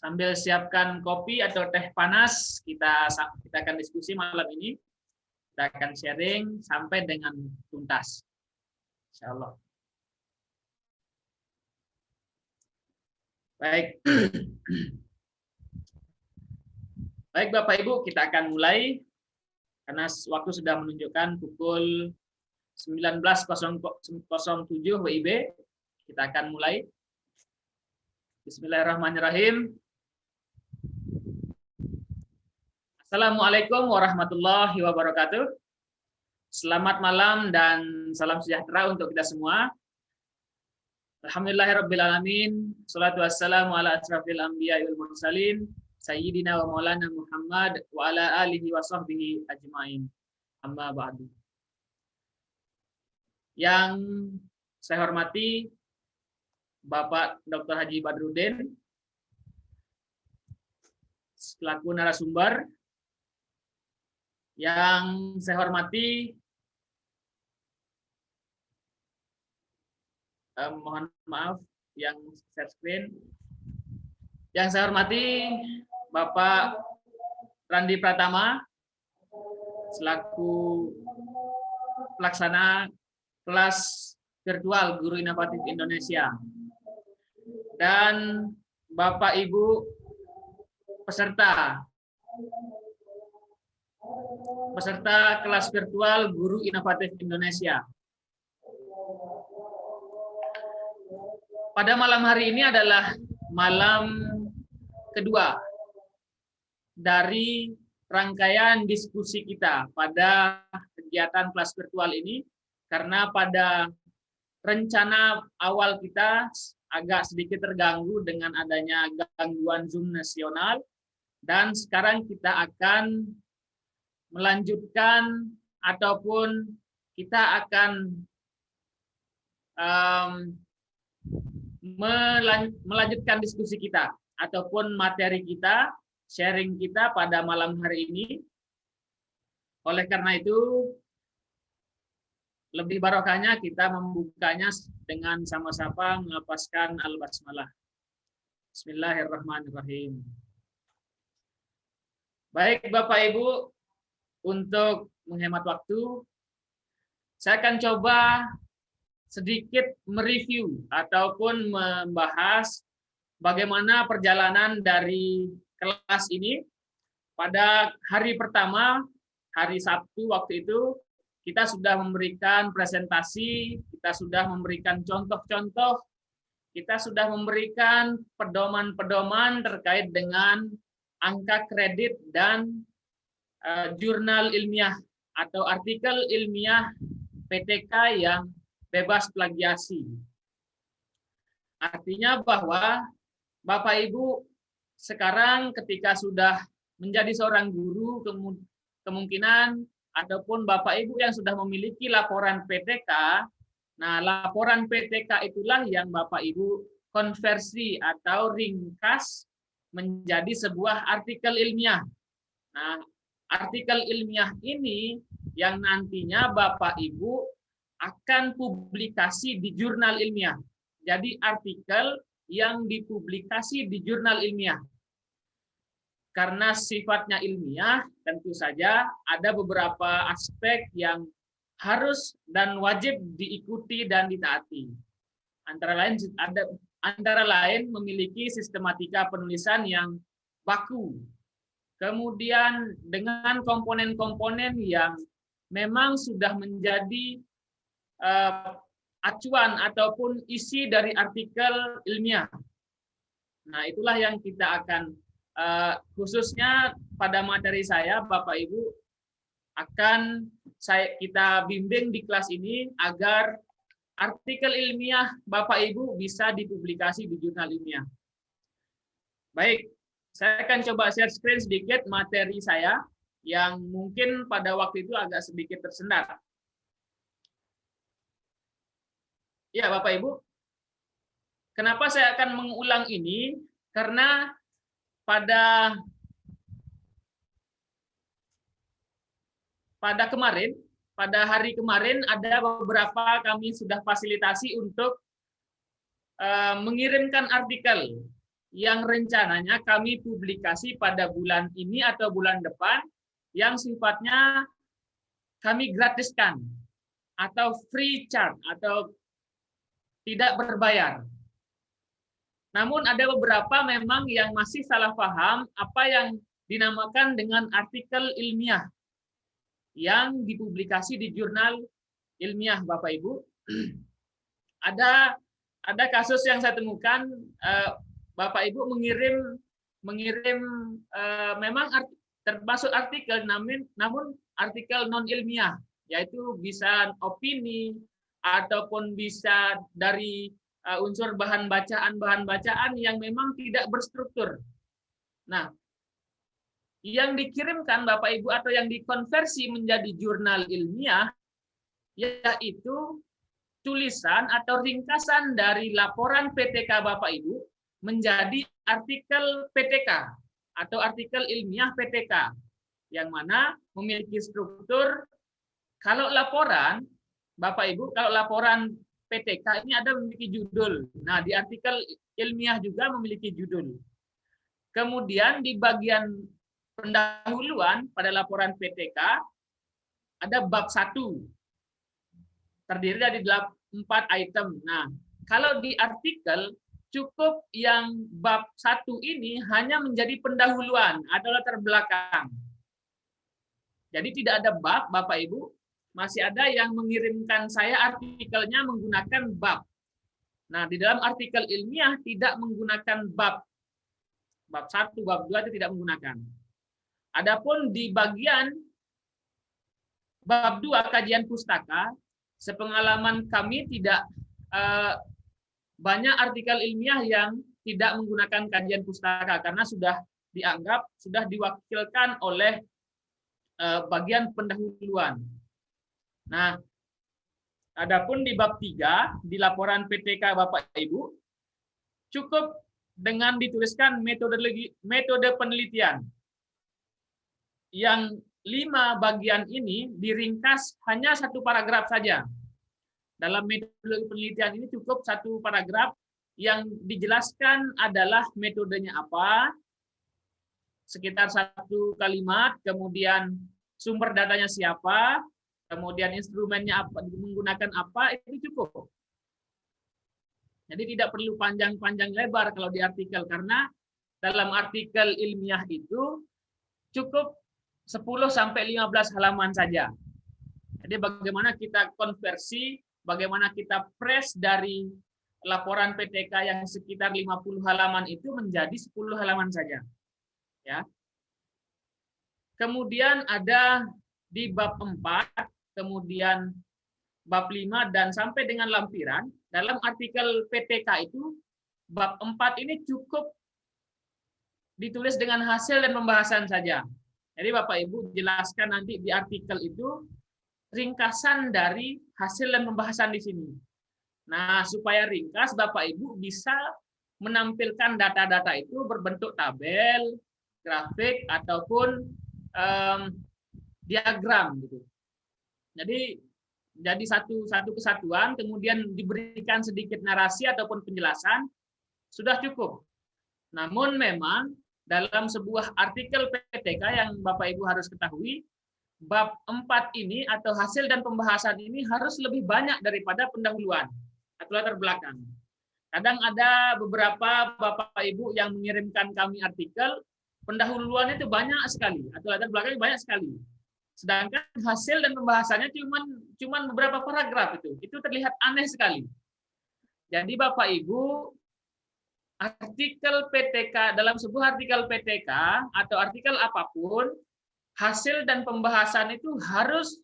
Sambil siapkan kopi atau teh panas, kita akan diskusi malam ini. Kita akan sharing sampai dengan tuntas. Insya Allah. Baik. Baik Bapak Ibu, kita akan mulai. Karena waktu sudah menunjukkan pukul 19.07 WIB. Kita akan mulai. Bismillahirrahmanirrahim. Assalamualaikum warahmatullahi wabarakatuh. Selamat malam dan salam sejahtera untuk kita semua. Alhamdulillahirrabbilalamin. Salatu wassalamu ala asrafil anbiya wal mursalin. Sayyidina wa maulana Muhammad wa ala alihi wa sahbihi ajma'in. Amma ba'du. Yang saya hormati Bapak Dr. Haji Badrudin selaku narasumber. Yang saya hormati mohon maaf yang share screen. Yang saya hormati Bapak Randi Pratama selaku pelaksana kelas virtual Guru Inovatif Indonesia, dan Bapak Ibu peserta kelas virtual Guru Inovatif Indonesia. Pada malam hari ini adalah malam kedua dari rangkaian diskusi kita pada kegiatan kelas virtual ini, karena pada rencana awal kita agak sedikit terganggu dengan adanya gangguan Zoom nasional, dan sekarang kita akan melanjutkan ataupun kita akan melanjutkan diskusi kita ataupun materi kita, sharing kita pada malam hari ini. Oleh karena itu, lebih barokahnya kita membukanya dengan sama-sama melafazkan al-basmalah. Bismillahirrahmanirrahim. Baik Bapak Ibu, untuk menghemat waktu, saya akan coba sedikit mereview ataupun membahas bagaimana perjalanan dari kelas ini. Pada hari pertama, hari Sabtu waktu itu, kita sudah memberikan presentasi, kita sudah memberikan contoh-contoh, kita sudah memberikan pedoman-pedoman terkait dengan angka kredit dan jurnal ilmiah atau artikel ilmiah PTK yang bebas plagiasi. Artinya bahwa Bapak Ibu sekarang ketika sudah menjadi seorang guru, kemungkinan ataupun Bapak Ibu yang sudah memiliki laporan PTK, nah laporan PTK itulah yang Bapak Ibu konversi atau ringkas menjadi sebuah artikel ilmiah. Nah, artikel ilmiah ini yang nantinya Bapak Ibu akan publikasi di jurnal ilmiah. Jadi artikel yang dipublikasi di jurnal ilmiah. Karena sifatnya ilmiah, tentu saja ada beberapa aspek yang harus dan wajib diikuti dan ditaati. Antara lain memiliki sistematika penulisan yang baku. Kemudian dengan komponen-komponen yang memang sudah menjadi acuan ataupun isi dari artikel ilmiah. Nah, itulah yang kita akan khususnya pada materi saya, Bapak Ibu, akan kita bimbing di kelas ini agar artikel ilmiah Bapak Ibu bisa dipublikasi di jurnal ilmiah. Baik, saya akan coba share screen sedikit materi saya yang mungkin pada waktu itu agak sedikit tersendat. Ya, Bapak Ibu, kenapa saya akan mengulang ini? Karena pada hari kemarin ada beberapa kami sudah fasilitasi untuk mengirimkan artikel yang rencananya kami publikasi pada bulan ini atau bulan depan, yang sifatnya kami gratiskan atau free charge atau tidak berbayar. Namun ada beberapa memang yang masih salah paham apa yang dinamakan dengan artikel ilmiah yang dipublikasi di jurnal ilmiah, Bapak Ibu. Ada kasus yang saya temukan, Bapak Ibu mengirim memang termasuk artikel, namun artikel non ilmiah, yaitu bisa opini ataupun bisa dari unsur bahan bacaan yang memang tidak berstruktur. Nah, yang dikirimkan Bapak Ibu atau yang dikonversi menjadi jurnal ilmiah yaitu tulisan atau ringkasan dari laporan PTK Bapak Ibu menjadi artikel PTK atau artikel ilmiah PTK, yang mana memiliki struktur. Kalau laporan Bapak Ibu, kalau laporan PTK ini ada memiliki judul. Nah, di artikel ilmiah juga memiliki judul. Kemudian di bagian pendahuluan pada laporan PTK ada bab 1. Terdiri dari 4 item. Nah, kalau di artikel cukup yang bab 1 ini hanya menjadi pendahuluan atau latar belakang. Jadi tidak ada bab, Bapak Ibu. Masih ada yang mengirimkan saya artikelnya menggunakan bab. Nah, di dalam artikel ilmiah tidak menggunakan bab. Bab 1, bab 2 itu tidak menggunakan. Adapun di bagian bab 2 kajian pustaka, sepengalaman kami tidak banyak artikel ilmiah yang tidak menggunakan kajian pustaka karena sudah dianggap sudah diwakilkan oleh bagian pendahuluan. Nah, adapun di bab 3 di laporan PTK Bapak Ibu cukup dengan dituliskan metode penelitian. Yang 5 bagian ini diringkas hanya 1 paragraf saja. Dalam metode penelitian ini cukup 1 paragraf yang dijelaskan adalah metodenya apa, sekitar 1 kalimat, kemudian sumber datanya siapa, kemudian instrumennya apa, menggunakan apa, itu cukup. Jadi tidak perlu panjang-panjang lebar kalau di artikel, karena dalam artikel ilmiah itu cukup 10-15 halaman saja. Jadi bagaimana kita konversi, bagaimana kita press dari laporan PTK yang sekitar 50 halaman itu menjadi 10 halaman saja. Ya. Kemudian ada di bab 4, kemudian bab 5 dan sampai dengan lampiran. Dalam artikel PTK itu bab 4 ini cukup ditulis dengan hasil dan pembahasan saja. Jadi Bapak Ibu jelaskan nanti di artikel itu ringkasan dari hasil dan pembahasan di sini. Nah, supaya ringkas Bapak Ibu bisa menampilkan data-data itu berbentuk tabel, grafik ataupun diagram gitu. Jadi satu kesatuan, kemudian diberikan sedikit narasi ataupun penjelasan, sudah cukup. Namun memang dalam sebuah artikel PTK yang Bapak Ibu harus ketahui, bab 4 ini atau hasil dan pembahasan ini harus lebih banyak daripada pendahuluan atau latar belakang. Kadang ada beberapa Bapak Ibu yang mengirimkan kami artikel, pendahuluan itu banyak sekali atau latar belakang banyak sekali. Sedangkan hasil dan pembahasannya cuman beberapa paragraf itu terlihat aneh sekali. Jadi Bapak Ibu, artikel PTK, dalam sebuah artikel PTK atau artikel apapun, hasil dan pembahasan itu harus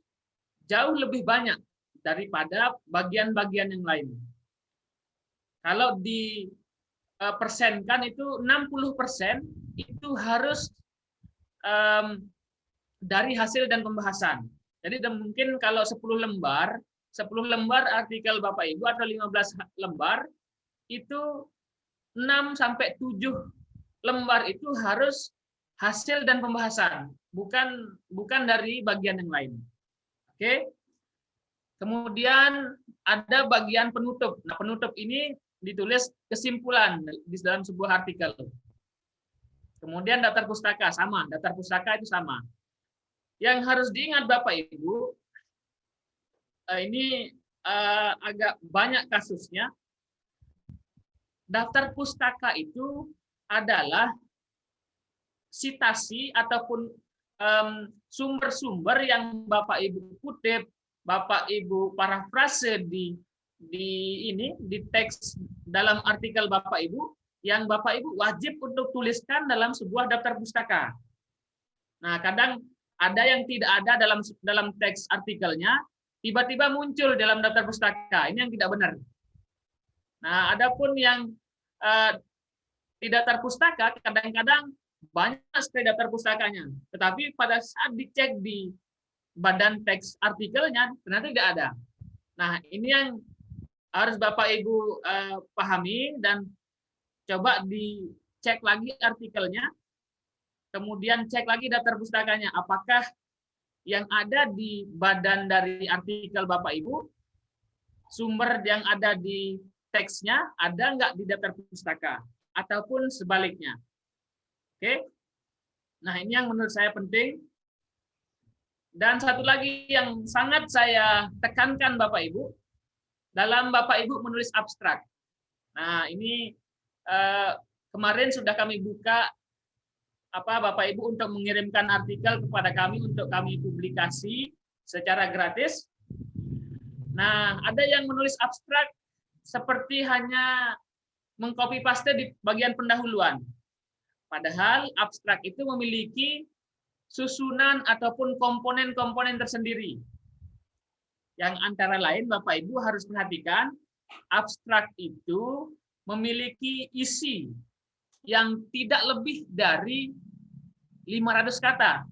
jauh lebih banyak daripada bagian-bagian yang lain. Kalau dipersenkan itu 60% itu harus dari hasil dan pembahasan. Jadi mungkin kalau 10 lembar artikel Bapak Ibu atau 15 lembar itu 6-7 lembar itu harus hasil dan pembahasan, bukan dari bagian yang lain. Oke. Kemudian ada bagian penutup. Nah, penutup ini ditulis kesimpulan di dalam sebuah artikel. Kemudian daftar pustaka sama, daftar pustaka itu sama. Yang harus diingat Bapak Ibu, ini agak banyak kasusnya. Daftar pustaka itu adalah sitasi ataupun sumber-sumber yang Bapak Ibu kutip, Bapak Ibu parafrase di teks dalam artikel Bapak Ibu yang Bapak Ibu wajib untuk tuliskan dalam sebuah daftar pustaka. Nah, kadang ada yang tidak ada dalam teks artikelnya, tiba-tiba muncul dalam daftar pustaka. Ini yang tidak benar. Nah, adapun yang di daftar pustaka kadang-kadang banyak sekali daftar pustakanya, tetapi pada saat dicek di badan teks artikelnya ternyata tidak ada. Nah, ini yang harus Bapak Ibu pahami dan coba dicek lagi artikelnya, kemudian cek lagi daftar pustakanya, apakah yang ada di badan dari artikel Bapak Ibu, sumber yang ada di teksnya ada nggak di daftar pustaka, ataupun sebaliknya. Oke, nah ini yang menurut saya penting. Dan satu lagi yang sangat saya tekankan Bapak Ibu, dalam Bapak Ibu menulis abstrak. Nah ini kemarin sudah kami buka Bapak Ibu untuk mengirimkan artikel kepada kami untuk kami publikasi secara gratis. Nah, ada yang menulis abstrak seperti hanya mengcopy paste di bagian pendahuluan. Padahal abstrak itu memiliki susunan ataupun komponen-komponen tersendiri. Yang antara lain Bapak Ibu harus perhatikan, abstrak itu memiliki isi yang tidak lebih dari 500 kata.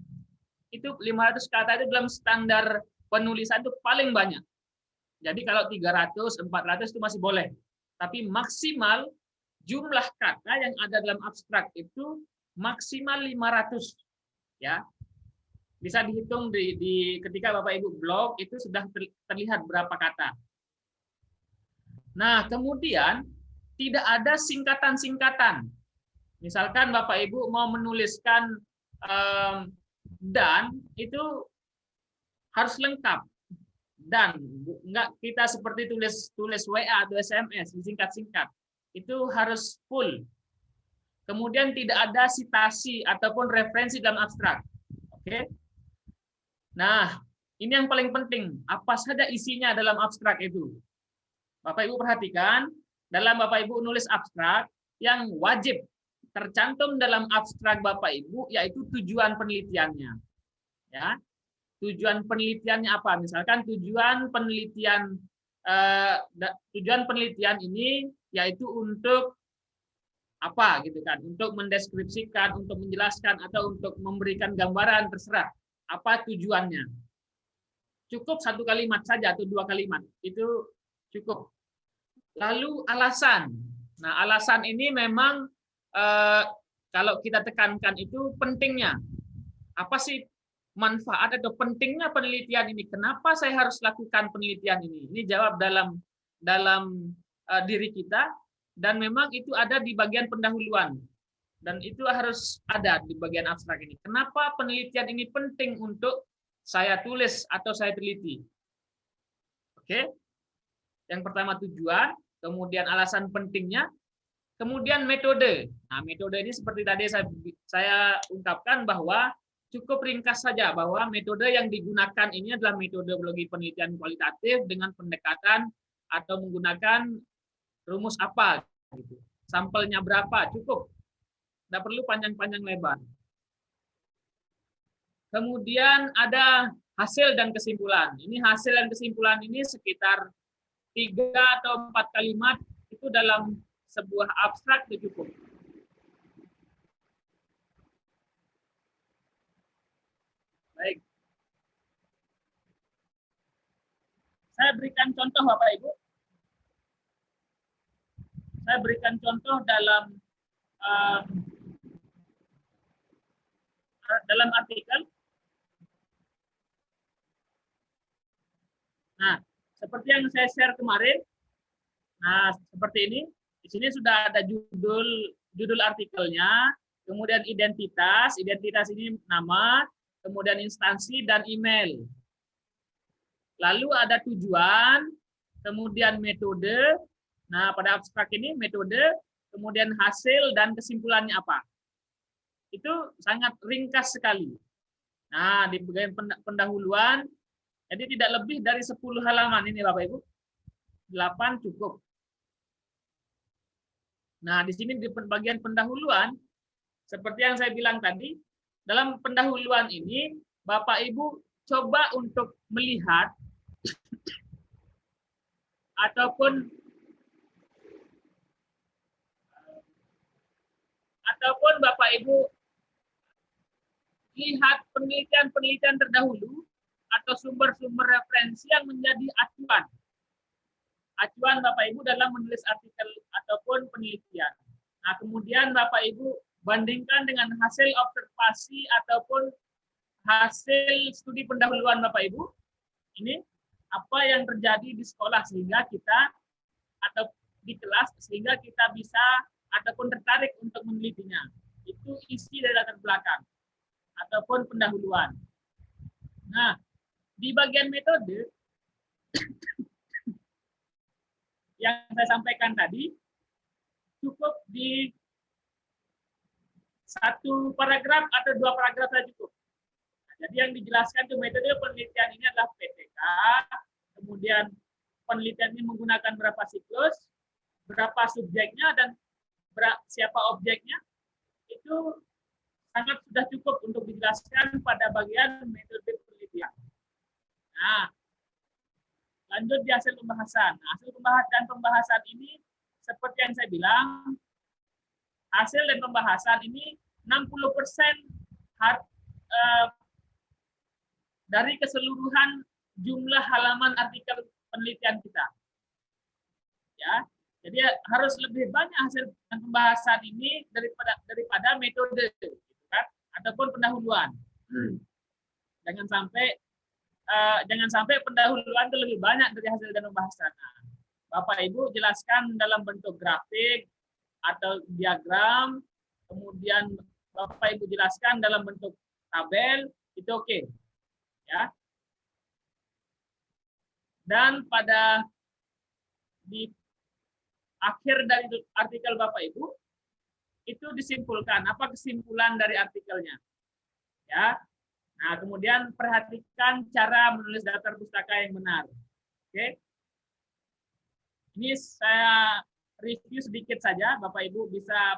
Itu 500 kata itu dalam standar penulisan itu paling banyak. Jadi kalau 300, 400 itu masih boleh. Tapi maksimal jumlah kata yang ada dalam abstrak itu maksimal 500. Ya. Bisa dihitung di ketika Bapak Ibu blog itu sudah terlihat berapa kata. Nah, kemudian tidak ada singkatan-singkatan. Misalkan Bapak Ibu mau menuliskan dan itu harus lengkap. Dan enggak kita seperti tulis WA atau SMS disingkat-singkat. Itu harus full. Kemudian tidak ada sitasi ataupun referensi dalam abstrak. Oke. Nah, ini yang paling penting. Apa saja isinya dalam abstrak itu? Bapak Ibu perhatikan, dalam Bapak Ibu nulis abstrak yang wajib tercantum dalam abstrak Bapak Ibu yaitu tujuan penelitiannya. Ya. Tujuan penelitiannya apa? Misalkan tujuan penelitian ini yaitu untuk apa gitu kan? Untuk mendeskripsikan, untuk menjelaskan atau untuk memberikan gambaran, terserah apa tujuannya. Cukup satu kalimat saja atau dua kalimat, itu cukup. Lalu alasan. Nah, alasan ini memang kalau kita tekankan itu pentingnya. Apa sih manfaat atau pentingnya penelitian ini? Kenapa saya harus lakukan penelitian ini? Ini jawab dalam diri kita, dan memang itu ada di bagian pendahuluan. Dan itu harus ada di bagian abstrak ini. Kenapa penelitian ini penting untuk saya tulis atau saya teliti? Oke. Yang pertama tujuan, kemudian alasan pentingnya, kemudian metode. Nah, metode ini seperti tadi saya ungkapkan bahwa cukup ringkas saja bahwa metode yang digunakan ini adalah metodologi penelitian kualitatif dengan pendekatan atau menggunakan rumus apa, gitu. Sampelnya berapa, cukup. Tidak perlu panjang-panjang lebar. Kemudian ada hasil dan kesimpulan. Ini hasil dan kesimpulan ini sekitar 3 atau 4 kalimat itu dalam sebuah abstrak itu cukup. Baik. Saya berikan contoh Bapak Ibu. Saya berikan contoh dalam artikel. Nah, seperti yang saya share kemarin, Nah, seperti ini. Di sini sudah ada judul artikelnya, kemudian identitas ini nama, kemudian instansi dan email. Lalu ada tujuan, kemudian metode. Nah, pada abstrak ini metode, kemudian hasil dan kesimpulannya apa. Itu sangat ringkas sekali. Nah, di bagian pendahuluan, jadi tidak lebih dari 10 halaman ini Bapak Ibu. 8 cukup. Nah, di sini di bagian pendahuluan, seperti yang saya bilang tadi, dalam pendahuluan ini, Bapak Ibu coba untuk melihat ataupun Bapak Ibu lihat penelitian-penelitian terdahulu atau sumber-sumber referensi yang menjadi acuan. Acuan Bapak Ibu dalam menulis artikel ataupun penelitian. Nah, kemudian Bapak Ibu bandingkan dengan hasil observasi ataupun hasil studi pendahuluan Bapak Ibu. Ini apa yang terjadi di sekolah sehingga kita atau di kelas sehingga kita bisa ataupun tertarik untuk menelitinya. Itu isi dari latar belakang ataupun pendahuluan. Nah, di bagian metode yang saya sampaikan tadi cukup di 1 paragraf atau 2 paragraf saja cukup. Nah, jadi yang dijelaskan itu metode penelitian ini adalah PTK, kemudian penelitian ini menggunakan berapa siklus, berapa subjeknya, dan siapa objeknya, itu sangat sudah cukup untuk dijelaskan pada bagian metode penelitian. Nah, lanjut di hasil pembahasan. Nah, hasil pembahasan ini seperti yang saya bilang, hasil dan pembahasan ini 60% dari keseluruhan jumlah halaman artikel penelitian kita. Ya, jadi harus lebih banyak hasil dan pembahasan ini daripada metode, gitu kan? Ataupun pendahuluan. Jangan sampai pendahuluan itu lebih banyak dari hasil dan pembahasan. Nah, Bapak Ibu jelaskan dalam bentuk grafik atau diagram, kemudian Bapak Ibu jelaskan dalam bentuk tabel, itu oke. Ya. Dan di akhir dari artikel Bapak Ibu itu disimpulkan apa kesimpulan dari artikelnya. Ya. Nah, kemudian perhatikan cara menulis daftar pustaka yang benar. Oke. Ini saya review sedikit saja, Bapak Ibu bisa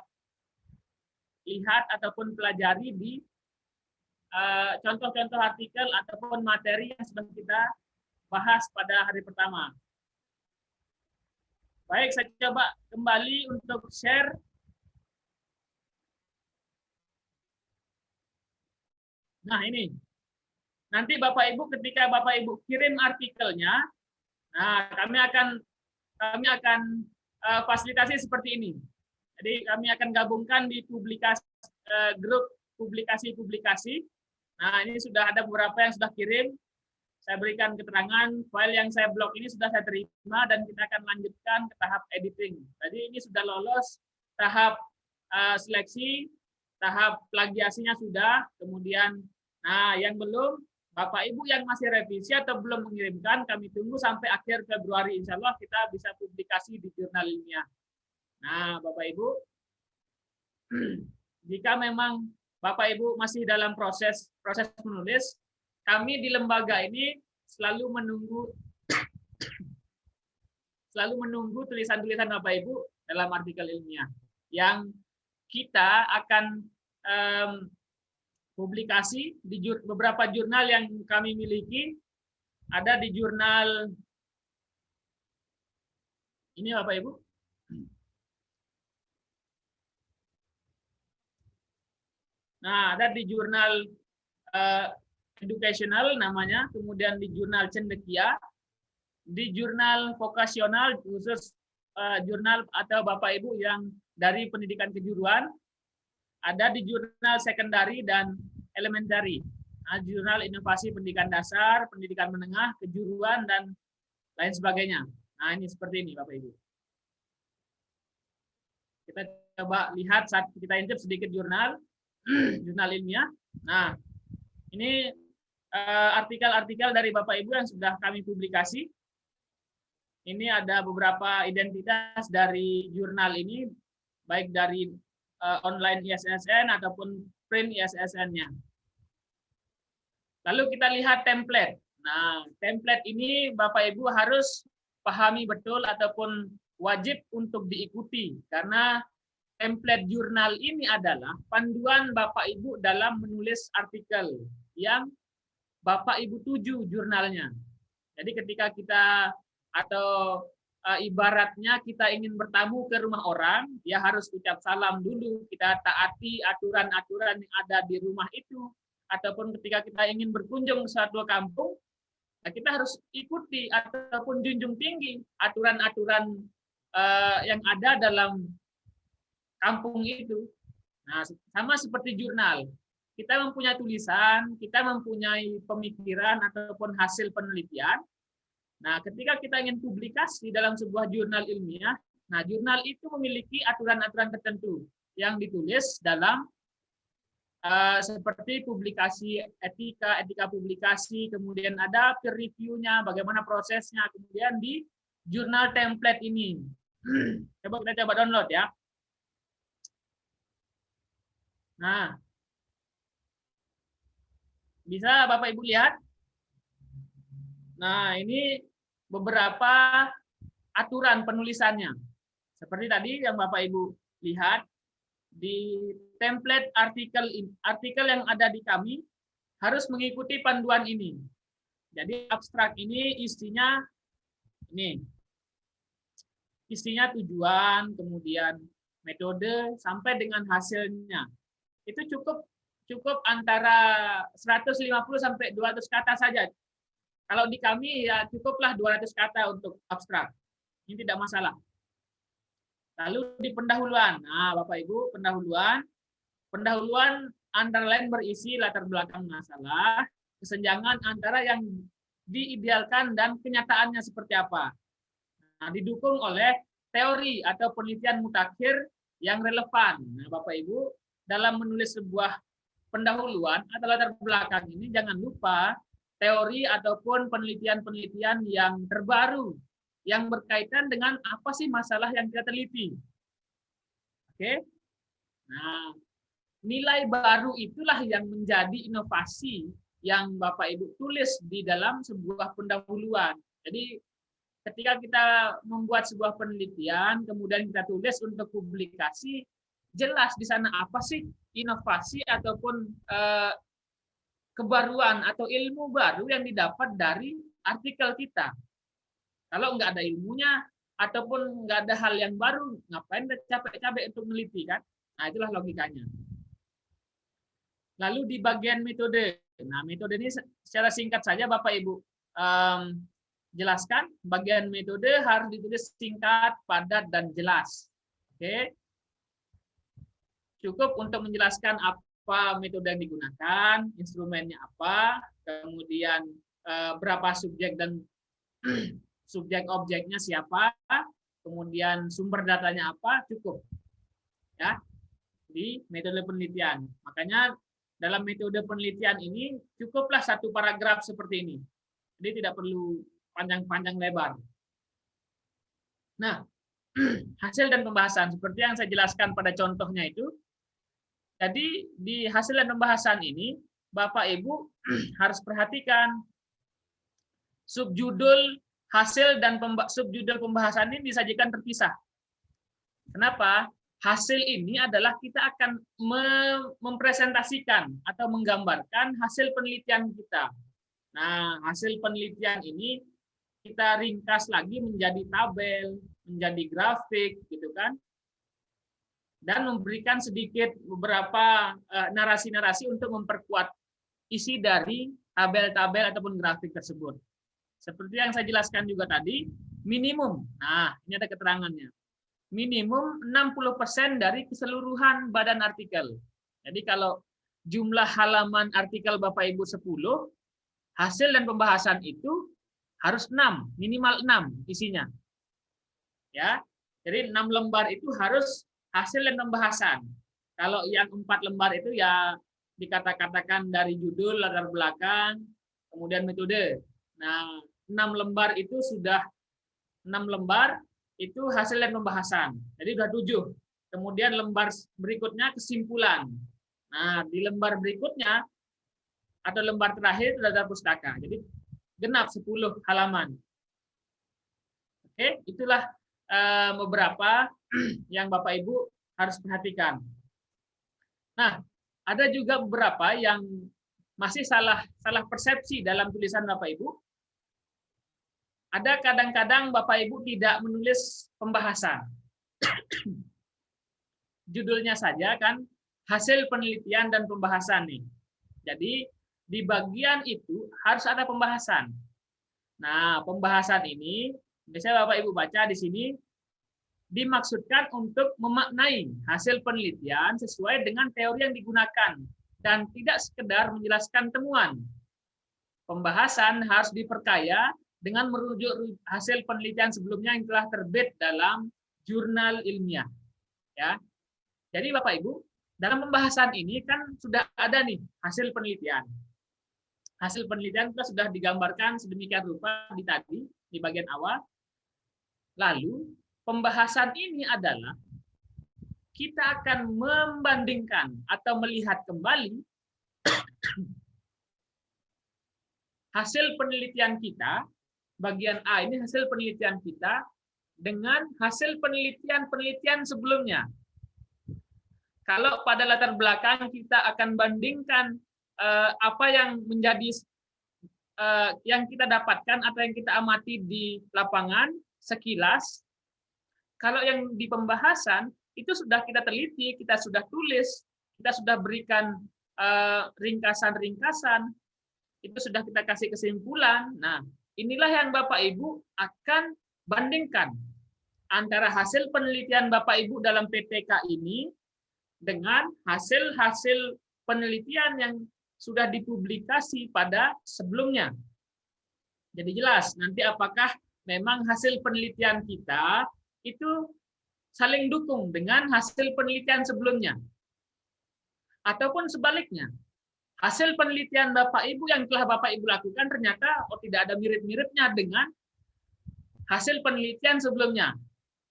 lihat ataupun pelajari di contoh-contoh artikel ataupun materi yang sudah kita bahas pada hari pertama. Baik, saya coba kembali untuk share. Nah, ini. Nanti Bapak Ibu ketika Bapak Ibu kirim artikelnya, nah kami akan fasilitasi seperti ini. Jadi kami akan gabungkan di grup publikasi-publikasi. Nah, ini sudah ada beberapa yang sudah kirim. Saya berikan keterangan, file yang saya blok ini sudah saya terima dan kita akan lanjutkan ke tahap editing. Jadi ini sudah lolos tahap seleksi, tahap plagiasinya sudah, kemudian nah yang belum, Bapak Ibu yang masih revisi atau belum mengirimkan, kami tunggu sampai akhir Februari, insya Allah kita bisa publikasi di jurnal ilmiah. Nah, Bapak Ibu, jika memang Bapak Ibu masih dalam proses menulis, kami di lembaga ini selalu menunggu tulisan-tulisan Bapak Ibu dalam artikel ilmiah yang kita akan publikasi di beberapa jurnal yang kami miliki. Ada di jurnal ini Bapak Ibu. Nah, ada di jurnal educational namanya, kemudian di jurnal cendekia, di jurnal vokasional khusus jurnal atau Bapak Ibu yang dari pendidikan kejuruan, ada di jurnal sekundari dan elementary, nah, jurnal inovasi pendidikan dasar, pendidikan menengah, kejuruan dan lain sebagainya. Nah, ini seperti ini Bapak Ibu. Kita coba lihat saat kita intip sedikit jurnal, jurnal ilmiah. Nah, ini artikel-artikel dari Bapak Ibu yang sudah kami publikasi. Ini ada beberapa identitas dari jurnal ini, baik dari online ISSN ataupun print ISSN-nya. Lalu kita lihat template. Nah, template ini Bapak Ibu harus pahami betul ataupun wajib untuk diikuti, karena template jurnal ini adalah panduan Bapak Ibu dalam menulis artikel yang Bapak Ibu tuju jurnalnya. Jadi ketika kita atau ibaratnya kita ingin bertamu ke rumah orang, ya harus ucap salam dulu, kita taati aturan-aturan yang ada di rumah itu. Ataupun ketika kita ingin berkunjung ke suatu kampung, kita harus ikuti ataupun junjung tinggi aturan-aturan yang ada dalam kampung itu. Nah, sama seperti jurnal. Kita mempunyai tulisan, kita mempunyai pemikiran ataupun hasil penelitian. Nah, ketika kita ingin publikasi dalam sebuah jurnal ilmiah, nah jurnal itu memiliki aturan-aturan tertentu yang ditulis dalam seperti publikasi etika publikasi, kemudian ada peer review-nya, bagaimana prosesnya, kemudian di jurnal template ini. Coba kita coba download ya. Nah, bisa Bapak Ibu lihat. Nah, ini beberapa aturan penulisannya. Seperti tadi yang Bapak Ibu lihat, di template artikel yang ada di kami harus mengikuti panduan ini. Jadi abstrak ini isinya tujuan, kemudian metode sampai dengan hasilnya. Itu cukup antara 150 sampai 200 kata saja. Kalau di kami ya cukuplah 200 kata untuk abstrak. Ini tidak masalah. Lalu di pendahuluan. Nah, Bapak Ibu, pendahuluan antara lain berisi latar belakang masalah, kesenjangan antara yang diidealkan dan kenyataannya seperti apa. Nah, didukung oleh teori atau penelitian mutakhir yang relevan. Nah, Bapak Ibu, dalam menulis sebuah pendahuluan atau latar belakang ini jangan lupa teori ataupun penelitian-penelitian yang terbaru yang berkaitan dengan apa sih masalah yang kita teliti. Oke. Nah, nilai baru itulah yang menjadi inovasi yang Bapak Ibu tulis di dalam sebuah pendahuluan. Jadi ketika kita membuat sebuah penelitian, kemudian kita tulis untuk publikasi, jelas di sana apa sih inovasi ataupun kebaruan atau ilmu baru yang didapat dari artikel kita. Kalau nggak ada ilmunya ataupun nggak ada hal yang baru, ngapain capek-capek untuk meneliti kan? Nah, itulah logikanya. Lalu di bagian metode. Nah, metode ini secara singkat saja Bapak Ibu jelaskan. Bagian metode harus ditulis singkat, padat, dan jelas. Oke. Cukup untuk menjelaskan apa metode yang digunakan, instrumennya apa, kemudian berapa subjek dan subjek objeknya siapa, kemudian sumber datanya apa, cukup. Ya. Di metode penelitian. Makanya dalam metode penelitian ini cukuplah satu paragraf seperti ini. Jadi tidak perlu panjang-panjang lebar. Nah, hasil dan pembahasan seperti yang saya jelaskan pada contohnya itu. Jadi di hasil dan pembahasan ini Bapak Ibu harus perhatikan subjudul hasil dan subjudul pembahasan ini disajikan terpisah. Kenapa? Hasil ini adalah kita akan mempresentasikan atau menggambarkan hasil penelitian kita. Nah, hasil penelitian ini kita ringkas lagi menjadi tabel, menjadi grafik, gitu kan? Dan memberikan sedikit beberapa narasi-narasi untuk memperkuat isi dari tabel-tabel ataupun grafik tersebut. Seperti yang saya jelaskan juga tadi, minimum. Nah, ini ada keterangannya. Minimum 60% dari keseluruhan badan artikel. Jadi kalau jumlah halaman artikel Bapak Ibu 10, hasil dan pembahasan itu harus 6, minimal 6 isinya. Ya. Jadi 6 lembar itu harus hasil dan pembahasan. Kalau yang 4 lembar itu ya dikatakan dari judul, latar belakang, kemudian metode. Nah, 6 lembar itu sudah 6 lembar itu hasil dan pembahasan. Jadi sudah 7. Kemudian lembar berikutnya kesimpulan. Nah, di lembar berikutnya atau lembar terakhir itu daftar pustaka. Jadi genap 10 halaman. Oke, itulah beberapa yang Bapak Ibu harus perhatikan. Nah, ada juga beberapa yang masih salah persepsi dalam tulisan Bapak Ibu. Ada kadang-kadang Bapak Ibu tidak menulis pembahasan. Judulnya saja kan hasil penelitian dan pembahasan nih. Jadi di bagian itu harus ada pembahasan. Nah, pembahasan ini misalnya Bapak Ibu baca di sini dimaksudkan untuk memaknai hasil penelitian sesuai dengan teori yang digunakan dan tidak sekedar menjelaskan temuan. Pembahasan harus diperkaya dengan merujuk hasil penelitian sebelumnya yang telah terbit dalam jurnal ilmiah. Ya. Jadi Bapak Ibu, dalam pembahasan ini kan sudah ada nih hasil penelitian. Hasil penelitian kita sudah digambarkan sedemikian rupa di bagian awal. Lalu pembahasan ini adalah kita akan membandingkan atau melihat kembali hasil penelitian kita, bagian A ini hasil penelitian kita dengan hasil penelitian sebelumnya. Kalau pada latar belakang kita akan bandingkan apa yang menjadi yang kita dapatkan atau yang kita amati di lapangan sekilas. Kalau yang di pembahasan itu sudah kita teliti, kita sudah tulis, kita sudah berikan ringkasan-ringkasan, itu sudah kita kasih kesimpulan. Nah, inilah yang Bapak Ibu akan bandingkan antara hasil penelitian Bapak Ibu dalam PTK ini dengan hasil-hasil penelitian yang sudah dipublikasi pada sebelumnya. Jadi jelas nanti apakah memang hasil penelitian kita itu saling dukung dengan hasil penelitian sebelumnya. Ataupun sebaliknya, hasil penelitian Bapak Ibu yang telah Bapak Ibu lakukan ternyata tidak ada mirip-miripnya dengan hasil penelitian sebelumnya.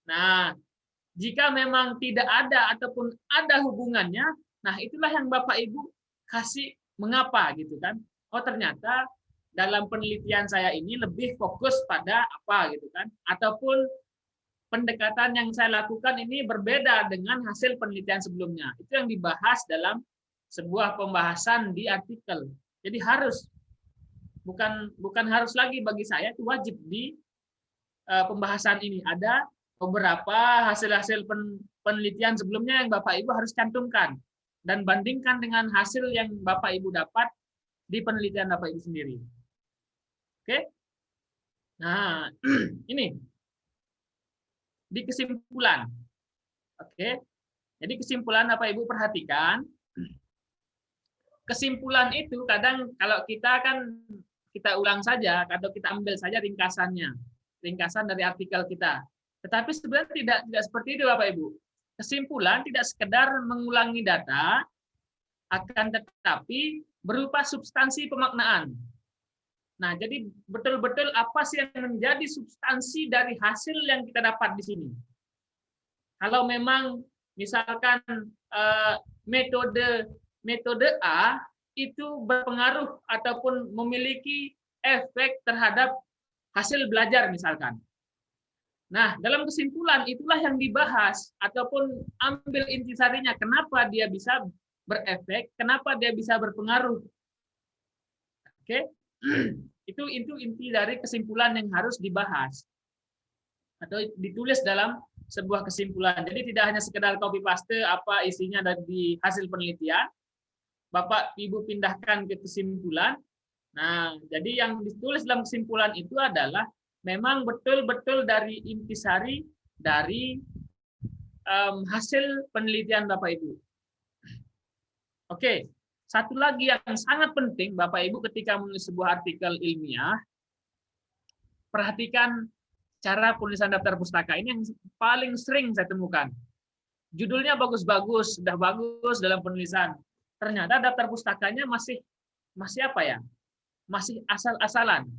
Nah, jika memang tidak ada ataupun ada hubungannya, nah itulah yang Bapak Ibu kasih mengapa gitu kan. Oh ternyata dalam penelitian saya ini lebih fokus pada apa gitu kan. Ataupun pendekatan yang saya lakukan ini berbeda dengan hasil penelitian sebelumnya. Itu yang dibahas dalam sebuah pembahasan di artikel. Jadi harus, bukan harus lagi bagi saya, itu wajib di pembahasan ini. Ada beberapa hasil-hasil penelitian sebelumnya yang Bapak Ibu harus cantumkan dan bandingkan dengan hasil yang Bapak Ibu dapat di penelitian Bapak Ibu sendiri. Oke? Nah, ini di kesimpulan. Oke. Jadi kesimpulan Bapak Ibu perhatikan. Kesimpulan itu kadang kalau kita ulang saja atau kita ambil saja ringkasannya. Ringkasan dari artikel kita. Tetapi sebenarnya tidak seperti itu Bapak Ibu. Kesimpulan tidak sekedar mengulangi data, akan tetapi berupa substansi pemaknaan. Nah, jadi betul-betul apa sih yang menjadi substansi dari hasil yang kita dapat di sini? Kalau memang misalkan metode A itu berpengaruh ataupun memiliki efek terhadap hasil belajar misalkan. Nah, dalam kesimpulan itulah yang dibahas ataupun ambil intisarinya. Kenapa dia bisa berefek? Kenapa dia bisa berpengaruh? Oke, itu inti dari kesimpulan yang harus dibahas atau ditulis dalam sebuah kesimpulan. Jadi tidak hanya sekedar copy paste apa isinya dari hasil penelitian, Bapak Ibu pindahkan ke kesimpulan. Nah, jadi yang ditulis dalam kesimpulan itu adalah memang betul-betul dari intisari dari hasil penelitian Bapak Ibu. Oke, satu lagi yang sangat penting Bapak Ibu ketika menulis sebuah artikel ilmiah, perhatikan cara penulisan daftar pustaka. Ini yang paling sering saya temukan. judulnya bagus-bagus, sudah bagus dalam penulisan. Ternyata daftar pustakanya masih apa ya? Masih asal-asalan.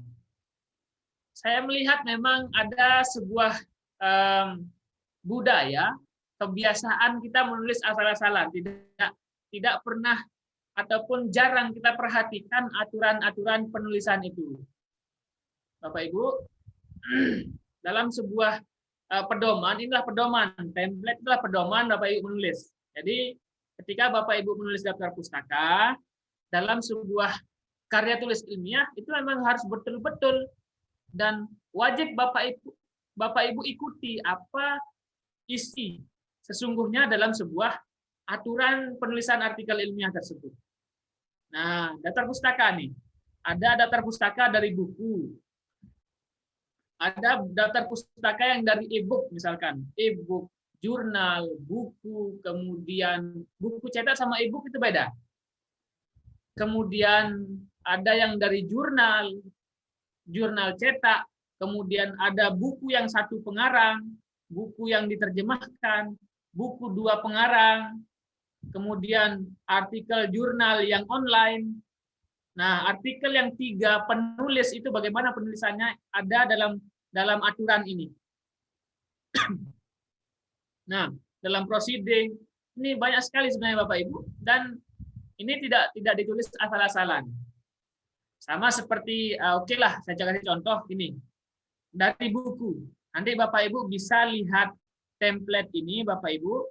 Saya melihat memang ada sebuah budaya, kebiasaan kita menulis asal-asalan, tidak pernah ataupun jarang kita perhatikan aturan-aturan penulisan itu. Bapak Ibu, dalam sebuah pedoman, inilah pedoman, template itulah pedoman Bapak Ibu menulis. Jadi ketika Bapak Ibu menulis daftar pustaka, dalam sebuah karya tulis ilmiah itu memang harus betul-betul dan wajib Bapak Ibu ikuti apa isi sesungguhnya dalam sebuah aturan penulisan artikel ilmiah tersebut. Nah, daftar pustaka nih. Ada daftar pustaka dari buku. Ada daftar pustaka yang dari e-book misalkan. E-book, jurnal, buku, kemudian buku cetak sama e-book itu beda. Kemudian ada yang dari jurnal cetak, kemudian ada buku yang satu pengarang, buku yang diterjemahkan, buku dua pengarang, kemudian artikel jurnal yang online. Nah, artikel yang 3 penulis itu bagaimana penulisannya ada dalam aturan ini. Nah, dalam proceeding ini banyak sekali sebenarnya Bapak Ibu, dan ini tidak ditulis asal-asalan. Sama seperti oke lah, saya kasih contoh ini dari buku. Nanti Bapak Ibu bisa lihat template ini Bapak Ibu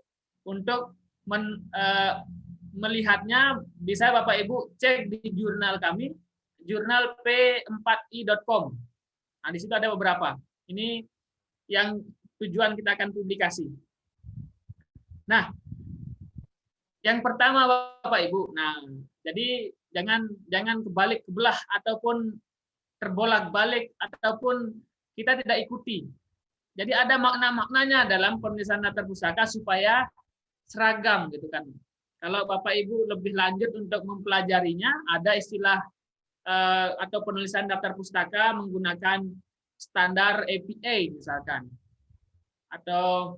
untuk melihatnya, bisa Bapak Ibu cek di jurnal kami, jurnal p4i.com. Nah, di situ ada beberapa. Ini yang tujuan kita akan publikasi. Nah, yang pertama Bapak Ibu. Nah, jadi jangan kebalik kebelah ataupun terbolak-balik ataupun kita tidak ikuti. Jadi ada makna-maknanya dalam penulisan daftar pustaka supaya seragam gitu kan. Kalau Bapak Ibu lebih lanjut untuk mempelajarinya, ada istilah atau penulisan daftar pustaka menggunakan standar APA misalkan, atau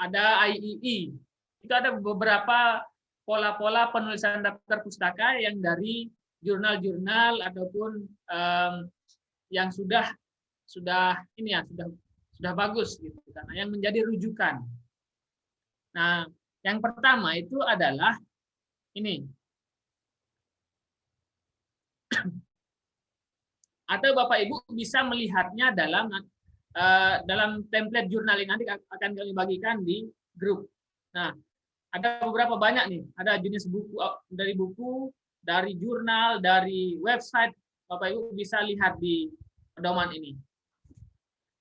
ada IEE. Itu ada beberapa pola-pola penulisan daftar pustaka yang dari jurnal-jurnal ataupun yang sudah bagus gitu kan, yang menjadi rujukan. Nah, yang pertama itu adalah ini. Atau Bapak Ibu bisa melihatnya dalam template jurnal ini, nanti akan kami bagikan di grup. Nah, ada beberapa banyak nih. Ada jenis buku, dari jurnal, dari website. Bapak Ibu bisa lihat di pedoman ini.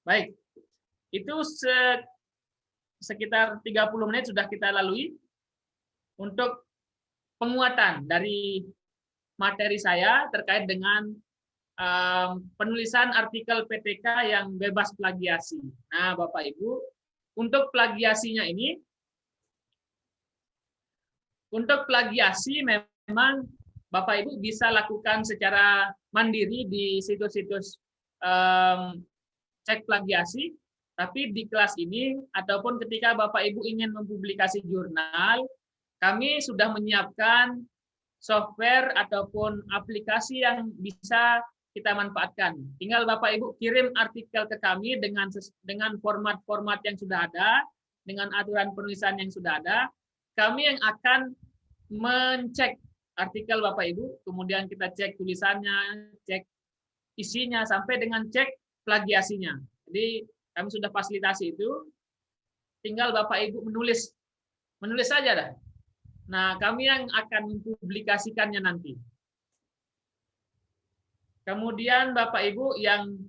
Baik, itu sekitar 30 menit sudah kita lalui untuk penguatan dari materi saya terkait dengan penulisan artikel PTK yang bebas plagiasi. Nah, Bapak Ibu, untuk plagiasinya ini, untuk plagiasi memang Bapak Ibu bisa lakukan secara mandiri di situs-situs cek plagiasi. Tapi di kelas ini, ataupun ketika Bapak Ibu ingin mempublikasi jurnal, kami sudah menyiapkan software ataupun aplikasi yang bisa kita manfaatkan. Tinggal Bapak Ibu kirim artikel ke kami dengan format-format yang sudah ada, dengan aturan penulisan yang sudah ada. Kami yang akan mencek artikel Bapak Ibu, kemudian kita cek tulisannya, cek isinya, sampai dengan cek plagiasinya. Jadi kami sudah fasilitasi itu, tinggal Bapak Ibu menulis saja dah. Nah, kami yang akan mempublikasikannya nanti. Kemudian Bapak Ibu yang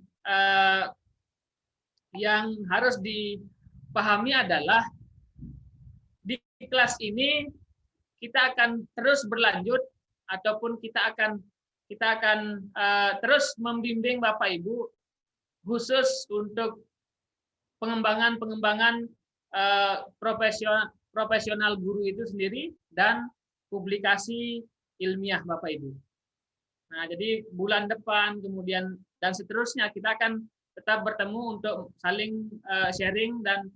harus dipahami adalah di kelas ini kita akan terus berlanjut ataupun kita akan terus membimbing Bapak Ibu khusus untuk pengembangan profesional guru itu sendiri dan publikasi ilmiah Bapak Ibu. Nah, jadi bulan depan kemudian dan seterusnya kita akan tetap bertemu untuk saling sharing dan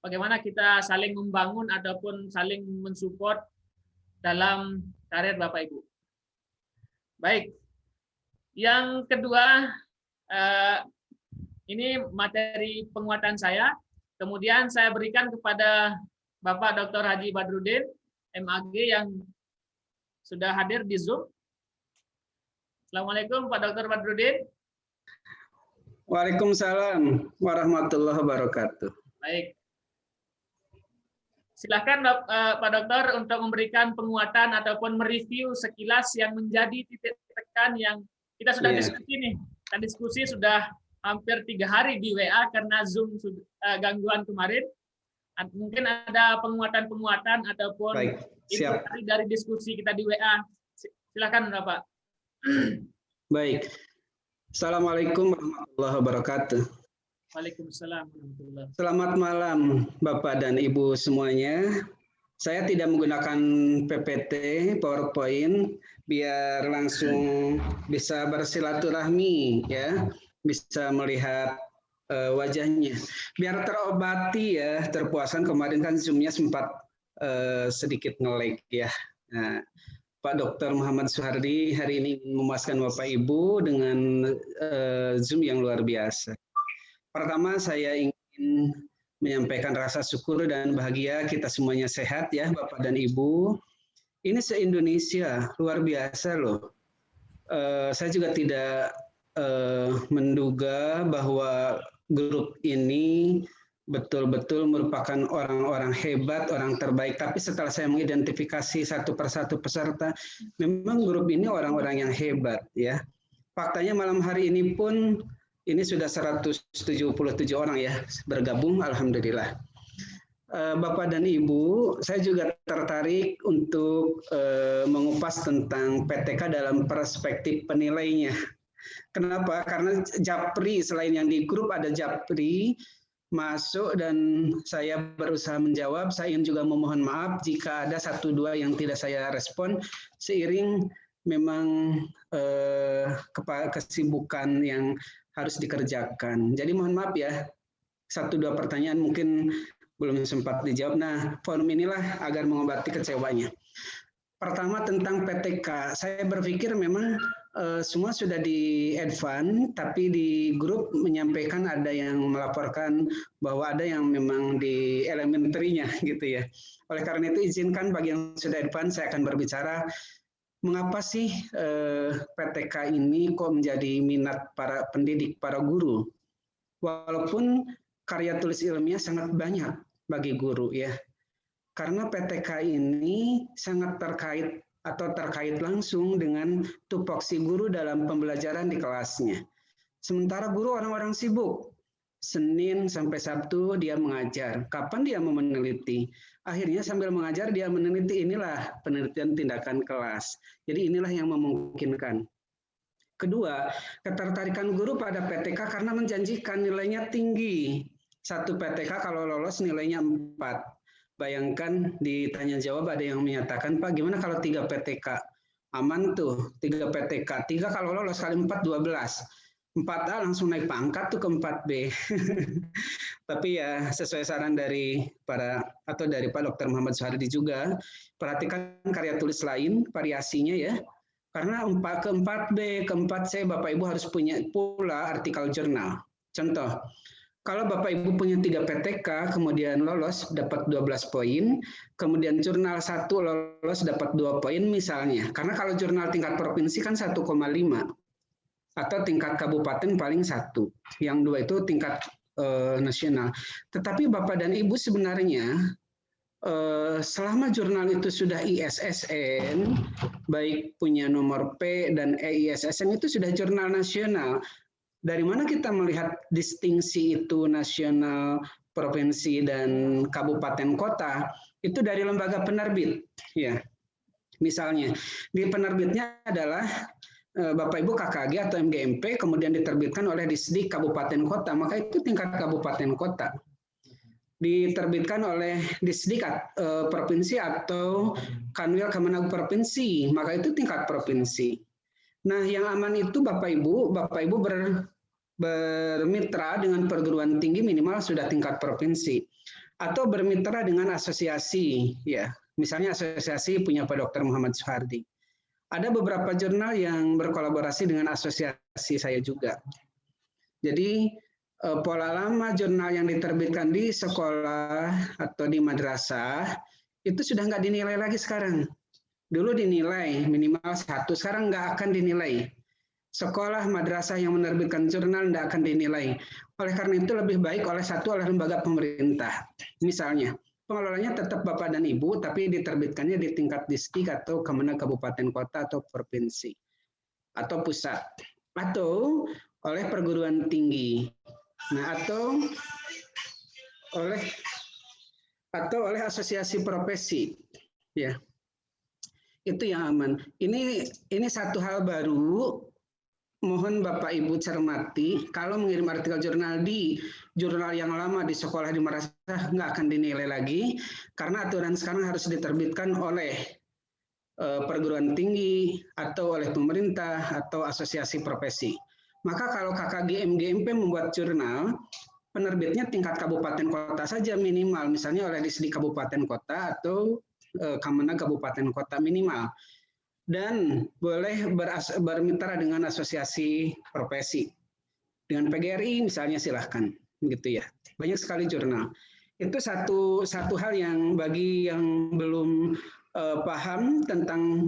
bagaimana kita saling membangun ataupun saling mensupport dalam karir Bapak Ibu. Baik, yang kedua, ini materi penguatan saya. Kemudian saya berikan kepada Bapak Dr. Haji Badrudin, MAG, yang sudah hadir di Zoom. Assalamualaikum Pak Dr. Badrudin. Waalaikumsalam warahmatullahi wabarakatuh. Baik. Silakan Pak Dokter untuk memberikan penguatan ataupun mereview sekilas yang menjadi titik tekan yang kita sudah diskusi nih. Kita diskusi sudah hampir 3 hari di WA karena Zoom gangguan kemarin. Mungkin ada penguatan-penguatan ataupun siap. Dari diskusi kita di WA. Silakan Bapak. Baik. Assalamualaikum warahmatullahi wabarakatuh. Waalaikumsalam warahmatullahi wabarakatuh. Selamat malam Bapak dan Ibu semuanya. Saya tidak menggunakan PPT, PowerPoint, biar langsung bisa bersilaturahmi, ya, bisa melihat wajahnya. Biar terobati ya, terpuaskan. Kemarin kan Zoom-nya sempat sedikit nge-lag ya. Nah, Pak Dr. Muhammad Suhardi hari ini memuaskan Bapak Ibu dengan Zoom yang luar biasa. Pertama saya ingin menyampaikan rasa syukur dan bahagia kita semuanya sehat ya Bapak dan Ibu. Ini se-Indonesia luar biasa loh. Saya juga tidak menduga bahwa grup ini betul-betul merupakan orang-orang hebat, orang terbaik. Tapi setelah saya mengidentifikasi satu persatu peserta, memang grup ini orang-orang yang hebat ya. Faktanya malam hari ini pun ini sudah 177 orang ya bergabung, alhamdulillah. Bapak dan Ibu, saya juga tertarik untuk mengupas tentang PTK dalam perspektif penilainya. Kenapa? Karena Japri, selain yang di grup ada Japri masuk dan saya berusaha menjawab. Saya ingin juga memohon maaf jika ada 1-2 yang tidak saya respon seiring memang kesibukan yang harus dikerjakan. Jadi mohon maaf ya, 1-2 pertanyaan mungkin belum sempat dijawab. Nah, forum inilah agar mengobati kecewanya. Pertama tentang PTK, saya berpikir memang semua sudah di advance, tapi di grup menyampaikan ada yang melaporkan bahwa ada yang memang di elementary-nya gitu ya. Oleh karena itu izinkan bagi yang sudah advance saya akan berbicara mengapa sih PTK ini kok menjadi minat para pendidik, para guru. Walaupun karya tulis ilmiah sangat banyak bagi guru ya. Karena PTK ini sangat terkait langsung dengan tupoksi guru dalam pembelajaran di kelasnya. Sementara guru orang-orang sibuk. Senin sampai Sabtu dia mengajar. Kapan dia mau meneliti? Akhirnya sambil mengajar dia meneliti, inilah penelitian tindakan kelas. Jadi inilah yang memungkinkan. Kedua, ketertarikan guru pada PTK karena menjanjikan nilainya tinggi. Satu PTK kalau lolos nilainya 4. Bayangkan ditanya jawab ada yang menyatakan, Pak gimana kalau 3 PTK? Aman tuh, 3 PTK. 3 kalau lolos kali 4, 12. 4A langsung naik pangkat tuh ke 4B. Tapi ya sesuai saran dari dari Pak Dr. Muhammad Suhardi juga, perhatikan karya tulis lain, variasinya ya. Karena ke 4B, ke 4C Bapak Ibu harus punya pula artikel jurnal. Contoh, kalau Bapak Ibu punya 3 PTK, kemudian lolos dapat 12 poin, kemudian jurnal 1 lolos dapat 2 poin misalnya. Karena kalau jurnal tingkat provinsi kan 1,5 atau tingkat kabupaten paling 1. Yang 2 itu tingkat nasional. Tetapi Bapak dan Ibu sebenarnya selama jurnal itu sudah ISSN, baik punya nomor P dan EISSN itu sudah jurnal nasional. Dari mana kita melihat distingsi itu nasional, provinsi dan kabupaten kota? Itu dari lembaga penerbit, ya. Misalnya di penerbitnya adalah Bapak Ibu KKG atau MGMP, kemudian diterbitkan oleh Disdik kabupaten kota, maka itu tingkat kabupaten kota. Diterbitkan oleh Disdik provinsi atau Kanwil Kemenag provinsi, maka itu tingkat provinsi. Nah, yang aman itu Bapak Ibu bermitra dengan perguruan tinggi minimal sudah tingkat provinsi. atau bermitra dengan asosiasi, ya. Misalnya asosiasi punya Pak Dr. Muhammad Soehardi. Ada beberapa jurnal yang berkolaborasi dengan asosiasi saya juga. Jadi pola lama jurnal yang diterbitkan di sekolah atau di madrasah itu sudah nggak dinilai lagi sekarang. Dulu dinilai minimal 1, sekarang nggak akan dinilai. Sekolah madrasah yang menerbitkan jurnal tidak akan dinilai. Oleh karena itu lebih baik oleh lembaga pemerintah. Misalnya, pengelolanya tetap Bapak dan Ibu, tapi diterbitkannya di tingkat distrik atau Kemenag kabupaten kota atau provinsi atau pusat, atau oleh perguruan tinggi. Nah, atau oleh asosiasi profesi. Ya. Itu yang aman. Ini satu hal baru. Mohon Bapak Ibu cermati, kalau mengirim artikel jurnal di jurnal yang lama di sekolah di madrasah nggak akan dinilai lagi, karena aturan sekarang harus diterbitkan oleh perguruan tinggi atau oleh pemerintah atau asosiasi profesi. Maka kalau KKGM GMP membuat jurnal, penerbitnya tingkat kabupaten kota saja minimal, misalnya oleh Disdik kabupaten kota atau Kemenag kabupaten kota minimal. Dan boleh bermitra dengan asosiasi profesi. Dengan PGRI misalnya silahkan, gitu ya. Banyak sekali jurnal. Itu satu hal yang bagi yang belum paham tentang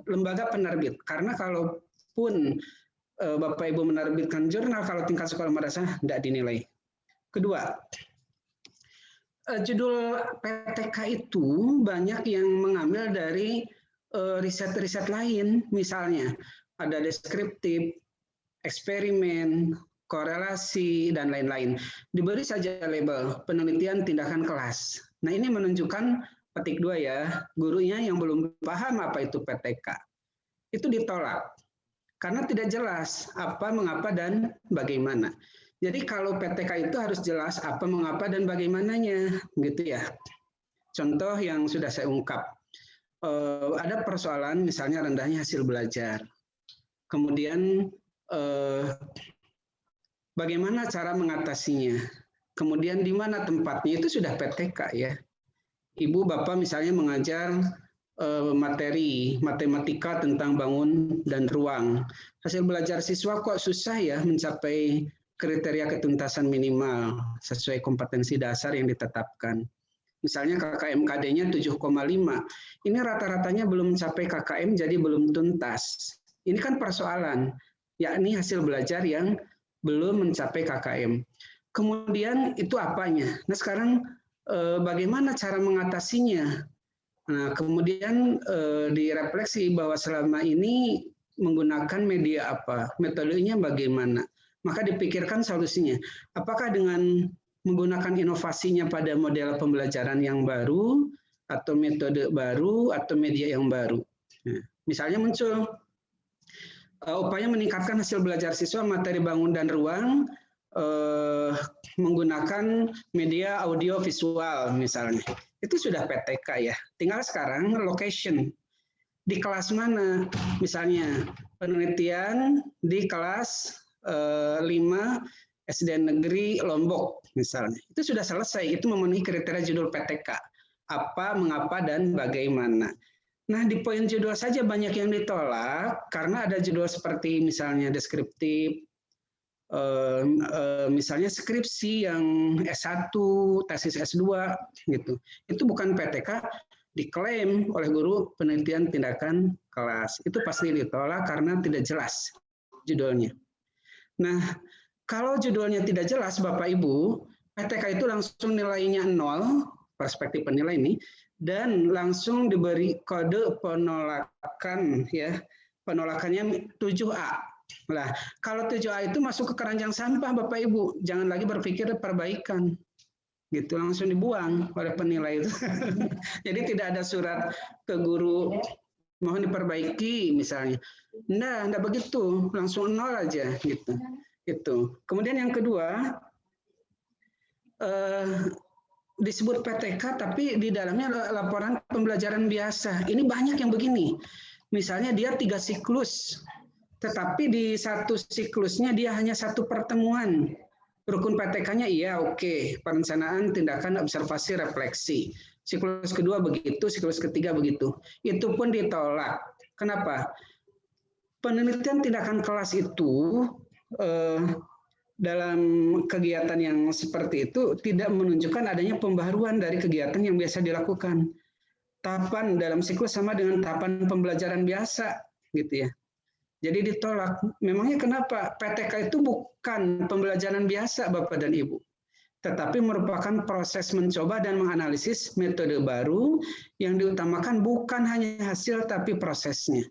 lembaga penerbit. Karena kalaupun Bapak Ibu menerbitkan jurnal, kalau tingkat sekolah madrasah tidak dinilai. Kedua, judul PTK itu banyak yang mengambil dari riset-riset lain, misalnya ada deskriptif, eksperimen, korelasi, dan lain-lain. Diberi saja label penelitian tindakan kelas. Nah, ini menunjukkan petik 2 ya, gurunya yang belum paham apa itu PTK. Itu ditolak, karena tidak jelas apa, mengapa, dan bagaimana. Jadi kalau PTK itu harus jelas apa, mengapa, dan bagaimananya, gitu ya. Contoh yang sudah saya ungkap. Ada persoalan misalnya rendahnya hasil belajar. Kemudian bagaimana cara mengatasinya? Kemudian di mana tempatnya? Itu sudah PTK ya. Ibu Bapak misalnya mengajar materi matematika tentang bangun dan ruang. Hasil belajar siswa kok susah ya mencapai kriteria ketuntasan minimal sesuai kompetensi dasar yang ditetapkan. Misalnya KKM-KD-nya 7,5. Ini rata-ratanya belum mencapai KKM, jadi belum tuntas. Ini kan persoalan, yakni hasil belajar yang belum mencapai KKM. Kemudian itu apanya? Nah sekarang bagaimana cara mengatasinya? Nah kemudian direfleksi bahwa selama ini menggunakan media apa, metodenya bagaimana? Maka dipikirkan solusinya. Apakah dengan menggunakan inovasinya pada model pembelajaran yang baru, atau metode baru, atau media yang baru. Nah, misalnya muncul upaya meningkatkan hasil belajar siswa materi bangun dan ruang menggunakan media audio visual misalnya. Itu sudah PTK ya. Tinggal sekarang location. Di kelas mana? Misalnya penelitian di kelas 5 SD Negeri Lombok misalnya. Itu sudah selesai, itu memenuhi kriteria judul PTK. Apa, mengapa, dan bagaimana. Nah, di poin judul saja banyak yang ditolak karena ada judul seperti misalnya deskriptif, misalnya skripsi yang S1, tesis S2 gitu. Itu bukan PTK, diklaim oleh guru penelitian tindakan kelas. Itu pasti ditolak karena tidak jelas judulnya. Nah, kalau judulnya tidak jelas, Bapak Ibu, PTK itu langsung nilainya 0, perspektif penilai ini, dan langsung diberi kode penolakan, ya, penolakannya 7A. Nah, kalau 7A itu masuk ke keranjang sampah, Bapak Ibu, jangan lagi berpikir perbaikan, gitu, langsung dibuang oleh penilai itu. Jadi tidak ada surat ke guru mohon diperbaiki misalnya. Enggak begitu, langsung 0 aja, gitu. Itu. Kemudian yang kedua, disebut PTK tapi di dalamnya laporan pembelajaran biasa. Ini banyak yang begini. Misalnya dia 3 siklus, tetapi di satu siklusnya dia hanya 1 pertemuan. Rukun PTK-nya iya, oke. Perencanaan, tindakan, observasi, refleksi. Siklus kedua begitu, siklus ketiga begitu. Itu pun ditolak. Kenapa? Penelitian tindakan kelas itu dalam kegiatan yang seperti itu tidak menunjukkan adanya pembaharuan dari kegiatan yang biasa dilakukan. Tahapan dalam siklus sama dengan tahapan pembelajaran biasa, gitu ya. Jadi ditolak. Memangnya kenapa? PTK itu bukan pembelajaran biasa, Bapak dan Ibu, tetapi merupakan proses mencoba dan menganalisis metode baru yang diutamakan bukan hanya hasil tapi prosesnya.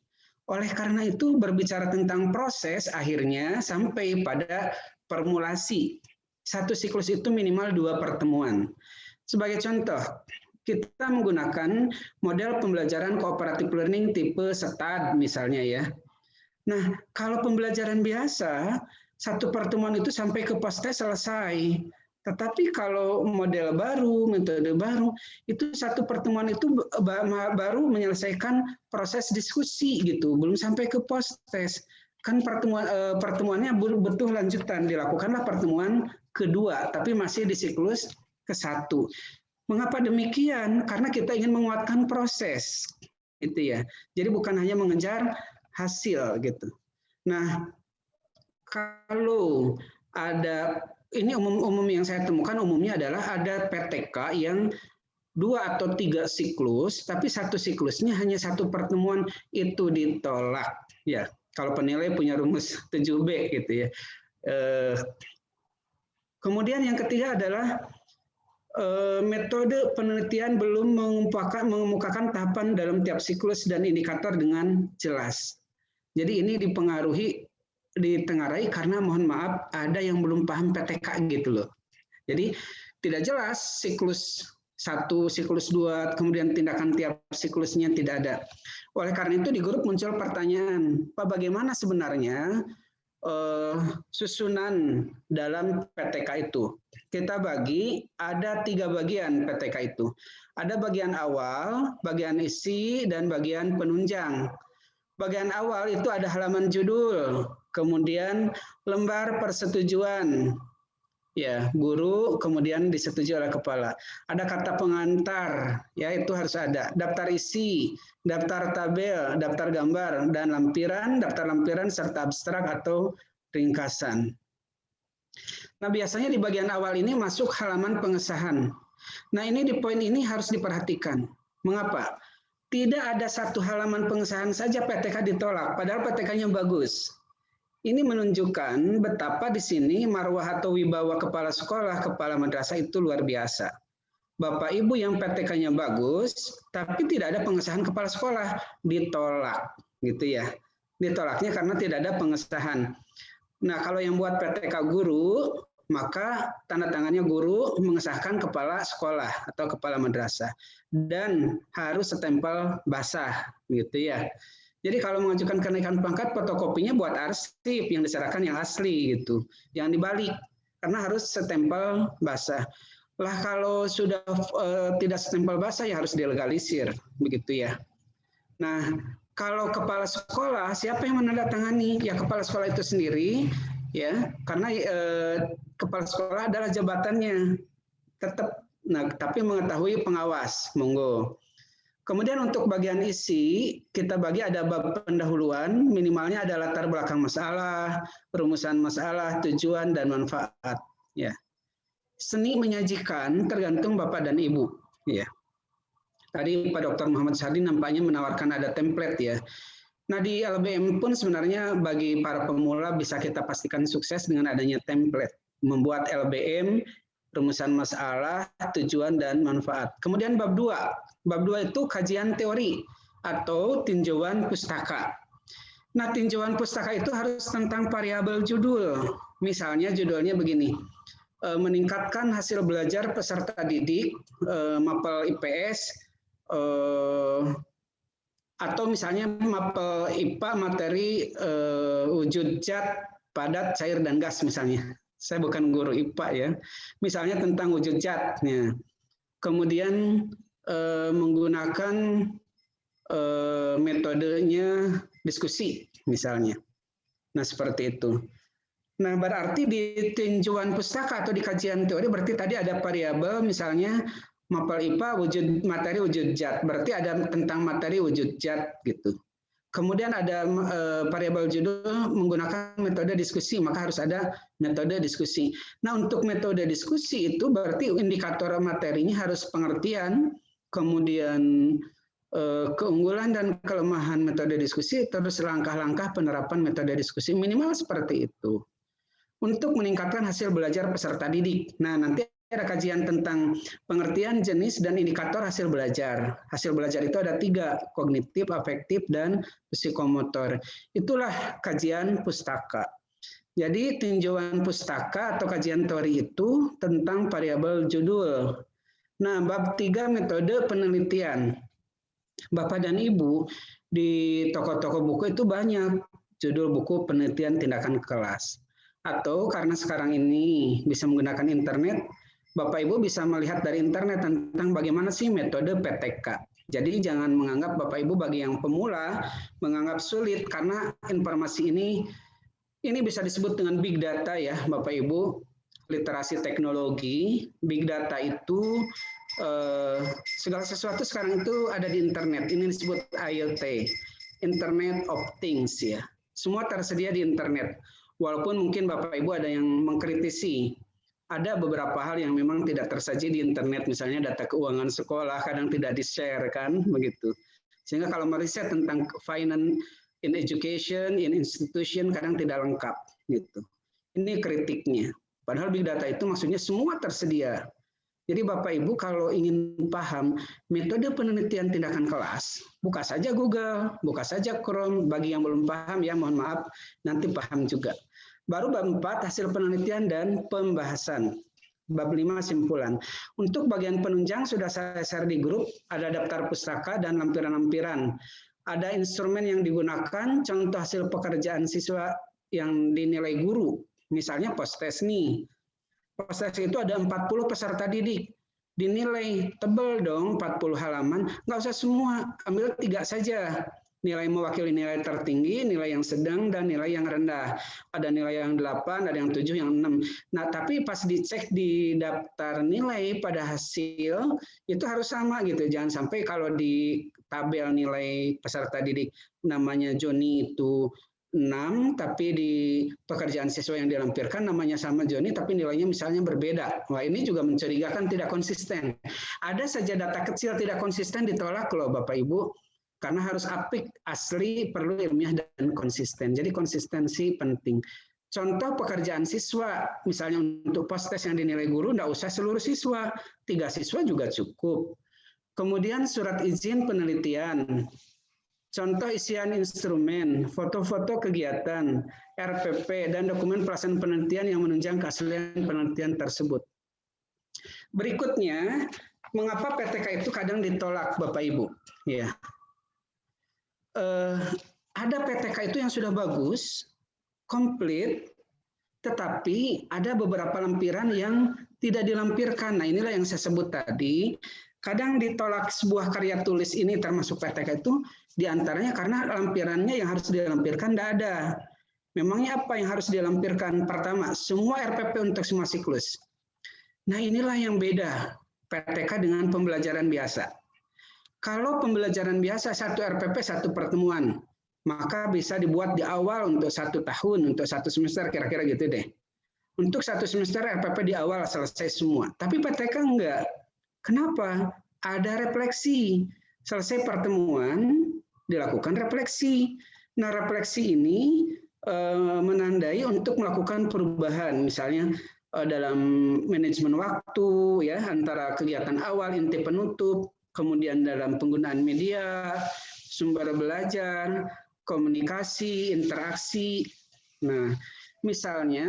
Oleh karena itu, berbicara tentang proses, akhirnya sampai pada formulasi. Satu siklus itu minimal 2 pertemuan. Sebagai contoh, kita menggunakan model pembelajaran cooperative learning tipe STAD misalnya ya. Nah, kalau pembelajaran biasa, satu pertemuan itu sampai ke post-test selesai. Tetapi kalau model baru, metode baru, itu satu pertemuan itu baru menyelesaikan proses diskusi gitu, belum sampai ke post-test. Kan pertemuannya butuh lanjutan, dilakukanlah pertemuan kedua, tapi masih di siklus ke-1. Mengapa demikian? Karena kita ingin menguatkan proses, gitu ya. Jadi bukan hanya mengejar hasil gitu. Nah, kalau ada ini umum yang saya temukan umumnya adalah ada PTK yang 2 atau 3 siklus, tapi satu siklusnya hanya satu pertemuan, itu ditolak. Ya, kalau penilai punya rumus 7B gitu ya. Kemudian yang ketiga adalah metode penelitian belum mengemukakan tahapan dalam tiap siklus dan indikator dengan jelas. Jadi ini ditengarai karena mohon maaf ada yang belum paham PTK gitu loh. Jadi tidak jelas siklus 1, siklus 2, kemudian tindakan tiap siklusnya tidak ada. Oleh karena itu di grup muncul pertanyaan, Pak, bagaimana sebenarnya susunan dalam PTK itu? Kita bagi ada 3 bagian PTK itu. Ada bagian awal, bagian isi, dan bagian penunjang. Bagian awal itu ada halaman judul, kemudian lembar persetujuan, ya guru, kemudian disetujui oleh kepala. Ada kata pengantar, ya itu harus ada. Daftar isi, daftar tabel, daftar gambar, dan lampiran, daftar lampiran serta abstrak atau ringkasan. Nah biasanya di bagian awal ini masuk halaman pengesahan. Nah ini di poin ini harus diperhatikan. Mengapa? Tidak ada satu halaman pengesahan saja PTK ditolak, padahal PTK-nya bagus. Ini menunjukkan betapa di sini marwah atau wibawa kepala sekolah, kepala madrasah itu luar biasa. Bapak Ibu yang PTK-nya bagus, tapi tidak ada pengesahan kepala sekolah, ditolak, gitu ya. Ditolaknya karena tidak ada pengesahan. Nah, kalau yang buat PTK guru, maka tanda tangannya guru mengesahkan kepala sekolah atau kepala madrasah dan harus setempel basah gitu ya. Jadi kalau mengajukan kenaikan pangkat, fotokopinya buat arsip yang diserahkan yang asli gitu, yang dibalik karena harus setempel basah. Lah kalau sudah tidak setempel basah ya harus dilegalisir begitu ya. Nah, kalau kepala sekolah siapa yang menandatangani? Ya kepala sekolah itu sendiri ya, karena kepala sekolah adalah jabatannya tetap, nah tapi mengetahui pengawas, monggo. Kemudian untuk bagian isi kita bagi ada bab pendahuluan, minimalnya ada latar belakang masalah, rumusan masalah, tujuan dan manfaat. Ya, seni menyajikan tergantung Bapak dan Ibu. Ya, tadi Pak Dr. Muhammad Sardi nampaknya menawarkan ada template ya. Nah di LBM pun sebenarnya bagi para pemula bisa kita pastikan sukses dengan adanya template. Membuat LBM, rumusan masalah, tujuan, dan manfaat. Kemudian bab 2. Bab 2 itu kajian teori atau tinjauan pustaka. Nah tinjauan pustaka itu harus tentang variabel judul. Misalnya judulnya begini, meningkatkan hasil belajar peserta didik, mapel IPS, atau misalnya mapel IPA materi wujud zat, padat, cair, dan gas misalnya. Saya bukan guru IPA ya. Misalnya tentang wujud zatnya. Kemudian menggunakan metodenya diskusi misalnya. Nah seperti itu. Nah, berarti di tinjauan pustaka atau di kajian teori berarti tadi ada variabel misalnya mapel IPA wujud materi wujud zat. Berarti ada tentang materi wujud zat gitu. Kemudian ada variabel judul menggunakan metode diskusi, maka harus ada metode diskusi. Nah, untuk metode diskusi itu berarti indikator materinya harus pengertian, kemudian keunggulan dan kelemahan metode diskusi, terus langkah-langkah penerapan metode diskusi minimal seperti itu. Untuk meningkatkan hasil belajar peserta didik. Nah, nanti ada kajian tentang pengertian, jenis, dan indikator hasil belajar. Hasil belajar itu ada 3, kognitif, afektif, dan psikomotor. Itulah kajian pustaka. Jadi tinjauan pustaka atau kajian teori itu tentang variabel judul. Nah, bab 3 metode penelitian. Bapak dan Ibu, di toko-toko buku itu banyak judul buku penelitian tindakan kelas. Atau karena sekarang ini bisa menggunakan internet, Bapak Ibu bisa melihat dari internet tentang bagaimana sih metode PTK. Jadi jangan menganggap Bapak Ibu bagi yang pemula menganggap sulit karena informasi ini bisa disebut dengan big data ya Bapak Ibu. Literasi teknologi, big data itu segala sesuatu sekarang itu ada di internet. Ini disebut IoT, Internet of Things ya. Semua tersedia di internet. Walaupun mungkin Bapak Ibu ada yang mengkritisi, ada beberapa hal yang memang tidak tersaji di internet, misalnya data keuangan sekolah kadang tidak di-share kan, begitu. Sehingga kalau meriset tentang finance in education, in institution kadang tidak lengkap gitu. Ini kritiknya. Padahal big data itu maksudnya semua tersedia. Jadi Bapak Ibu kalau ingin paham metode penelitian tindakan kelas, buka saja Google, buka saja Chrome. Bagi yang belum paham ya mohon maaf, nanti paham juga. Baru bab 4 hasil penelitian dan pembahasan. Bab 5 simpulan. Untuk bagian penunjang sudah saya share di grup, ada daftar pustaka dan lampiran-lampiran. Ada instrumen yang digunakan, contoh hasil pekerjaan siswa yang dinilai guru. Misalnya post-test nih. Post-test itu ada 40 peserta didik. Dinilai tebel dong 40 halaman, nggak usah semua, ambil 3 saja. Nilai mewakili nilai tertinggi, nilai yang sedang, dan nilai yang rendah. Ada nilai yang 8, ada yang 7, yang 6. Nah, tapi pas dicek di daftar nilai pada hasil, itu harus sama gitu. Jangan sampai kalau di tabel nilai peserta didik namanya Joni itu 6, tapi di pekerjaan siswa yang dilampirkan namanya sama Joni, tapi nilainya misalnya berbeda. Wah, ini juga mencurigakan, tidak konsisten. Ada saja data kecil tidak konsisten ditolak loh Bapak Ibu, karena harus apik, asli, perlu ilmiah dan konsisten. Jadi konsistensi penting. Contoh pekerjaan siswa, misalnya untuk post-test yang dinilai guru, enggak usah seluruh siswa, 3 siswa juga cukup. Kemudian surat izin penelitian. Contoh isian instrumen, foto-foto kegiatan, RPP, dan dokumen pelaksanaan penelitian yang menunjang keaslian penelitian tersebut. Berikutnya, mengapa PTK itu kadang ditolak, Bapak Ibu? Ya, ada PTK itu yang sudah bagus, komplit, tetapi ada beberapa lampiran yang tidak dilampirkan. Nah, inilah yang saya sebut tadi. Kadang ditolak sebuah karya tulis ini termasuk PTK itu diantaranya karena lampirannya yang harus dilampirkan tidak ada. Memangnya apa yang harus dilampirkan? Pertama, semua RPP untuk semua siklus. Nah, inilah yang beda PTK dengan pembelajaran biasa. Kalau pembelajaran biasa 1 RPP 1 pertemuan, maka bisa dibuat di awal untuk 1 tahun, untuk 1 semester, kira-kira gitu deh. Untuk 1 semester RPP di awal selesai semua. Tapi PTK enggak. Kenapa? Ada refleksi. Selesai pertemuan, dilakukan refleksi. Nah, refleksi ini menandai untuk melakukan perubahan, misalnya dalam manajemen waktu, ya, antara kegiatan awal, inti, penutup, kemudian dalam penggunaan media, sumber belajar, komunikasi, interaksi. Nah, misalnya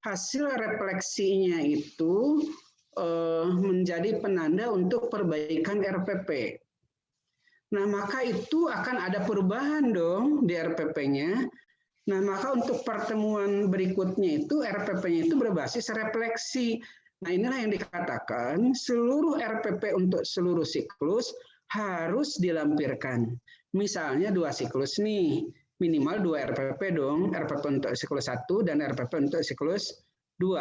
hasil refleksinya itu menjadi penanda untuk perbaikan RPP. Nah, maka itu akan ada perubahan dong di RPP-nya. Nah, maka untuk pertemuan berikutnya itu RPP-nya itu berbasis refleksi. Nah, inilah yang dikatakan seluruh RPP untuk seluruh siklus harus dilampirkan. Misalnya 2 siklus nih, minimal 2 RPP dong, RPP untuk siklus 1 dan RPP untuk siklus 2.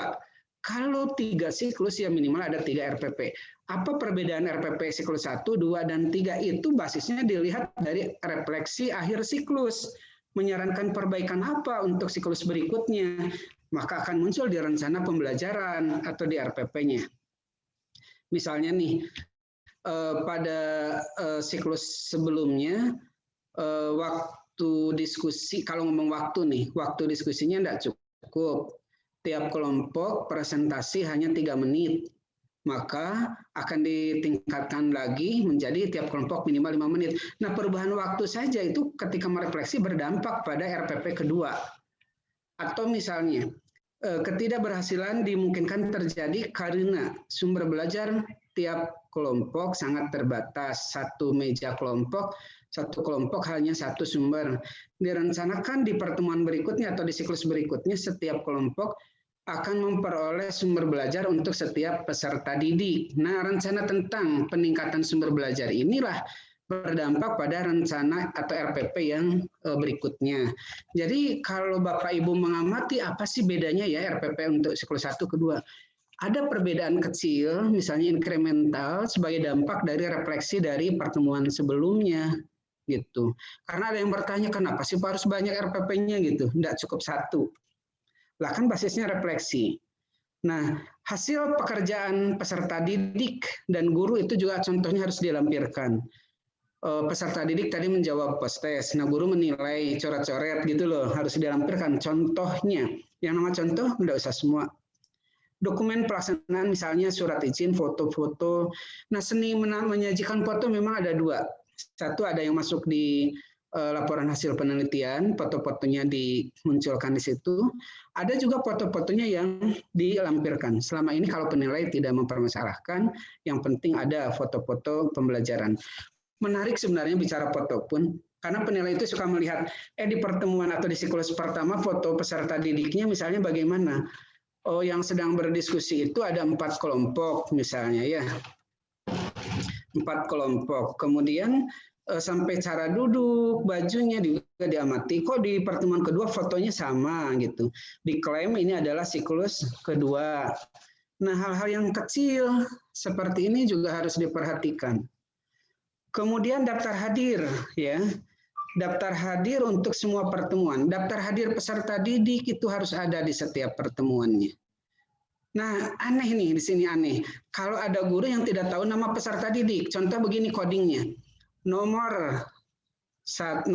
Kalau 3 siklus ya minimal ada 3 RPP. Apa perbedaan RPP siklus 1, 2, dan 3 itu basisnya dilihat dari refleksi akhir siklus. Menyarankan perbaikan apa untuk siklus berikutnya, maka akan muncul di rencana pembelajaran atau di RPP-nya. Misalnya nih, pada siklus sebelumnya, waktu diskusi, kalau ngomong waktu nih, waktu diskusinya tidak cukup. Tiap kelompok presentasi hanya 3 menit. Maka akan ditingkatkan lagi menjadi tiap kelompok minimal 5 menit. Nah, perubahan waktu saja itu ketika merefleksi berdampak pada RPP kedua. Atau misalnya, ketidakberhasilan dimungkinkan terjadi karena sumber belajar tiap kelompok sangat terbatas. Satu meja kelompok, satu kelompok hanya satu sumber. Direncanakan di pertemuan berikutnya atau di siklus berikutnya, setiap kelompok akan memperoleh sumber belajar untuk setiap peserta didik. Nah, rencana tentang peningkatan sumber belajar inilah berdampak pada rencana atau RPP yang berikutnya. Jadi kalau Bapak Ibu mengamati apa sih bedanya ya RPP untuk siklus 1 ke 2? Ada perbedaan kecil, misalnya inkremental sebagai dampak dari refleksi dari pertemuan sebelumnya gitu. Karena ada yang bertanya kenapa sih harus banyak RPP-nya gitu? Tidak cukup 1. Lah kan basisnya refleksi. Nah, hasil pekerjaan peserta didik dan guru itu juga contohnya harus dilampirkan. Peserta didik tadi menjawab post test, nah guru menilai coret-coret gitu loh, harus dilampirkan contohnya. Yang nama contoh nggak usah semua. Dokumen pelaksanaan misalnya surat izin, foto-foto. Nah, seni menyajikan foto memang ada 2. Satu ada yang masuk di laporan hasil penelitian, foto-fotonya dimunculkan di situ. Ada juga foto-fotonya yang dilampirkan. Selama ini kalau penilai tidak mempermasalahkan, yang penting ada foto-foto pembelajaran. Menarik sebenarnya bicara foto pun, karena penilai itu suka melihat, di pertemuan atau di siklus pertama foto peserta didiknya misalnya bagaimana. Oh, yang sedang berdiskusi itu ada 4 kelompok misalnya ya. 4 kelompok. Kemudian sampai cara duduk, bajunya juga diamati. Kok di pertemuan kedua fotonya sama gitu. Diklaim ini adalah siklus kedua. Nah, hal-hal yang kecil seperti ini juga harus diperhatikan. Kemudian daftar hadir ya. Daftar hadir untuk semua pertemuan. Daftar hadir peserta didik itu harus ada di setiap pertemuannya. Nah, aneh nih di sini aneh. Kalau ada guru yang tidak tahu nama peserta didik, contoh begini codingnya. Nomor 1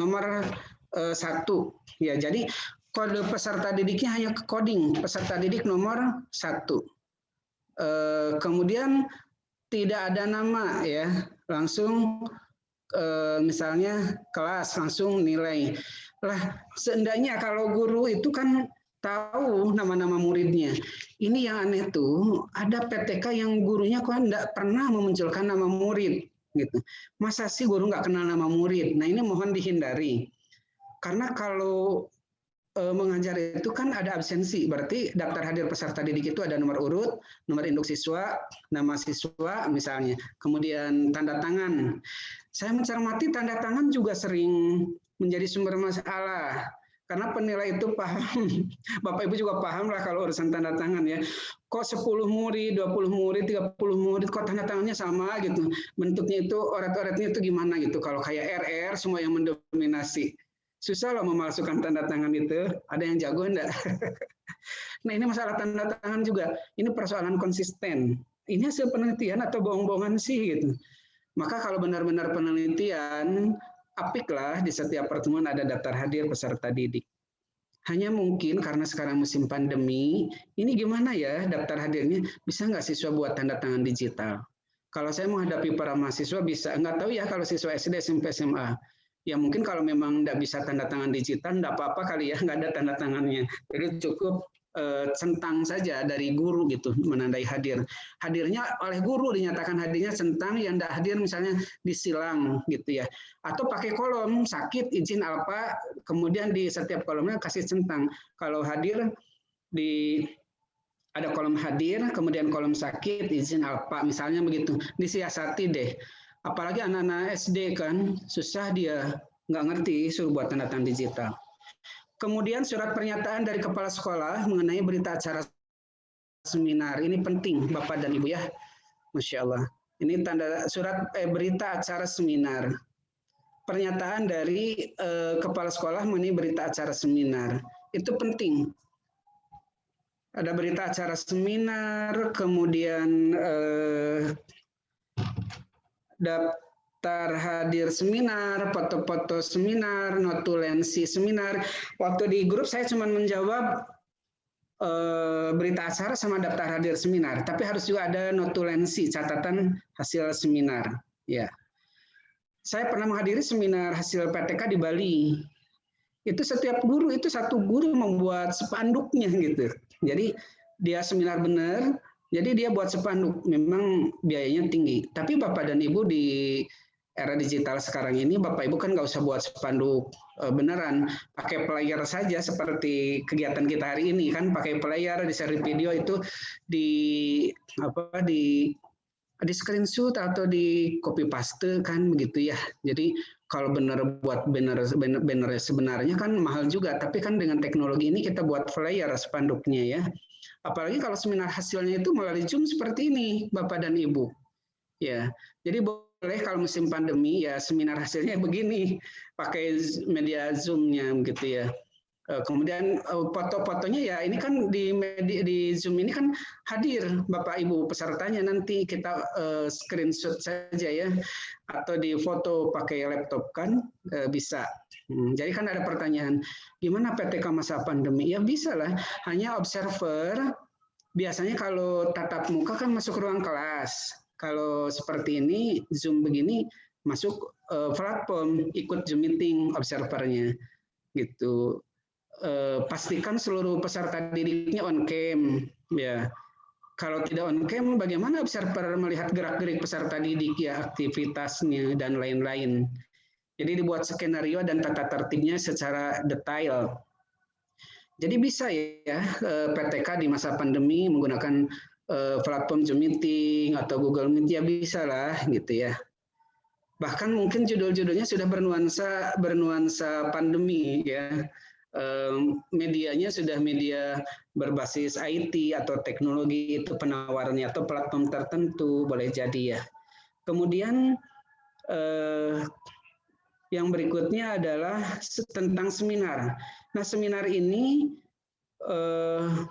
ya. Jadi kode peserta didiknya hanya coding peserta didik nomor 1. Kemudian tidak ada nama ya, langsung misalnya kelas langsung nilai. Lah, seandainya kalau guru itu kan tahu nama-nama muridnya. Ini yang aneh tuh, ada PTK yang gurunya kok enggak pernah memunculkan nama murid gitu. Masa sih guru nggak kenal nama murid? Nah, ini mohon dihindari. Karena kalau mengajar itu kan ada absensi, berarti daftar hadir peserta didik itu ada nomor urut, nomor induk siswa, nama siswa misalnya, kemudian tanda tangan. Saya mencermati tanda tangan juga sering menjadi sumber masalah. Karena penilai itu paham, Bapak Ibu juga paham lah kalau urusan tanda tangan ya. Kok 10 murid, 20 murid, 30 murid, kok tanda tangannya sama gitu. Bentuknya itu, oret-oretnya itu gimana gitu. Kalau kayak RR semua yang mendominasi. Susah loh memalsukan tanda tangan itu. Ada yang jago enggak? Nah, ini masalah tanda tangan juga. Ini persoalan konsisten. Ini hasil penelitian atau bohong-bohongan sih gitu. Maka kalau benar-benar penelitian, apiklah di setiap pertemuan ada daftar hadir peserta didik. Hanya mungkin karena sekarang musim pandemi, ini gimana ya daftar hadirnya? Bisa nggak siswa buat tanda tangan digital? Kalau saya menghadapi para mahasiswa bisa, nggak tahu ya kalau siswa SD, SMP, SMA. Ya mungkin kalau memang nggak bisa tanda tangan digital, nggak apa-apa kali ya, nggak ada tanda tangannya. Jadi cukup centang saja dari guru gitu menandai hadir. Hadirnya oleh guru dinyatakan hadirnya centang, yang tidak hadir misalnya disilang gitu ya. Atau pakai kolom sakit izin apa, kemudian di setiap kolomnya kasih centang. Kalau hadir ada kolom hadir, kemudian kolom sakit izin apa misalnya begitu. Disiasati deh. Apalagi anak-anak SD kan susah dia nggak ngerti, suruh buat tanda tangan digital. Kemudian surat pernyataan dari kepala sekolah mengenai berita acara seminar. Ini penting Bapak dan Ibu ya. Masya Allah. Ini tanda surat berita acara seminar. Pernyataan dari kepala sekolah mengenai berita acara seminar. Itu penting. Ada berita acara seminar, kemudian daftar hadir seminar, foto-foto seminar, notulensi seminar. Waktu di grup saya cuma menjawab berita acara sama daftar hadir seminar, tapi harus juga ada notulensi, catatan hasil seminar. Ya, saya pernah menghadiri seminar hasil PTK di Bali. Itu setiap guru itu satu guru membuat spanduknya gitu. Jadi dia seminar benar, jadi dia buat spanduk. Memang biayanya tinggi. Tapi Bapak dan Ibu di era digital sekarang ini, Bapak Ibu kan nggak usah buat spanduk beneran, pakai player saja seperti kegiatan kita hari ini kan, pakai player di share video itu di screenshot atau di copy paste kan begitu ya. Jadi kalau benar buat banner sebenarnya kan mahal juga, tapi kan dengan teknologi ini kita buat flyer spanduknya ya. Apalagi kalau seminar hasilnya itu melalui Zoom seperti ini, Bapak dan Ibu. Ya, jadi boleh kalau musim pandemi ya seminar hasilnya begini, pakai media Zoom-nya gitu ya. Kemudian foto-fotonya ya ini kan di Zoom ini kan hadir Bapak Ibu pesertanya, nanti kita screenshot saja ya, atau di foto pakai laptop kan bisa. Jadi kan ada pertanyaan, gimana PTK masa pandemi? Ya bisa lah, hanya observer. Biasanya kalau tatap muka kan masuk ruang kelas. Kalau seperti ini Zoom begini masuk platform, ikut Zoom meeting observernya gitu. Pastikan seluruh peserta didiknya on cam ya. Kalau tidak on cam, bagaimana observer melihat gerak-gerik peserta didik ya, aktivitasnya dan lain-lain. Jadi dibuat skenario dan tata tertibnya secara detail. Jadi bisa ya PTK di masa pandemi menggunakan platform Zoom meeting atau Google Meet ya bisa lah gitu ya. Bahkan mungkin judul-judulnya sudah bernuansa pandemi ya. Medianya sudah media berbasis IT atau teknologi, itu penawarannya atau platform tertentu boleh jadi ya. Kemudian yang berikutnya adalah tentang seminar. Nah, seminar ini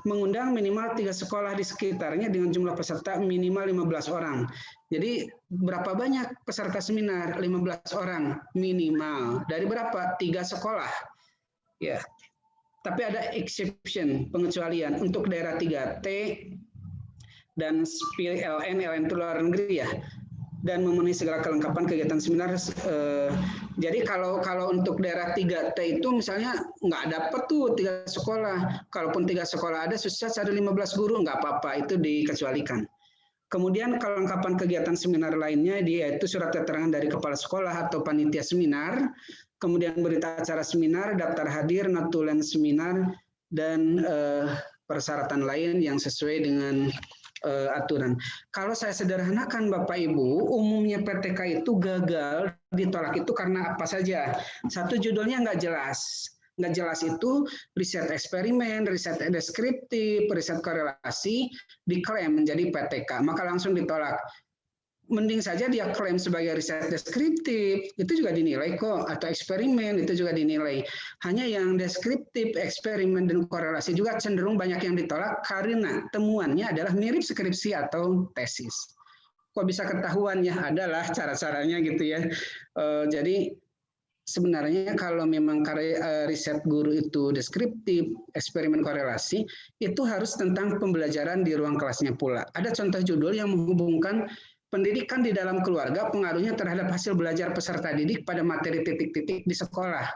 mengundang minimal 3 sekolah di sekitarnya dengan jumlah peserta minimal 15 orang. Jadi berapa banyak peserta seminar? 15 orang minimal. Dari berapa? 3 sekolah. Ya. Tapi ada exception, pengecualian untuk daerah 3T dan PLN, LN itu luar negeri ya. Dan memenuhi segala kelengkapan kegiatan seminar. Jadi kalau untuk daerah 3T itu misalnya nggak dapat tuh 3 sekolah. Kalaupun 3 sekolah ada, susah cari 15 guru, nggak apa-apa, itu dikecualikan. Kemudian kelengkapan kegiatan seminar lainnya yaitu surat keterangan dari kepala sekolah atau panitia seminar, kemudian berita acara seminar, daftar hadir, notulen seminar, dan persyaratan lain yang sesuai dengan aturan. Kalau saya sederhanakan Bapak Ibu, umumnya PTK itu gagal ditolak itu karena apa saja? Satu, judulnya nggak jelas. Nggak jelas itu riset eksperimen, riset deskriptif, riset korelasi, diklaim menjadi PTK, maka langsung ditolak. Mending saja dia klaim sebagai riset deskriptif, itu juga dinilai kok, atau eksperimen itu juga dinilai. Hanya yang deskriptif, eksperimen, dan korelasi juga cenderung banyak yang ditolak karena temuannya adalah mirip skripsi atau tesis. Kok bisa ketahuan ya? Adalah cara-caranya gitu ya. Jadi sebenarnya kalau memang riset guru itu deskriptif, eksperimen, korelasi, itu harus tentang pembelajaran di ruang kelasnya pula. Ada contoh judul yang menghubungkan pendidikan di dalam keluarga, pengaruhnya terhadap hasil belajar peserta didik pada materi titik-titik di sekolah.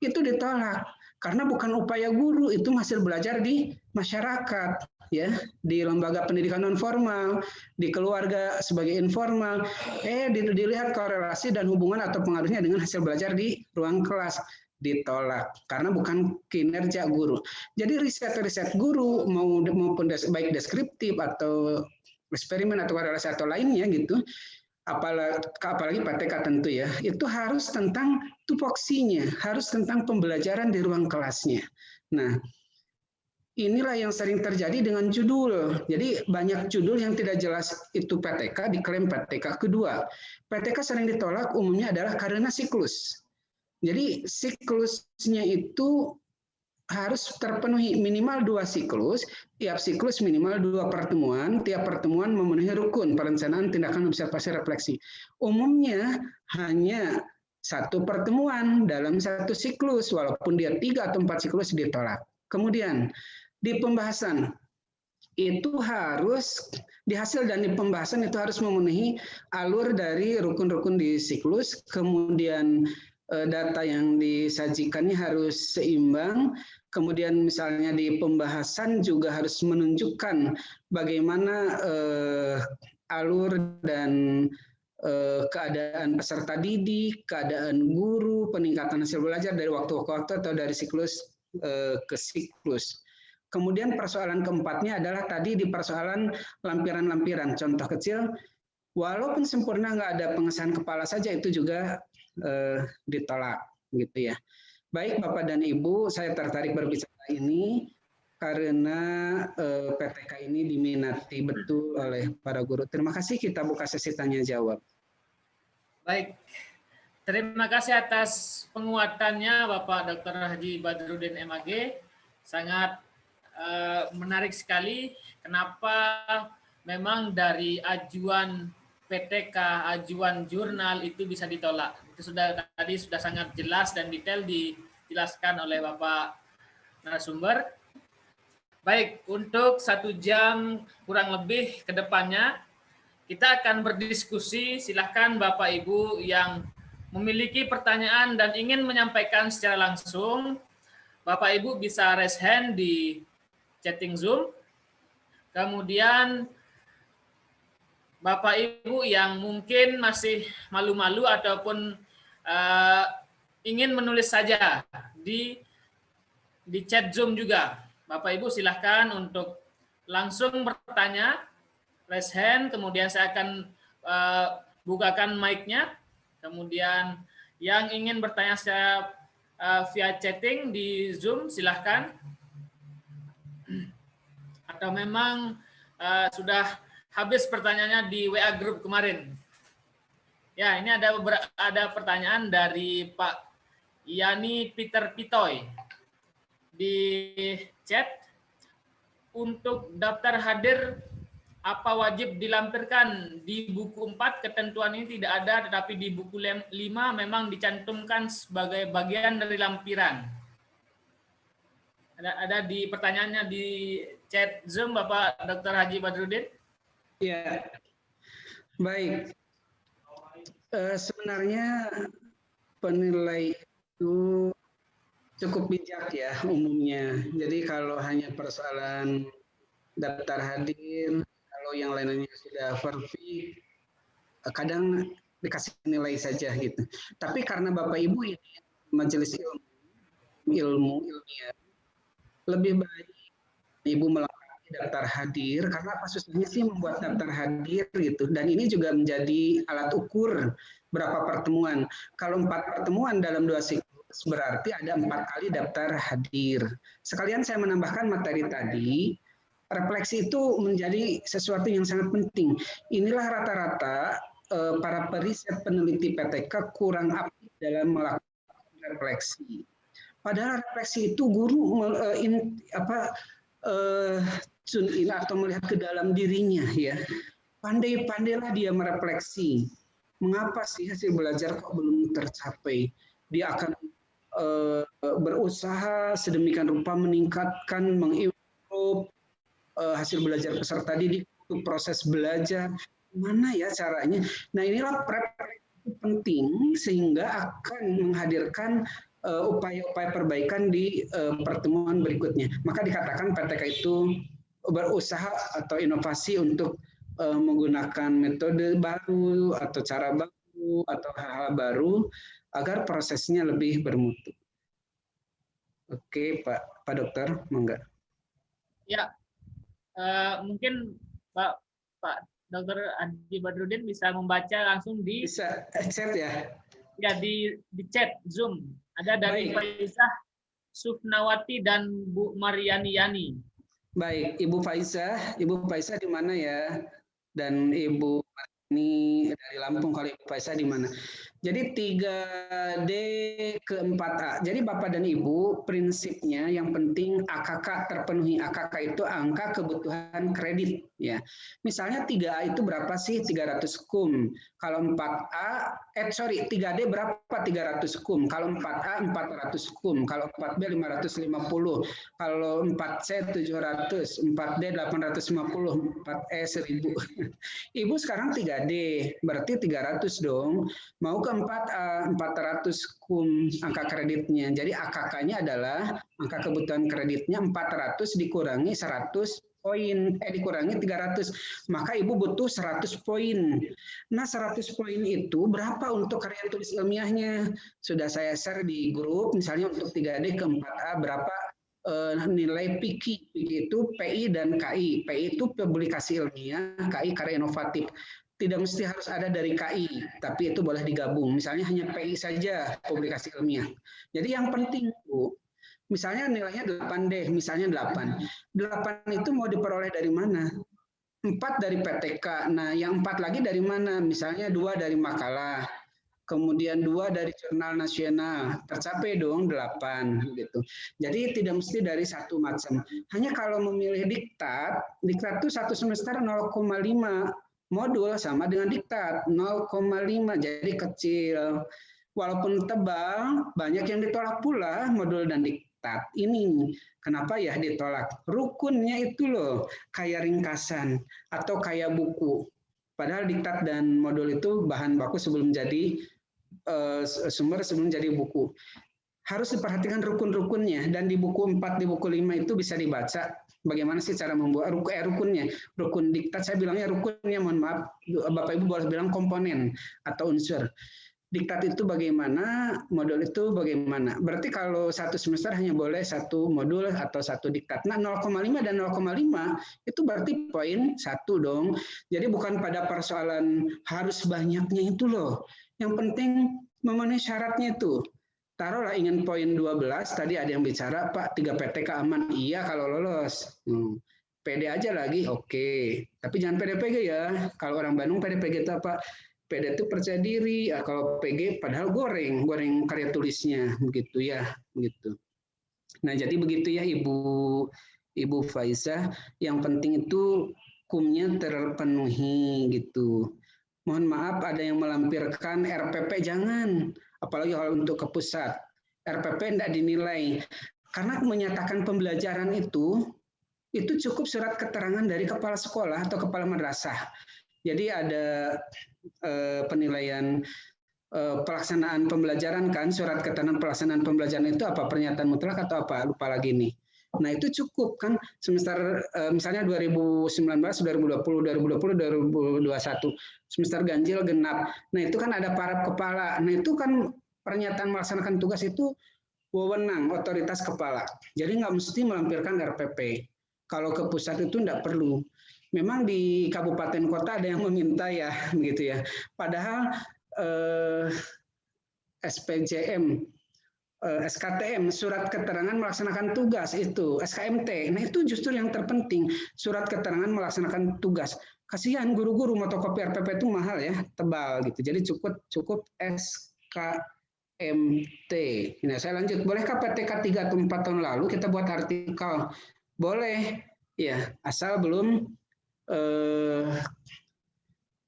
Itu ditolak karena bukan upaya guru, itu hasil belajar di masyarakat, ya, di lembaga pendidikan non formal, di keluarga sebagai informal. Dilihat korelasi dan hubungan atau pengaruhnya dengan hasil belajar di ruang kelas, ditolak karena bukan kinerja guru. Jadi riset-riset guru maupun baik deskriptif atau eksperimen atau korelasi atau lainnya gitu, apalagi PTK tentu ya, itu harus tentang tupoksinya, harus tentang pembelajaran di ruang kelasnya. Nah, inilah yang sering terjadi dengan judul. Jadi banyak judul yang tidak jelas itu PTK, diklaim PTK. Kedua, PTK sering ditolak umumnya adalah karena siklus. Jadi siklusnya itu harus terpenuhi minimal 2 siklus, tiap siklus minimal 2 pertemuan, tiap pertemuan memenuhi rukun perencanaan, tindakan, observasi, refleksi. Umumnya hanya 1 pertemuan dalam 1 siklus, walaupun dia 3 atau 4 siklus ditolak. Kemudian di pembahasan itu harus di hasil dan di pembahasan itu harus memenuhi alur dari rukun-rukun di siklus, kemudian data yang disajikannya harus seimbang, kemudian misalnya di pembahasan juga harus menunjukkan bagaimana alur dan keadaan peserta didik, keadaan guru, peningkatan hasil belajar dari waktu ke waktu atau dari siklus ke siklus. Kemudian persoalan keempatnya adalah tadi di persoalan lampiran-lampiran. Contoh kecil, walaupun sempurna nggak ada pengesahan kepala saja itu juga ditolak gitu ya. Baik Bapak dan Ibu, saya tertarik berbicara ini karena PTK ini diminati betul oleh para guru. Terima kasih, kita buka sesi tanya jawab. Baik, terima kasih atas penguatannya Bapak Dr. Haji Badrudin MAG. Sangat menarik sekali. Kenapa memang dari ajuan PTK, ajuan jurnal itu bisa ditolak. Itu tadi sudah sangat jelas dan detail dijelaskan oleh Bapak narasumber. Baik, untuk 1 jam kurang lebih ke depannya, kita akan berdiskusi. Silahkan Bapak Ibu yang memiliki pertanyaan dan ingin menyampaikan secara langsung, Bapak Ibu bisa raise hand di chatting Zoom. Kemudian Bapak Ibu yang mungkin masih malu-malu ataupun ingin menulis saja di chat Zoom juga. Bapak Ibu silahkan untuk langsung bertanya, raise hand, kemudian saya akan bukakan mic-nya. Kemudian yang ingin bertanya secara via chatting di Zoom silahkan. Atau memang sudah habis pertanyaannya di WA Group kemarin. Ya, ini ada pertanyaan dari Pak Yani Peter Pitoy di chat. Untuk daftar hadir, apa wajib dilampirkan? Di buku 4 ketentuan ini tidak ada, tetapi di buku 5 memang dicantumkan sebagai bagian dari lampiran. Ada di pertanyaannya di chat Zoom Bapak Dr. Haji Badrudin. Ya, baik. Sebenarnya penilai itu cukup bijak ya umumnya. Jadi kalau hanya persoalan daftar hadir, kalau yang lainnya sudah perfect, kadang dikasih nilai saja gitu. Tapi karena Bapak Ibu ini majelis ilmu ilmiah, lebih baik Ibu melengkapi daftar hadir, karena apa susahnya sih membuat daftar hadir gitu. Dan ini juga menjadi alat ukur berapa pertemuan. Kalau 4 pertemuan dalam 2 siklus berarti ada 4 kali daftar hadir. Sekalian saya menambahkan materi tadi, refleksi itu menjadi sesuatu yang sangat penting. Inilah rata-rata para periset peneliti PTK kurang aktif dalam melakukan refleksi. Padahal refleksi itu guru tune in atau melihat ke dalam dirinya ya. Pandai-pandailah dia merefleksi. Mengapa sih hasil belajar kok belum tercapai? Dia akan berusaha sedemikian rupa meningkatkan, mengimprove hasil belajar peserta didik, proses belajar. Mana ya caranya? Nah, inilah refleksi penting sehingga akan menghadirkan upaya-upaya perbaikan di pertemuan berikutnya. Maka dikatakan PTK itu berusaha atau inovasi untuk menggunakan metode baru atau cara baru atau hal-hal baru agar prosesnya lebih bermutu. Oke, Pak Dokter, monggo. Ya, mungkin Pak Dr. Adi Badrudin bisa membaca langsung di Bisa chat ya? Ya, di chat Zoom. Ada dari Faizah Sufnawati dan Bu Mariani Yani. Baik, Ibu Faizah di mana ya? Dan Ibu Mariani dari Lampung, kalau Ibu Faizah di mana? Jadi 3D ke 4A. Jadi Bapak dan Ibu, prinsipnya yang penting AKK terpenuhi. AKK itu angka kebutuhan kredit, ya. Misalnya 3A itu berapa sih? 300 kum. Kalau 4A, 3D berapa? 300 kum. Kalau 4A 400 kum. Kalau 4B 550. Kalau 4C 700, 4D 850, 4E 1000. Ibu sekarang 3D, berarti 300 dong. Mau ke 4A, 400 kum angka kreditnya. Jadi AKK-nya adalah angka kebutuhan kreditnya 400 dikurangi 100 poin, dikurangi 300. Maka Ibu butuh 100 poin. Nah, 100 poin itu berapa untuk karya tulis ilmiahnya? Sudah saya share di grup, misalnya untuk 3D ke 4A berapa nilai PIKI. PIKI itu PI dan KI. PI itu publikasi ilmiah, KI karya inovatif. Tidak mesti harus ada dari KI, tapi itu boleh digabung. Misalnya hanya PI saja, publikasi ilmiah. Jadi yang penting, Bu, misalnya nilainya 8 deh, misalnya 8. 8 itu mau diperoleh dari mana? 4 dari PTK. Nah, yang 4 lagi dari mana? Misalnya 2 dari makalah. Kemudian 2 dari jurnal nasional, tercapai dong 8 gitu. Jadi tidak mesti dari satu macam. Hanya kalau memilih diktat itu satu semester 0,5 modul sama dengan diktat 0,5, jadi kecil. Walaupun tebal, banyak yang ditolak pula modul dan diktat ini. Kenapa ya ditolak? Rukunnya itu loh, kayak ringkasan atau kayak buku. Padahal diktat dan modul itu bahan baku sebelum jadi sumber, sebelum jadi buku. Harus diperhatikan rukun-rukunnya, dan di buku 4, di buku 5 itu bisa dibaca bagaimana sih cara membuat rukunnya. Rukun diktat saya bilangnya rukunnya, mohon maaf Bapak Ibu boleh bilang komponen atau unsur. Diktat itu bagaimana, modul itu bagaimana. Berarti kalau satu semester hanya boleh satu modul atau satu diktat. Nah, 0,5 dan 0,5 itu berarti poin 1 dong. Jadi bukan pada persoalan harus banyaknya itu loh. Yang penting memenuhi syaratnya itu. Taruhlah ingin poin 12, tadi ada yang bicara, Pak, 3 PTK aman. Iya kalau lolos. PD aja lagi, oke. Tapi jangan PDPG ya. Kalau orang Bandung PDPG itu apa? PD itu percaya diri. Kalau PG padahal goreng karya tulisnya, begitu ya, begitu. Nah, jadi begitu ya Ibu Faizah. Yang penting itu kumnya terpenuhi gitu. Mohon maaf ada yang melampirkan RPP, jangan. Apalagi kalau untuk ke pusat. RPP tidak dinilai. Karena menyatakan pembelajaran itu cukup surat keterangan dari kepala sekolah atau kepala madrasah. Jadi ada penilaian pelaksanaan pembelajaran kan, surat keterangan pelaksanaan pembelajaran itu apa? Pernyataan mutlak atau apa? Lupa lagi nih. Nah, itu cukup kan semester misalnya 2019, 2020, 2020, 2021 semester ganjil genap. Nah, itu kan ada para kepala. Nah, itu kan pernyataan melaksanakan tugas itu wewenang otoritas kepala. Jadi nggak mesti melampirkan RPP. Kalau ke pusat itu nggak perlu. Memang di kabupaten kota ada yang meminta ya, begitu ya. Padahal SPJM, SKTM, surat keterangan melaksanakan tugas itu, SKMT. Nah, itu justru yang terpenting, surat keterangan melaksanakan tugas. Kasihan guru-guru motokopi RPP itu mahal ya, tebal gitu. Jadi cukup SKMT. Nah, saya lanjut. Bolehkah PTK 3 atau 4 tahun lalu kita buat artikel? Boleh. Ya, asal belum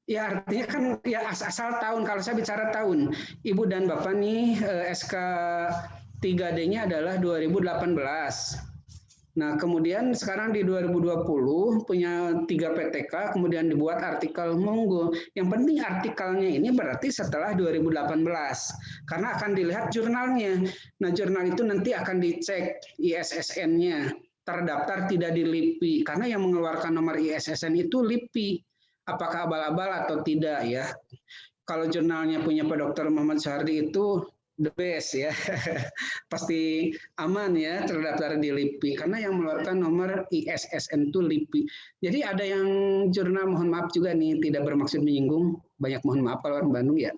ya artinya kan ya asal tahun. Kalau saya bicara tahun, Ibu dan Bapak nih SK 3D-nya adalah 2018. Nah, kemudian sekarang di 2020 punya 3 PTK, kemudian dibuat artikel, monggo. Yang penting artikelnya ini berarti setelah 2018, karena akan dilihat jurnalnya. Nah, jurnal itu nanti akan dicek ISSN-nya, terdaftar tidak di LIPI, karena yang mengeluarkan nomor ISSN itu LIPI. Apakah abal-abal atau tidak ya. Kalau jurnalnya punya Pak Dr. Muhammad Soehardi itu the best ya. Pasti aman ya terdaftar di LIPI karena yang mengeluarkan nomor ISSN itu LIPI. Jadi ada yang jurnal, mohon maaf juga nih, tidak bermaksud menyinggung, banyak mohon maaf kalau orang Bandung ya.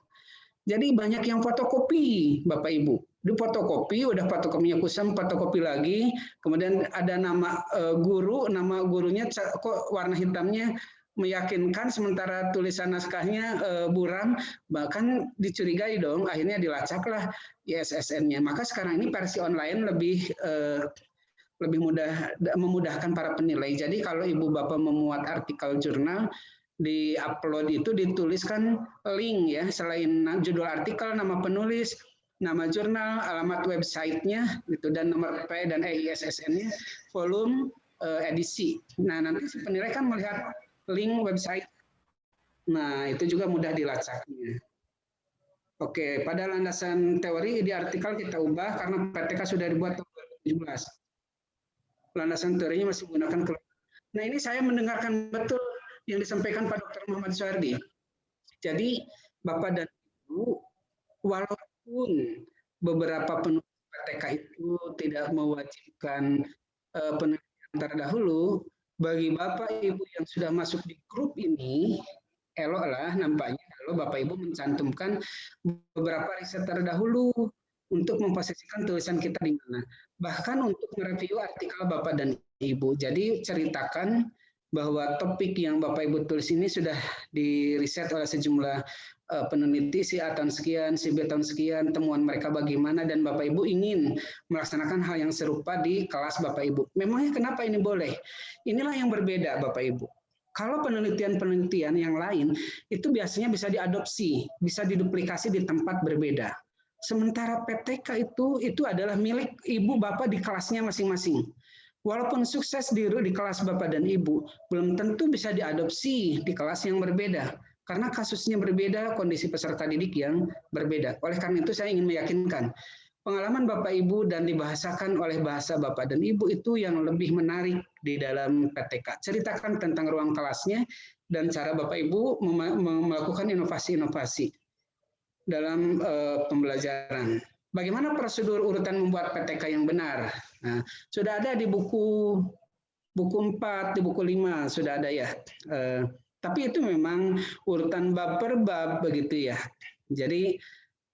Jadi banyak yang fotokopi Bapak Ibu. Di fotokopi, udah fotokopinya kusam, fotokopi lagi, kemudian ada nama guru, nama gurunya kok warna hitamnya meyakinkan, sementara tulisan naskahnya buram, bahkan dicurigai dong, akhirnya dilacaklah ISSN-nya. Maka sekarang ini versi online lebih mudah, memudahkan para penilai. Jadi kalau ibu bapak memuat artikel jurnal, di upload itu dituliskan link ya, selain judul artikel, nama penulis, nama jurnal, alamat websitenya gitu, dan nomor P dan ISSN-nya, volume, edisi. Nah nanti penilai kan melihat link website. Nah, itu juga mudah dilacaknya. Oke, pada landasan teori di artikel kita ubah karena PTK sudah dibuat tahun 2017. Landasan teorinya masih menggunakan. Nah, ini saya mendengarkan betul yang disampaikan Pak Dr. Muhammad Suhardi. Jadi, Bapak dan Ibu, walaupun beberapa penulis PTK itu tidak mewajibkan penelitian terdahulu, bagi Bapak Ibu yang sudah masuk di grup ini, eloklah nampaknya kalau Bapak Ibu mencantumkan beberapa riset terdahulu untuk memposisikan tulisan kita di mana. Bahkan untuk mereview artikel Bapak dan Ibu. Jadi ceritakan bahwa topik yang Bapak Ibu tulis ini sudah diriset oleh sejumlah peneliti, si A tahun sekian, si B tahun sekian, temuan mereka bagaimana, dan Bapak Ibu ingin melaksanakan hal yang serupa di kelas Bapak Ibu. Memangnya kenapa ini boleh? Inilah yang berbeda Bapak Ibu. Kalau penelitian-penelitian yang lain itu biasanya bisa diadopsi, bisa diduplikasi di tempat berbeda. Sementara PTK itu adalah milik ibu bapak di kelasnya masing-masing. Walaupun sukses di kelas bapak dan ibu, belum tentu bisa diadopsi di kelas yang berbeda. Karena kasusnya berbeda, kondisi peserta didik yang berbeda. Oleh karena itu saya ingin meyakinkan, pengalaman Bapak Ibu dan dibahasakan oleh bahasa Bapak dan Ibu itu yang lebih menarik di dalam PTK. Ceritakan tentang ruang kelasnya dan cara Bapak Ibu melakukan inovasi-inovasi dalam pembelajaran. Bagaimana prosedur urutan membuat PTK yang benar? Nah, sudah ada di buku 4, di buku 5 sudah ada ya. Tapi itu memang urutan bab per bab begitu ya. Jadi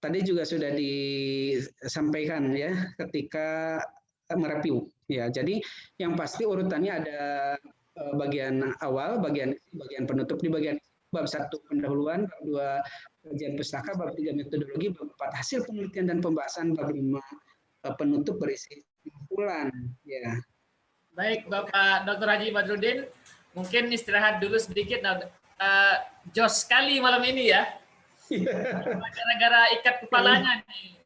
tadi juga sudah disampaikan ya ketika mereview ya. Jadi yang pasti urutannya ada bagian awal, bagian penutup. Di bagian bab 1 pendahuluan, bab 2 kajian pustaka, bab 3 metodologi, bab 4 hasil penelitian dan pembahasan, bab 5 penutup berisi kesimpulan ya. Baik Bapak Dr. Haji Badrudin, mungkin istirahat dulu sedikit. Nah, jos sekali malam ini ya. Gara-gara ikat kepalanya nih.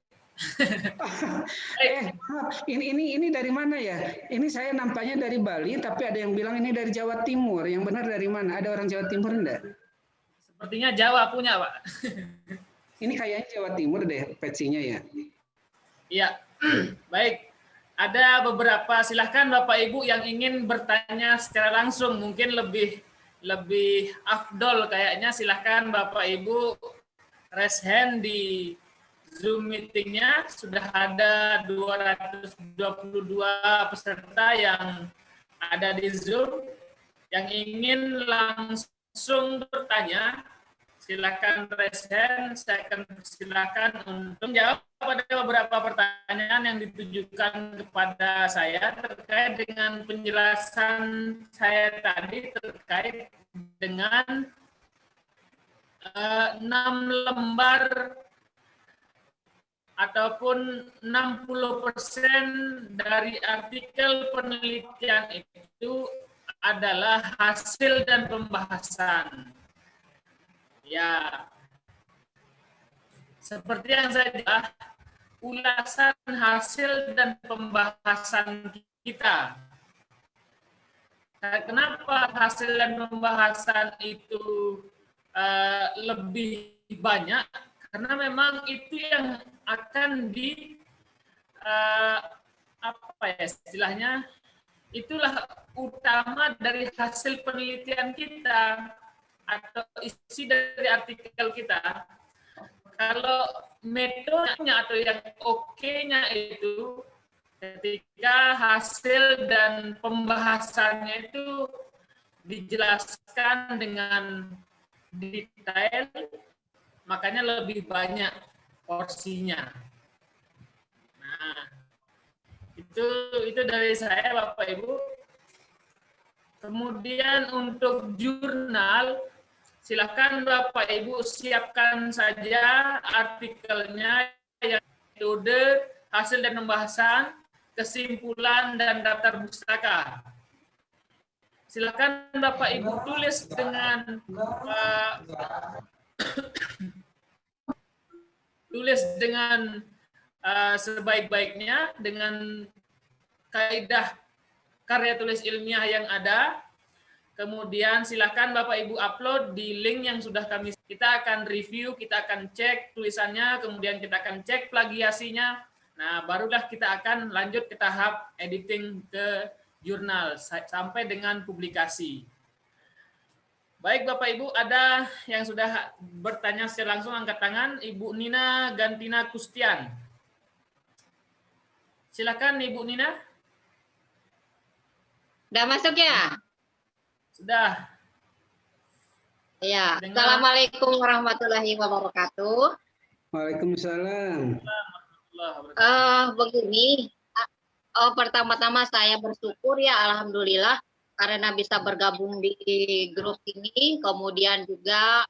Ini dari mana ya? Ini saya nampaknya dari Bali, tapi ada yang bilang ini dari Jawa Timur. Yang benar dari mana? Ada orang Jawa Timur enggak? Sepertinya Jawa punya, Pak. Ini kayaknya Jawa Timur deh pecinya ya. Iya. Baik. Ada beberapa, silahkan Bapak Ibu yang ingin bertanya secara langsung, mungkin lebih afdol kayaknya, silahkan Bapak Ibu raise hand di Zoom meetingnya. Sudah ada 222 peserta yang ada di Zoom. Yang ingin langsung bertanya, silakan raise hand. Saya akan silakan untuk menjawab pada beberapa pertanyaan yang ditujukan kepada saya terkait dengan penjelasan saya tadi terkait dengan 6 lembar ataupun 60% dari artikel penelitian itu adalah hasil dan pembahasan. Ya, seperti yang saya jelaskan, ulasan hasil dan pembahasan kita. Kenapa hasil dan pembahasan itu lebih banyak? Karena memang itu yang akan apa ya istilahnya, itulah utama dari hasil penelitian kita atau isi dari artikel kita. Kalau metodenya atau yang oke-nya itu ketika hasil dan pembahasannya itu dijelaskan dengan detail, makanya lebih banyak porsinya. Nah, itu dari saya Bapak Ibu. Kemudian untuk jurnal, silakan Bapak Ibu siapkan saja artikelnya yang metode, hasil dan pembahasan, kesimpulan dan daftar pustaka. Silakan Bapak Ibu tulis dengan sebaik-baiknya dengan kaidah karya tulis ilmiah yang ada. Kemudian silakan Bapak Ibu upload di link yang sudah kita akan review, kita akan cek tulisannya, kemudian kita akan cek plagiasinya. Nah, barulah kita akan lanjut ke tahap editing ke jurnal sampai dengan publikasi. Baik Bapak Ibu, ada yang sudah bertanya secara langsung, angkat tangan. Ibu Nina Gantina Kustian. Silakan Ibu Nina. Udah masuk ya? Sudah. Ya. Assalamualaikum warahmatullahi wabarakatuh. Waalaikumsalam. Begini, pertama-tama saya bersyukur ya, alhamdulillah karena bisa bergabung di grup ini. Kemudian juga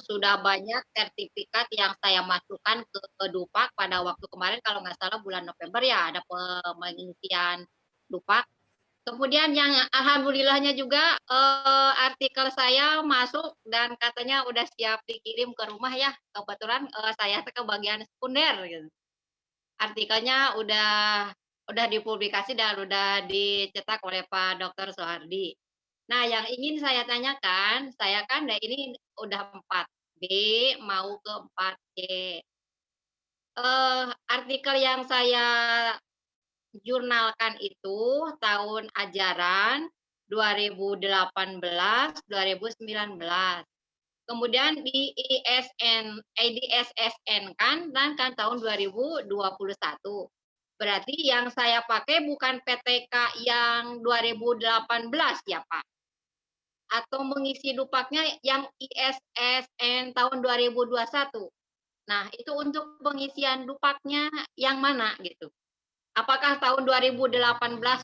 sudah banyak sertifikat yang saya masukkan ke Dupak pada waktu kemarin, kalau nggak salah bulan November ya, ada pengisian Dupak. Kemudian yang alhamdulillahnya juga artikel saya masuk dan katanya udah siap dikirim ke rumah ya. Kebetulan saya ke bagian sekunder gitu. Artikelnya udah dipublikasi dan udah dicetak oleh Pak Dr. Sohardi. Nah, yang ingin saya tanyakan, saya kan ini udah 4B mau ke 4C. Artikel yang saya jurnalkan itu tahun ajaran 2018-2019. Kemudian di SSN kan tahun 2021. Berarti yang saya pakai bukan PTK yang 2018 ya Pak? Atau mengisi dupaknya yang ISSN tahun 2021. Nah, itu untuk pengisian dupaknya yang mana gitu? Apakah tahun 2018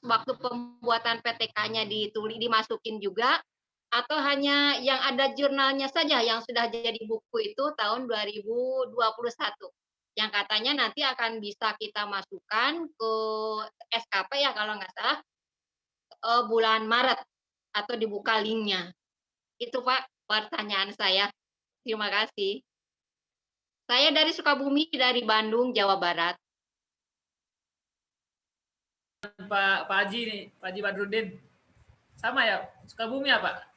waktu pembuatan PTK-nya dimasukin juga, atau hanya yang ada jurnalnya saja yang sudah jadi buku itu tahun 2021? Yang katanya nanti akan bisa kita masukkan ke SKP ya kalau nggak salah bulan Maret, atau dibuka linknya. Itu Pak pertanyaan saya. Terima kasih. Saya dari Sukabumi, dari Bandung, Jawa Barat. Pak Haji nih, Pak Haji Badrudin. Sama ya, Sukabumi ya Pak?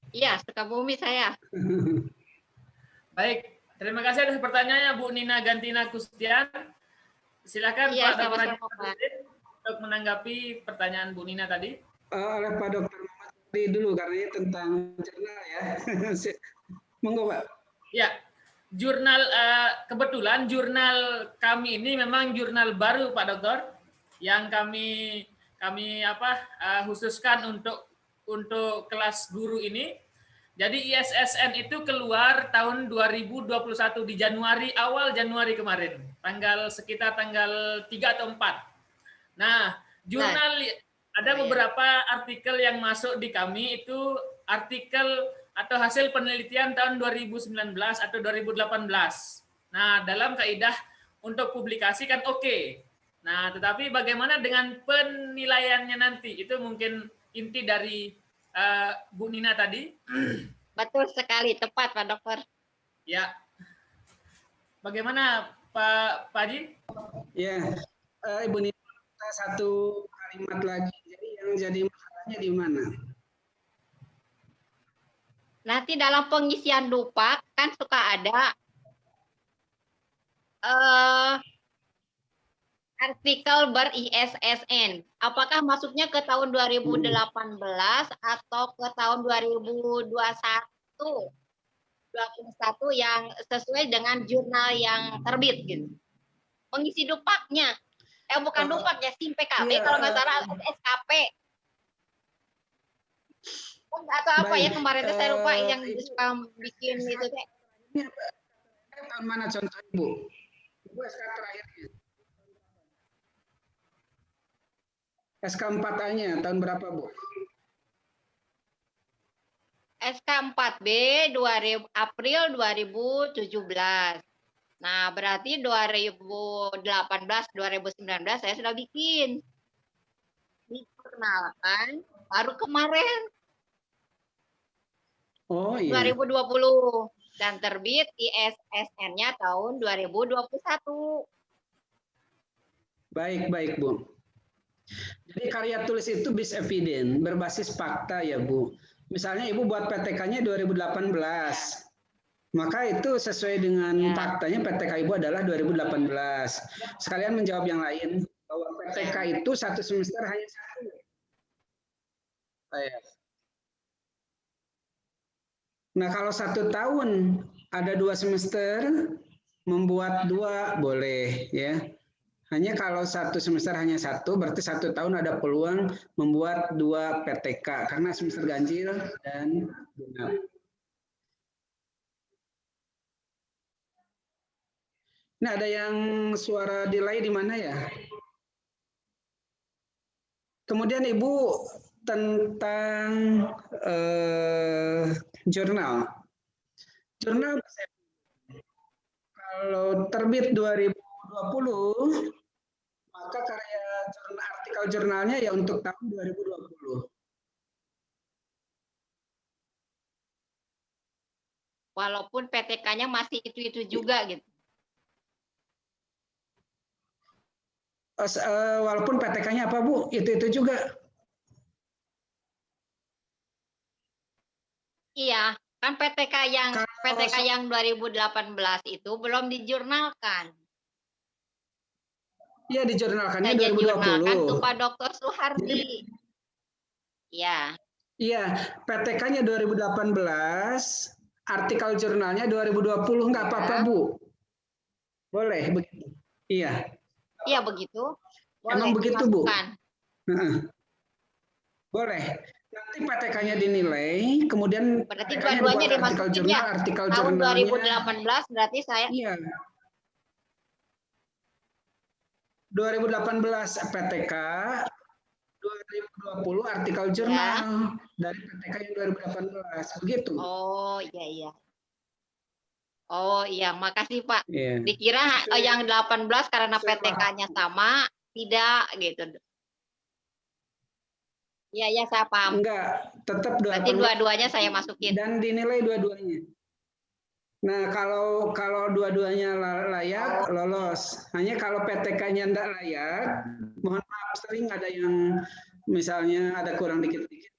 Iya, Sukabumi saya. Baik, terima kasih atas pertanyaannya Bu Nina Gantina Kustian. Silakan ya, Pak Dr. Haji Badrudin untuk menanggapi pertanyaan Bu Nina tadi. Oleh Pak Dr. Muhammad dulu karena ini tentang jurnal ya. Monggo Pak. Ya, jurnal kebetulan jurnal kami ini memang jurnal baru Pak Dokter, yang kami khususkan untuk kelas guru ini. Jadi ISSN itu keluar tahun 2021 di Januari, awal Januari kemarin, sekitar tanggal 3 atau 4. Nah, jurnal ada beberapa artikel yang masuk di kami itu artikel atau hasil penelitian tahun 2019 atau 2018. Nah, dalam kaidah untuk publikasi kan oke. Nah, tetapi bagaimana dengan penilaiannya nanti? Itu mungkin inti dari Bu Nina tadi. Betul sekali, tepat Pak Dokter. Ya. Bagaimana Pak Haji? Ya, Ibu Nina, satu kalimat lagi. Jadi yang jadi masalahnya di mana? Nanti dalam pengisian dupak kan suka ada artikel ber-ISSN. Apakah masuknya ke tahun 2018 atau ke tahun 2021? 21 yang sesuai dengan jurnal yang terbit gitu. Mengisi dupaknya. Bukan dupak ya, SIM PKB Iya, kalau nggak salah SKP. Atau apa ya baik, kemarin tuh saya lupa yang Ibu. suka bikin itu teh. Ini tahun mana contoh Ibu? Ibu SK terakhirnya. SK 4A-nya tahun berapa, Bu? SK 4B 2000 April 2017. Nah, berarti 2018 2019 saya sudah bikin. Diperkenalkan baru kemarin. Oh iya. 2020 dan terbit ISSN-nya tahun 2021. Baik, Bu. Jadi karya tulis itu bis eviden, berbasis fakta ya, Bu. Misalnya Ibu buat PTK-nya 2018. Maka itu sesuai dengan faktanya PTK Ibu adalah 2018. Sekalian menjawab yang lain bahwa PTK itu satu semester hanya satu. Nah, kalau 1 tahun ada 2 semester, membuat 2 boleh ya. Hanya kalau 1 semester hanya 1, berarti 1 tahun ada peluang membuat 2 PTK karena semester ganjil dan genap. Nah, ada yang suara delay di mana ya? Kemudian Ibu tentang jurnal. Jurnal kalau terbit 2020, maka karya artikel jurnalnya ya untuk tahun 2020. Walaupun PTK-nya masih itu-itu juga gitu. Walaupun PTK-nya apa, Bu? Itu juga. Iya, kan PTK yang 2018 itu belum dijurnalkan. Iya, dijurnalkannya Saja 2020. jurnalkan tuh Pak Dr. Suhardi. Iya. Iya, PTK-nya 2018, artikel jurnalnya 2020, nggak apa-apa, Bu. Boleh begitu. Iya. Iya begitu. Boleh, emang begitu, Bu? Boleh. Nanti PTK-nya dinilai, kemudian berarti PTK-nya dua-duanya dibuat artikel dimasukin jurnal, ya. artikel Tahun jurnalnya. 2018 berarti saya. Iya. 2018 PTK, 2020 artikel jurnal dari PTK yang 2018, begitu. Oh iya. Oh iya, makasih Pak. Iya. Dikira yang 18 karena PTK-nya sama, tidak gitu. Iya, saya paham. Enggak, tetap berarti dua-duanya saya masukin. Dan dinilai dua-duanya. Nah, kalau dua-duanya layak, lolos. Hanya kalau PTK-nya enggak layak, mohon maaf, sering ada yang misalnya ada kurang dikit-dikit.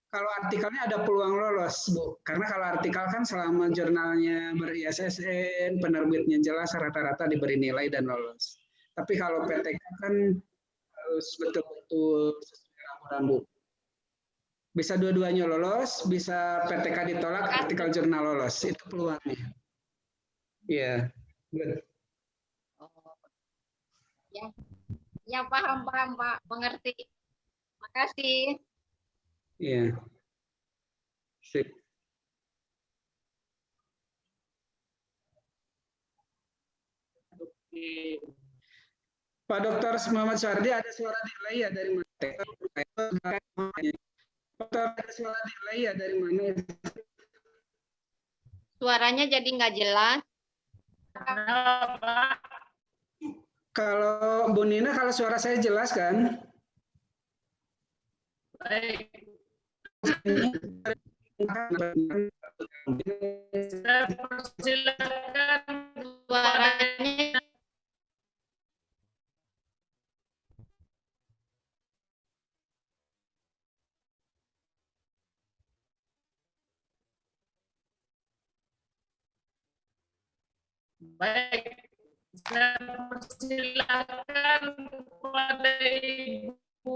Kalau artikelnya ada peluang lolos, Bu. Karena kalau artikel kan selama jurnalnya ber-ISSN, penerbitnya jelas, rata-rata diberi nilai dan lolos. Tapi kalau PTK kan harus betul-betul sesuai laporan, Bu. Bisa dua-duanya lolos, bisa PTK ditolak, artikel jurnal lolos. Itu peluangnya. Iya. Good. Ya, paham Pak, mengerti. Makasih. Iya. Sip. Pak Dr. Muhammad Syardi, ada suara delay ya dari mana? Dokter, ada suara delay ya dari mana? Suaranya jadi nggak jelas. Kalau Bu Nina, kalau suara saya jelas kan? Baik. Saya persilakan Suaranya baik. Saya persilakan kepada Ibu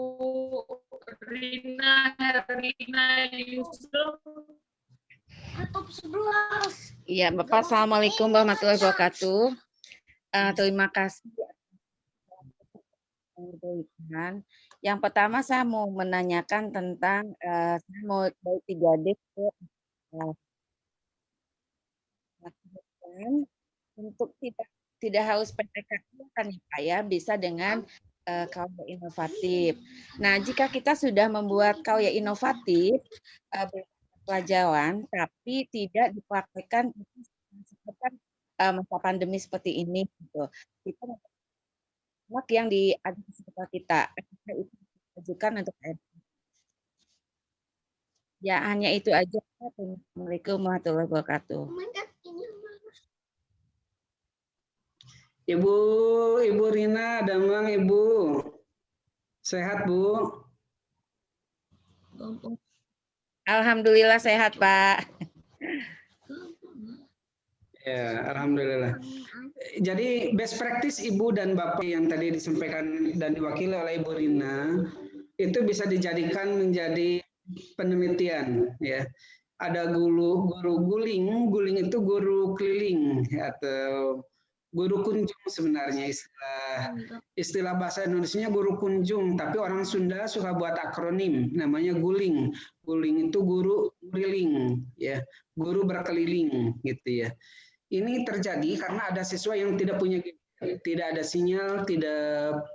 Rina Herlina Yusuf. Top 11. Iya, Bapak. Assalamualaikum warahmatullahi wabarakatuh. Terima kasih. Yang pertama saya mau menanyakan tentang saya mau dari 3D ke untuk tidak harus PTK kan ya Pak ya, bisa dengan karya inovatif. Nah, jika kita sudah membuat karya inovatif pelajaran tapi tidak dipraktekkan seperti masa pandemi seperti ini gitu. Kita yang di sekitar kita itu diajukan untuk ya hanya itu aja. Assalamualaikum warahmatullahi wabarakatuh. Ibu Rina, Damang Ibu. Sehat, Bu? Alhamdulillah sehat, Pak. Ya, alhamdulillah. Jadi best practice Ibu dan Bapak yang tadi disampaikan dan diwakili oleh Ibu Rina itu bisa dijadikan menjadi penelitian ya. Ada guru guling, guling itu guru keliling atau guru kunjung sebenarnya istilah bahasa Indonesianya guru kunjung, tapi orang Sunda suka buat akronim namanya guling. Guling itu guru keliling ya, guru berkeliling gitu ya. Ini terjadi karena ada siswa yang tidak ada sinyal, tidak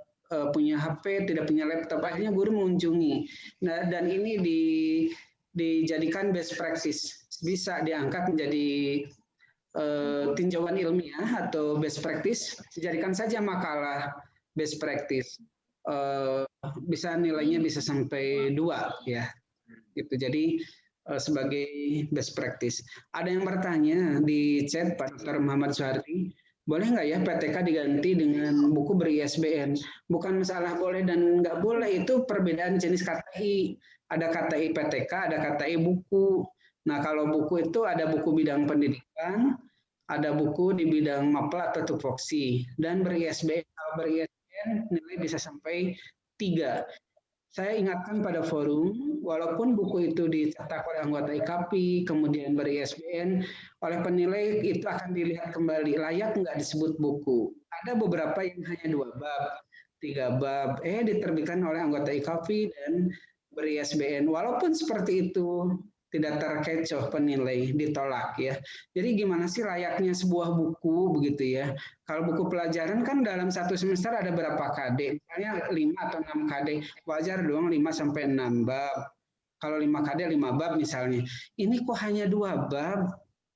punya HP, tidak punya laptop, akhirnya guru mengunjungi. Nah, dan ini dijadikan best practice, bisa diangkat menjadi tinjauan ilmiah atau best practice, dijadikan saja makalah best practice. Bisa nilainya bisa sampai 2 ya. Gitu. Jadi sebagai best practice. Ada yang bertanya di chat Pak Dr. Muhammad Suhardi, boleh nggak ya PTK diganti dengan buku ber-ISBN? Bukan masalah boleh dan nggak boleh, itu perbedaan jenis KTI. Ada KTI PTK, ada KTI buku. Nah, kalau buku itu ada buku bidang pendidikan, ada buku di bidang mapel atau tupoksi, dan ber-ISBN. Kalau ber-ISBN nilai bisa sampai 3. Saya ingatkan pada forum, walaupun buku itu dicetak oleh anggota IKAPI, kemudian ber-ISBN, oleh penilai itu akan dilihat kembali, layak nggak disebut buku. Ada beberapa yang hanya 2 bab, 3 bab, diterbitkan oleh anggota IKAPI dan ber-ISBN. Walaupun seperti itu, tidak terkecoh penilai, ditolak ya. Jadi gimana sih layaknya sebuah buku begitu ya? Kalau buku pelajaran kan dalam satu semester ada berapa KD? Misalnya 5 atau 6 KD, wajar dong 5 sampai 6 bab. Kalau 5 KD 5 bab misalnya. Ini kok hanya 2 bab?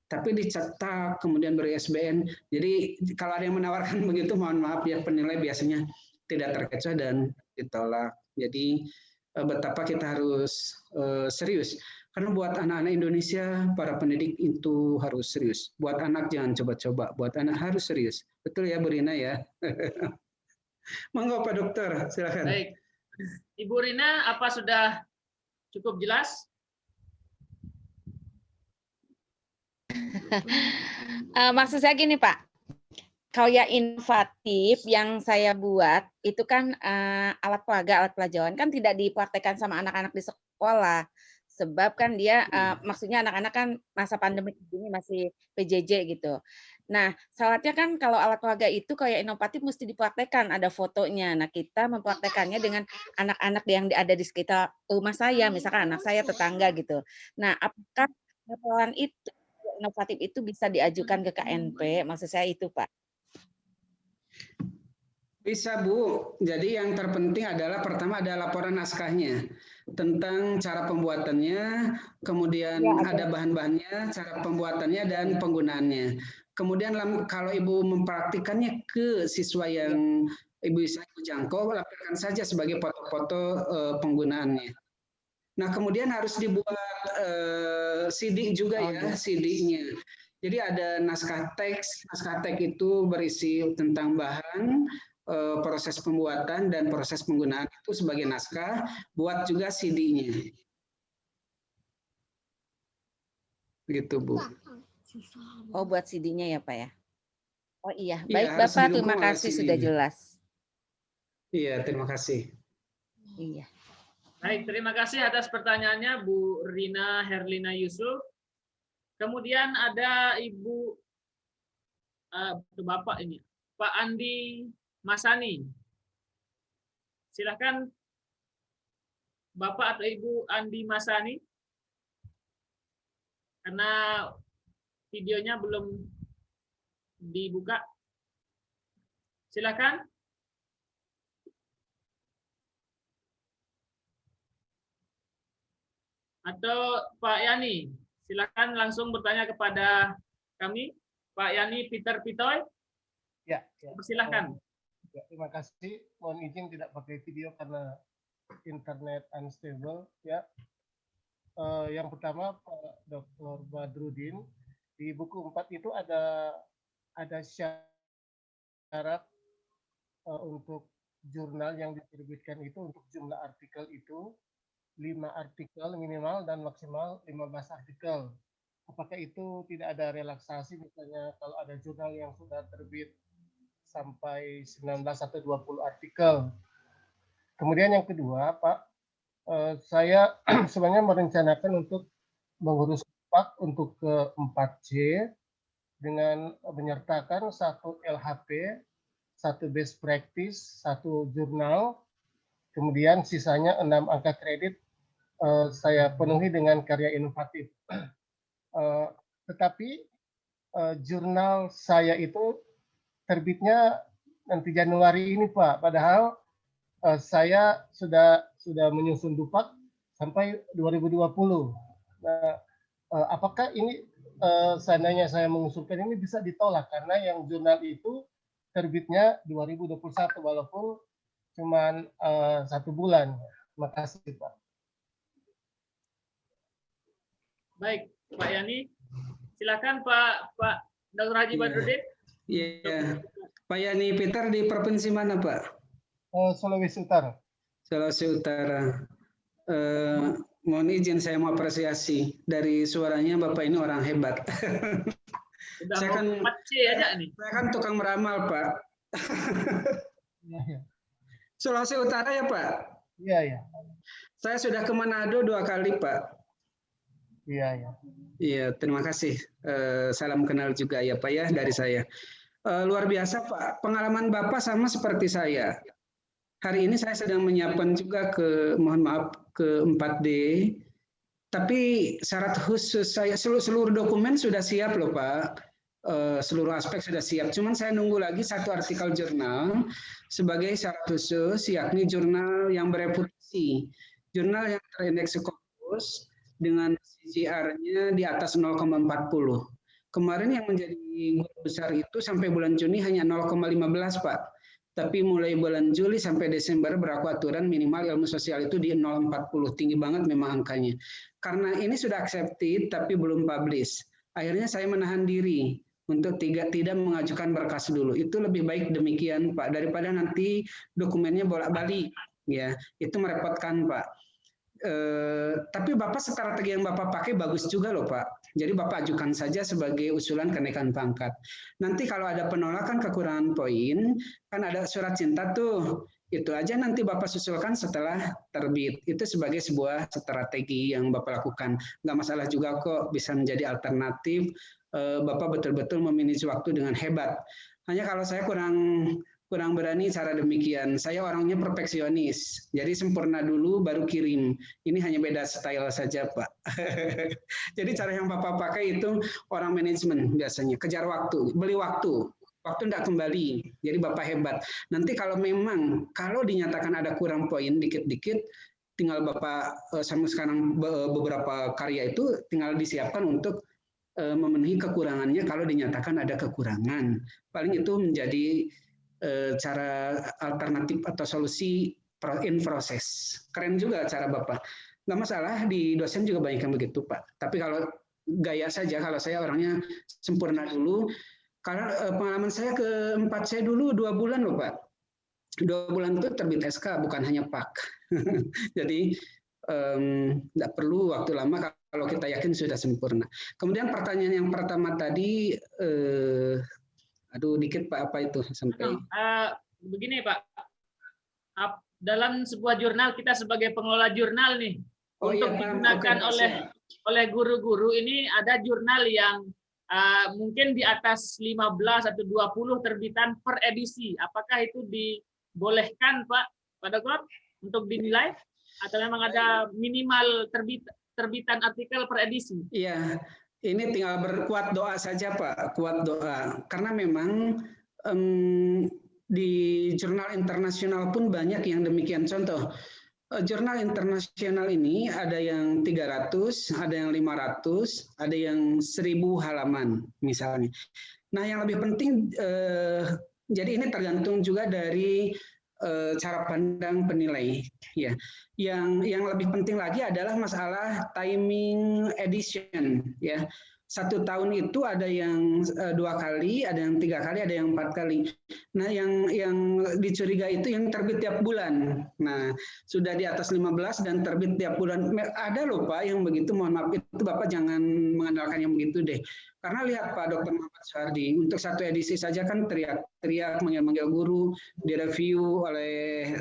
Tapi dicetak kemudian ber-ISBN. Jadi kalau ada yang menawarkan begitu, mohon maaf ya, penilai biasanya tidak terkecoh dan ditolak. Jadi betapa kita harus serius. Karena buat anak-anak Indonesia, para pendidik itu harus serius. Buat anak jangan coba-coba, buat anak harus serius. Betul ya, Bu Rina ya? Monggo Pak Dokter, silakan. Baik. Ibu Rina, apa sudah cukup jelas? Maksud saya gini Pak, karya inovatif yang saya buat itu kan alat peraga, alat pelajaran kan tidak dipraktekkan sama anak-anak di sekolah. Sebab kan dia maksudnya anak-anak kan masa pandemi ini masih PJJ gitu. Nah, syaratnya kan kalau alat peraga itu kayak inovatif mesti dipraktekkan, ada fotonya. Nah, kita mempraktekannya dengan anak-anak yang ada di sekitar rumah saya, misalkan anak saya tetangga gitu. Nah, apakah laporan itu inovatif itu bisa diajukan ke KNP? Maksud saya itu, Pak. Bisa Bu, jadi yang terpenting adalah pertama ada laporan naskahnya tentang cara pembuatannya, kemudian ya, ada bahan-bahannya, cara pembuatannya dan penggunaannya. Kemudian kalau Ibu mempraktikannya ke siswa yang Ibu bisa jangkau, laporkan saja sebagai foto-foto penggunaannya. Nah kemudian harus dibuat CD juga ya, CD-nya. Jadi ada naskah teks itu berisi tentang bahan, proses pembuatan dan proses penggunaan itu sebagai naskah, buat juga CD-nya. Begitu, Bu. Oh, buat CD-nya ya, Pak ya? Oh iya, baik ya, Bapak, terima kasih sudah jelas. Iya, terima kasih. Kemudian ada Ibu Bapak ini, Pak Andi Masani. Silakan Bapak atau Ibu Andi Masani, karena videonya belum dibuka. Silakan. Atau Pak Yani, silakan langsung bertanya kepada kami. Pak Yani Peter Pitoy, Ya, silakan. ya, terima kasih. Mohon izin tidak pakai video karena internet unstable. Ya, yang pertama Pak Dr. Badrudin, di buku 4 itu ada syarat untuk jurnal yang diterbitkan itu untuk jumlah artikel itu 5 artikel minimal dan maksimal 15 artikel. Apakah itu tidak ada relaksasi, misalnya kalau ada jurnal yang sudah terbit sampai 19 atau 20 artikel. Kemudian yang kedua, Pak, saya sebenarnya merencanakan untuk mengurus pak untuk ke 4C dengan menyertakan 1 LHP, 1 best practice, 1 jurnal, kemudian sisanya 6 angka kredit saya penuhi dengan karya inovatif. Tetapi jurnal saya itu terbitnya nanti Januari ini, Pak. Padahal saya sudah menyusun dupak sampai 2020. Nah, apakah ini seandainya saya mengusulkan ini bisa ditolak karena yang jurnal itu terbitnya 2021 walaupun cuma 1 bulan. Terima kasih, Pak. Baik, Pak Yani. Silakan Pak Dr. Haji Badrudin. Iya. Pak Yani Peter di provinsi mana, Pak? Sulawesi Utara. Sulawesi Utara. Mohon izin saya mau apresiasi dari suaranya Bapak ini orang hebat. Sudah Saya mau kan 4C aja nih. Saya kan tukang meramal, Pak. Iya. Sulawesi Utara ya, Pak? Iya, iya. Saya sudah ke Manado 2 kali, Pak. Iya, iya. Iya, terima kasih. Salam kenal juga ya, Pak ya dari saya. Luar biasa, Pak. Pengalaman Bapak sama seperti saya. Hari ini saya sedang menyiapkan juga mohon maaf, ke 4D. Tapi syarat khusus saya seluruh dokumen sudah siap loh, Pak. Seluruh aspek sudah siap. Cuman saya nunggu lagi 1 artikel jurnal sebagai syarat khusus, yakni jurnal yang bereputasi. Jurnal yang terindeks Scopus dengan CGR-nya di atas 0,40. Kemarin yang menjadi guru besar itu sampai bulan Juni hanya 0,15, Pak. Tapi mulai bulan Juli sampai Desember berlaku aturan minimal ilmu sosial itu di 0,40. Tinggi banget memang angkanya. Karena ini sudah accepted tapi belum publish. Akhirnya saya menahan diri untuk tidak mengajukan berkas dulu. Itu lebih baik demikian, Pak, daripada nanti dokumennya bolak-balik. Ya, itu merepotkan, Pak. Tapi Bapak strategi yang Bapak pakai bagus juga loh, Pak. Jadi Bapak ajukan saja sebagai usulan kenaikan pangkat. Nanti kalau ada penolakan kekurangan poin, kan ada surat cinta tuh. Itu aja nanti Bapak susulkan setelah terbit. Itu sebagai sebuah strategi yang Bapak lakukan. Nggak masalah juga kok, bisa menjadi alternatif. Bapak betul-betul memanage waktu dengan hebat. Hanya kalau saya kurang berani cara demikian. Saya orangnya perfeksionis. Jadi sempurna dulu baru kirim. Ini hanya beda style saja, Pak. Jadi cara yang Bapak pakai itu orang manajemen biasanya. Kejar waktu, beli waktu. Waktu tidak kembali. Jadi Bapak hebat. Nanti kalau dinyatakan ada kurang poin dikit-dikit, tinggal Bapak sampai sekarang beberapa karya itu tinggal disiapkan untuk memenuhi kekurangannya kalau dinyatakan ada kekurangan. Paling itu menjadi cara alternatif atau solusi in proses. Keren juga cara Bapak. Nggak masalah, di dosen juga banyak yang begitu, Pak. Tapi kalau gaya saja, kalau saya orangnya sempurna dulu. Karena pengalaman saya ke 4C dulu 2 bulan loh, Pak. 2 bulan itu terbit SK, bukan hanya PAK. Jadi nggak perlu waktu lama kalau kita yakin sudah sempurna. Kemudian pertanyaan yang pertama tadi, aduh dikit Pak, apa itu sampai? Begini Pak, dalam sebuah jurnal kita sebagai pengelola jurnal nih, untuk digunakan oleh oleh guru-guru ini ada jurnal yang mungkin di atas 15 atau 20 terbitan per edisi. Apakah itu dibolehkan, Pak Dr. untuk dinilai? Atau memang ada minimal terbitan artikel per edisi? Iya, ini tinggal berkuat doa saja, Pak. Kuat doa. Karena memang di jurnal internasional pun banyak yang demikian. Contoh, jurnal internasional ini ada yang 300, ada yang 500, ada yang 1000 halaman misalnya. Nah, yang lebih penting, jadi ini tergantung juga dari cara pandang penilai. Ya, yang lebih penting lagi adalah masalah timing edition. Ya, 1 tahun itu ada yang 2 kali, ada yang 3 kali, ada yang 4 kali. Nah, yang dicurigai itu yang terbit tiap bulan. Nah, sudah di atas 15 dan terbit tiap bulan. Ada loh Pak yang begitu, mohon maaf, itu Bapak jangan mengandalkan yang begitu deh. Karena lihat Pak Dr. Muhammad Suhardi, untuk 1 edisi saja kan teriak-teriak, manggil-manggil guru, direview oleh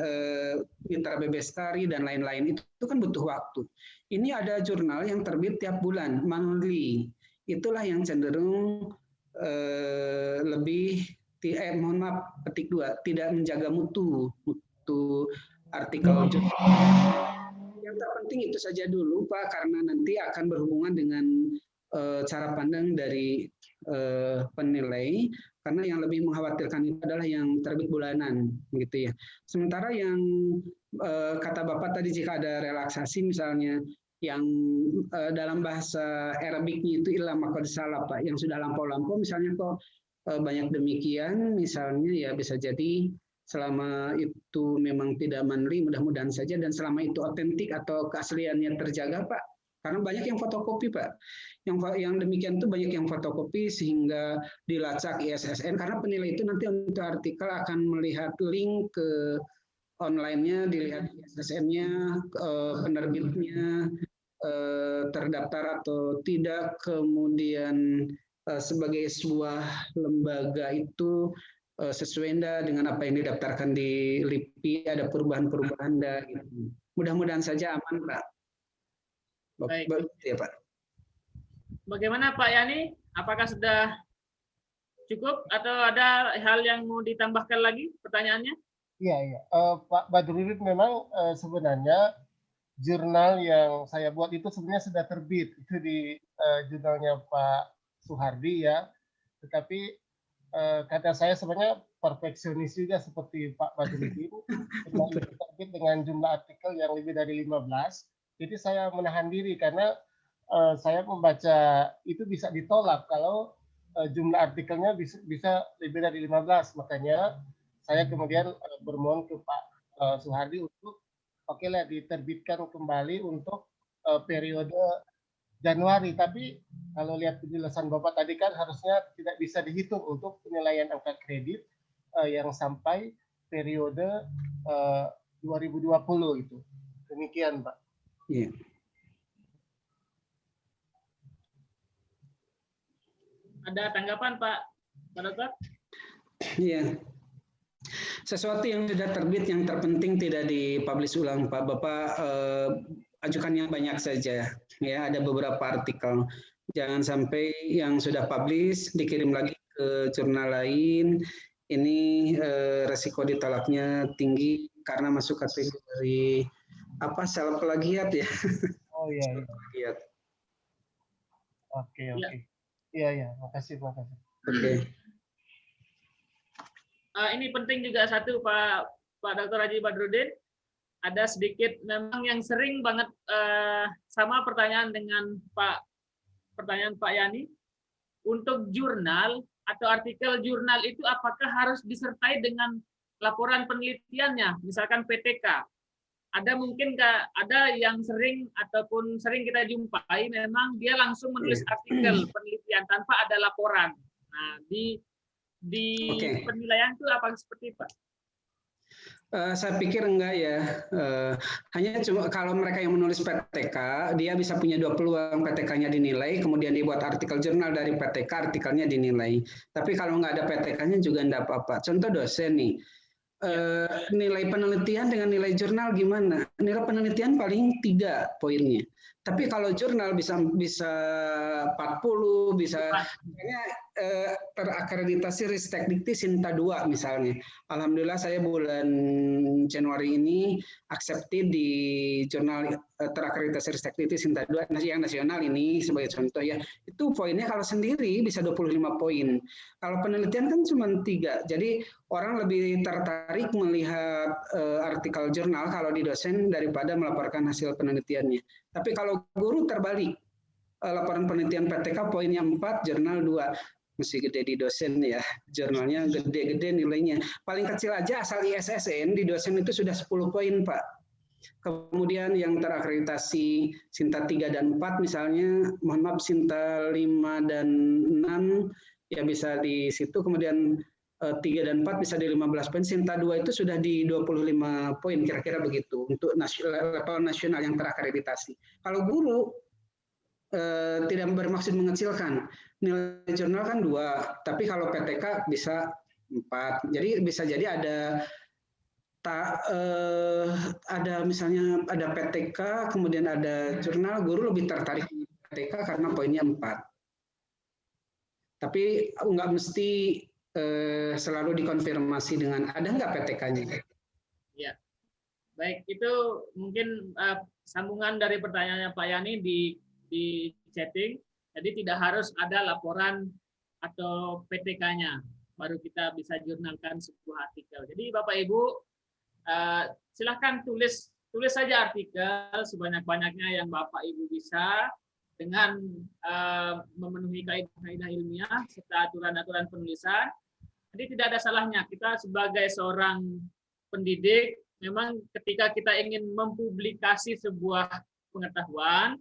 Mitra Bebestari dan lain-lain. Itu kan butuh waktu. Ini ada jurnal yang terbit tiap bulan, monthly. Itulah yang cenderung lebih, mohon maaf, petik 2, tidak menjaga mutu artikel jurnal. Yang terpenting itu saja dulu Pak, karena nanti akan berhubungan dengan cara pandang dari penilai, karena yang lebih mengkhawatirkan itu adalah yang terbit bulanan, gitu ya. Sementara yang kata Bapak tadi, jika ada relaksasi misalnya, yang dalam bahasa Arabiknya itu ilah maqad salah Pak, yang sudah lampau-lampau misalnya kok banyak demikian misalnya, ya bisa jadi selama itu memang tidak manli, mudah-mudahan saja, dan selama itu otentik atau keasliannya terjaga Pak, karena banyak yang fotokopi Pak, yang demikian itu banyak yang fotokopi sehingga dilacak ISSN, karena penilai itu nanti untuk artikel akan melihat link ke online-nya, dilihat ISSN-nya, penerbitnya terdaftar atau tidak, kemudian sebagai sebuah lembaga itu sesuai dengan apa yang didaftarkan di LIPI, ada perubahan-perubahan gitu. Mudah-mudahan saja aman Pak. Baik. Ya Pak. Bagaimana Pak Yani? Apakah sudah cukup atau ada hal yang mau ditambahkan lagi pertanyaannya? Iya. Pak Badrudin, memang sebenarnya jurnal yang saya buat itu sebenarnya sudah terbit, itu di jurnalnya Pak Suhardi ya. Tetapi kata saya sebenarnya perfeksionis juga seperti Pak Badrudin, terbit dengan jumlah artikel yang lebih dari 15. Jadi saya menahan diri karena saya membaca itu bisa ditolak kalau jumlah artikelnya bisa lebih dari 15. Makanya saya kemudian bermohon ke Pak Suhardi untuk oke lah diterbitkan kembali untuk periode Januari. Tapi kalau lihat penjelasan Bapak tadi kan harusnya tidak bisa dihitung untuk penilaian angka kredit yang sampai periode 2020 itu. Demikian Pak. Iya. Ada tanggapan Pak Dokter? Iya. Sesuatu yang sudah terbit yang terpenting tidak dipublish ulang Pak. Bapak ajukan yang banyak saja. Ya, ada beberapa artikel. Jangan sampai yang sudah publish dikirim lagi ke jurnal lain. Ini resiko ditolaknya tinggi karena masuk kategori apa, self plagiat ya. Oh iya. Plagiat. Oke. Iya, makasih. Oke. Ini penting juga satu Pak Dr. Haji Badrudin, ada sedikit memang yang sering banget sama pertanyaan dengan pertanyaan Pak Yani, untuk jurnal atau artikel jurnal itu apakah harus disertai dengan laporan penelitiannya, misalkan PTK. Ada mungkin ada yang sering ataupun sering kita jumpai memang dia langsung menulis artikel penelitian tanpa ada laporan. Nah, di penilaian itu apa seperti Pak? Saya pikir enggak ya. Hanya cuma kalau mereka yang menulis PTK, dia bisa punya 2 peluang, PTK-nya dinilai, kemudian dibuat artikel jurnal dari PTK, artikelnya dinilai. Tapi kalau nggak ada PTK-nya juga enggak apa-apa. Contoh dosen nih, nilai penelitian dengan nilai jurnal gimana? Nilai penelitian paling 3 poinnya. Tapi kalau jurnal bisa 40, bisa terakreditasi Ristek Dikti Sinta 2 misalnya. Alhamdulillah saya bulan Januari ini accepted di jurnal terakreditasi Ristek Dikti Sinta 2 yang nasional ini sebagai contoh ya. Itu poinnya kalau sendiri bisa 25 poin. Kalau penelitian kan cuma 3. Jadi orang lebih tertarik melihat artikel jurnal kalau di dosen daripada melaporkan hasil penelitiannya. Tapi kalau guru terbalik, laporan penelitian PTK poinnya 4, jurnal 2. Mesti gede di dosen ya, jurnalnya gede-gede nilainya. Paling kecil aja asal ISSN di dosen itu sudah 10 poin, Pak. Kemudian yang terakreditasi Sinta 3 dan 4 misalnya, mohon maaf Sinta 5 dan 6 ya bisa di situ, kemudian 3 dan 4 bisa di 15 poin, Sinta 2 itu sudah di 25 poin, kira-kira begitu untuk level nasional yang terakreditasi. Kalau guru tidak bermaksud mengecilkan, nilai jurnal kan 2, tapi kalau PTK bisa 4. Jadi bisa jadi ada misalnya ada PTK, kemudian ada jurnal, guru lebih tertarik di PTK karena poinnya 4. Tapi nggak mesti selalu dikonfirmasi dengan ada nggak PTK-nya. Ya, baik, itu mungkin sambungan dari pertanyaannya Pak Yani di chatting. Jadi tidak harus ada laporan atau PTK-nya baru kita bisa jurnalkan sebuah artikel. Jadi Bapak Ibu silahkan tulis saja artikel sebanyak-banyaknya yang Bapak Ibu bisa dengan memenuhi kaidah ilmiah serta aturan-aturan penulisan. Jadi tidak ada salahnya kita sebagai seorang pendidik memang ketika kita ingin mempublikasi sebuah pengetahuan,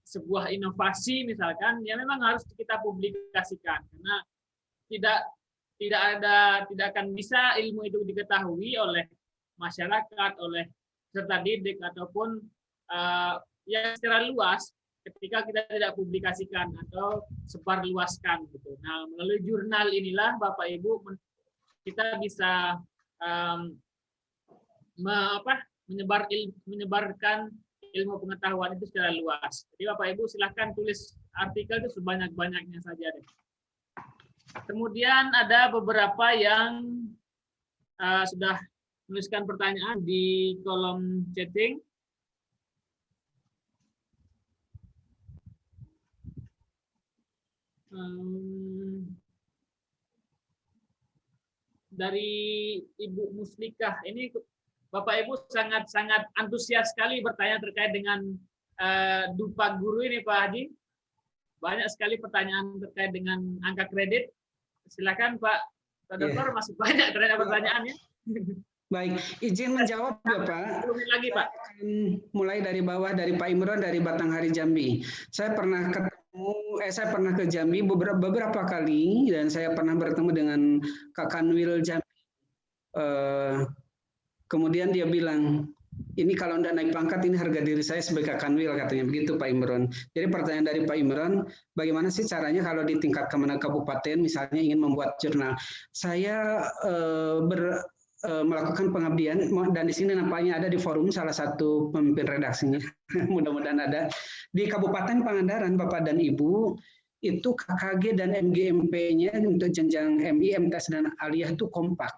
sebuah inovasi misalkan, ya memang harus kita publikasikan karena tidak akan bisa ilmu itu diketahui oleh masyarakat, oleh peserta didik ataupun ya secara luas ketika kita tidak publikasikan atau sebarluaskan gitu. Nah, melalui jurnal inilah Bapak Ibu kita bisa menyebarkan ilmu pengetahuan itu secara luas. Jadi Bapak Ibu silahkan tulis artikel itu sebanyak-banyaknya saja deh. Kemudian ada beberapa yang sudah menuliskan pertanyaan di kolom chatting. Dari Ibu Muslikah, ini Bapak Ibu sangat antusias sekali bertanya terkait dengan dupa guru ini Pak Haji. Banyak sekali pertanyaan terkait dengan angka kredit. Silakan Pak Dokter, masih banyak ternyata pertanyaannya. Baik, izin menjawab ya Pak. Lagi Pak. Mulai dari bawah, dari Pak Imron, dari Batanghari Jambi. Saya pernah ke Jambi beberapa kali dan saya pernah bertemu dengan Kak Kanwil Jambi. Kemudian dia bilang, ini kalau tidak naik pangkat ini harga diri saya sebagai Kak Kanwil, katanya begitu Pak Imron. Jadi pertanyaan dari Pak Imron, bagaimana sih caranya kalau di tingkat Kemenag Kabupaten misalnya ingin membuat jurnal? Saya melakukan pengabdian dan di sini nampaknya ada di forum salah satu pemimpin redaksinya, mudah-mudahan ada di Kabupaten Pangandaran, Bapak dan Ibu, itu KKG dan MGMP-nya untuk jenjang MI, MTS dan aliyah itu kompak.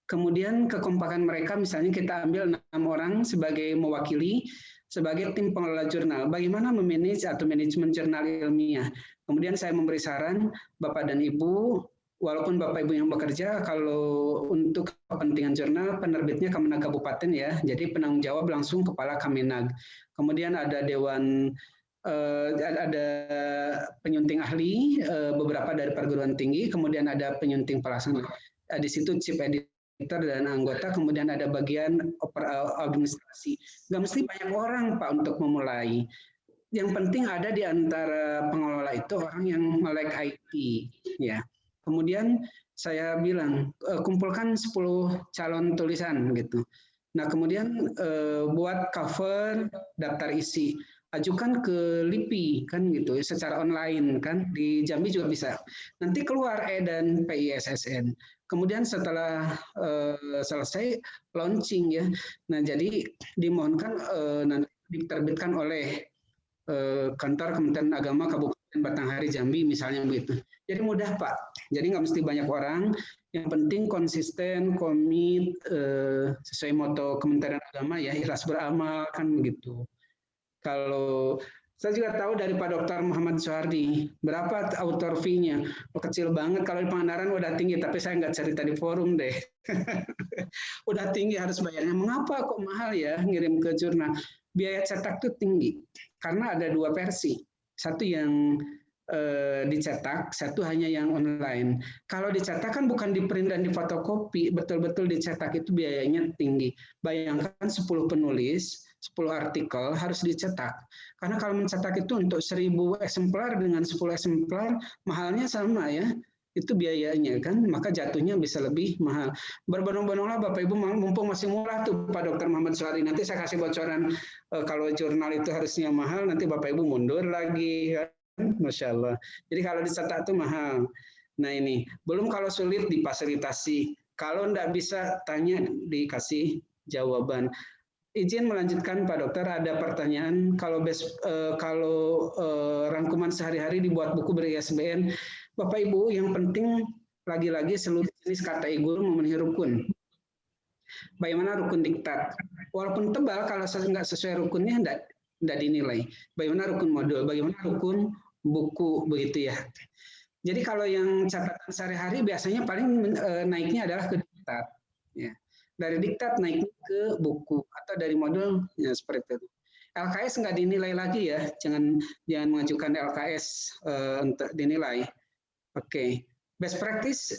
Kemudian kekompakan mereka misalnya kita ambil 6 orang sebagai mewakili sebagai tim pengelola jurnal. Bagaimana memanage atau manajemen jurnal ilmiah? Kemudian saya memberi saran Bapak dan Ibu, walaupun Bapak Ibu yang bekerja, kalau untuk kepentingan jurnal penerbitnya Kemenag Kabupaten ya, jadi penanggung jawab langsung kepala Kemenag. Kemudian ada dewan, ada penyunting ahli, beberapa dari perguruan tinggi, kemudian ada penyunting pelaksana. Di situ chief editor dan anggota, kemudian ada bagian administrasi. Nggak mesti banyak orang Pak untuk memulai. Yang penting ada di antara pengelola itu orang yang melek IT, ya. Kemudian saya bilang, kumpulkan 10 calon tulisan gitu. Nah kemudian buat cover, daftar isi, ajukan ke LIPI kan gitu, secara online kan, di Jambi juga bisa. Nanti keluar dan PISSN. Kemudian setelah selesai launching ya. Nah jadi dimohonkan nanti diterbitkan oleh kantor Kementerian Agama Kabupaten Batanghari Jambi misalnya begitu. Jadi mudah Pak. Jadi nggak mesti banyak orang. Yang penting konsisten, komit, sesuai moto Kementerian Agama ya, ikhlas beramal kan begitu. Kalau saya juga tahu dari Pak Dr. Muhammad Soehardi, berapa author fee-nya? Oh, kecil banget, kalau di Pangandaran udah tinggi, tapi saya nggak cerita di forum deh. Udah tinggi harus bayarnya. Mengapa kok mahal ya ngirim ke jurnal? Biaya cetak itu tinggi, karena ada 2 versi. Satu yang dicetak, satu hanya yang online. Kalau dicetak kan bukan di print dan difotokopi, betul-betul dicetak itu biayanya tinggi. Bayangkan 10 penulis, 10 artikel harus dicetak. Karena kalau mencetak itu untuk 1000 eksemplar dengan 10 eksemplar, mahalnya sama ya. Itu biayanya kan, maka jatuhnya bisa lebih mahal. Berbondong-bondonglah Bapak Ibu, mumpung masih murah tuh Pak Dr. Muhammad Soehardi. Nanti saya kasih bocoran kalau jurnal itu harusnya mahal, nanti Bapak Ibu mundur lagi. Masya Allah. Jadi kalau dicetak itu mahal. Nah ini, belum kalau sulit difasilitasi. Kalau enggak bisa tanya dikasih jawaban. Izin melanjutkan Pak Dokter, ada pertanyaan kalau rangkuman sehari-hari dibuat buku ber-ISBN, Bapak Ibu yang penting lagi-lagi seluruh jenis kata guru memenuhi rukun. Bagaimana rukun diktat? Walaupun tebal kalau nggak sesuai rukunnya enggak dinilai. Bagaimana rukun modul? Bagaimana rukun buku begitu ya. Jadi kalau yang catatan sehari-hari biasanya paling naiknya adalah ke diktat. Ya. Dari diktat naik ke buku atau dari modul ya seperti itu. LKS nggak dinilai lagi ya, jangan mengajukan LKS untuk dinilai. Oke. Best practice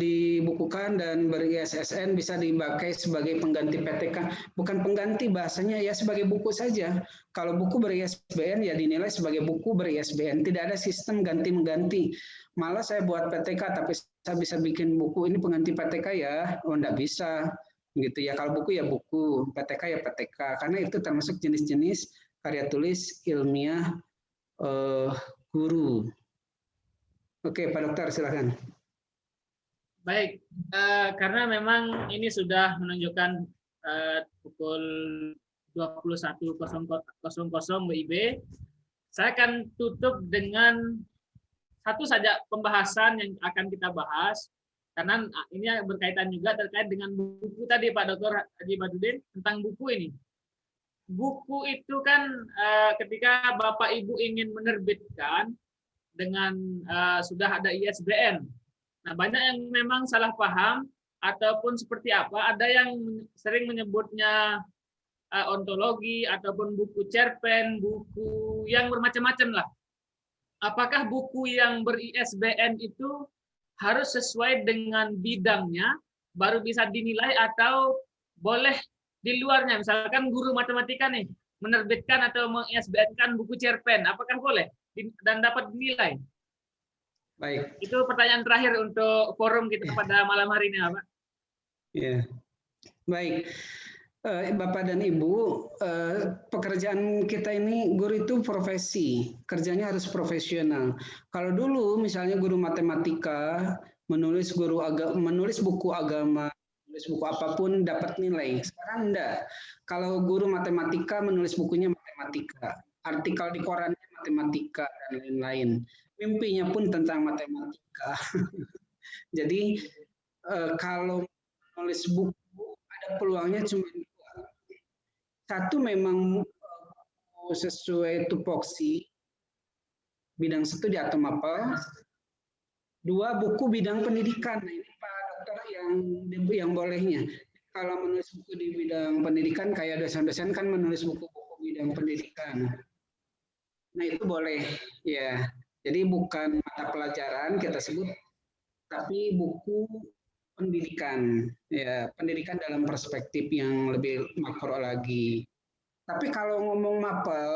dibukukan dan ber-ISSN bisa dipakai sebagai pengganti PTK. Bukan pengganti bahasanya ya sebagai buku saja. Kalau buku ber-ISBN ya dinilai sebagai buku ber-ISBN. Tidak ada sistem ganti-mengganti. Malah saya buat PTK tapi saya bisa bikin buku ini pengganti PTK ya. Oh enggak bisa. Gitu ya. Kalau buku ya buku, PTK ya PTK. Karena itu termasuk jenis-jenis karya tulis ilmiah guru. Oke, Pak Dokter, silakan. Baik, karena memang ini sudah menunjukkan pukul 21.00 WIB, saya akan tutup dengan satu saja pembahasan yang akan kita bahas, karena ini berkaitan juga terkait dengan buku tadi Pak Dr. Haji Badudin tentang buku ini. Buku itu kan ketika Bapak Ibu ingin menerbitkan, dengan sudah ada ISBN. Nah, banyak yang memang salah paham ataupun seperti apa. Ada yang sering menyebutnya ontologi ataupun buku cerpen, buku yang bermacam-macam lah. Apakah buku yang ber-ISBN itu harus sesuai dengan bidangnya baru bisa dinilai atau boleh di luarnya? Misalkan guru matematika nih menerbitkan atau meng-ISBN-kan buku cerpen, apakah boleh dan dapat dinilai? Baik. Itu pertanyaan terakhir untuk forum kita pada malam hari ini, Pak. Ya. Baik. Bapak dan Ibu, pekerjaan kita ini guru itu profesi, kerjanya harus profesional. Kalau dulu misalnya guru matematika menulis buku agama, menulis buku apapun dapat nilai. Sekarang enggak. Kalau guru matematika menulis bukunya matematika, artikel di korannya matematika dan lain-lain. Mimpinya pun tentang matematika. Jadi kalau menulis buku ada peluangnya cuma 2. Satu memang sesuai tupoksi bidang studi atau mapel. 2 buku bidang pendidikan. Nah, ini Pak Dokter yang bolehnya. Kalau menulis buku di bidang pendidikan kayak dosen-dosen kan menulis buku-buku bidang pendidikan. Nah, itu boleh ya. Jadi bukan mata pelajaran kita sebut, tapi buku pendidikan, ya pendidikan dalam perspektif yang lebih makro lagi. Tapi kalau ngomong mapel,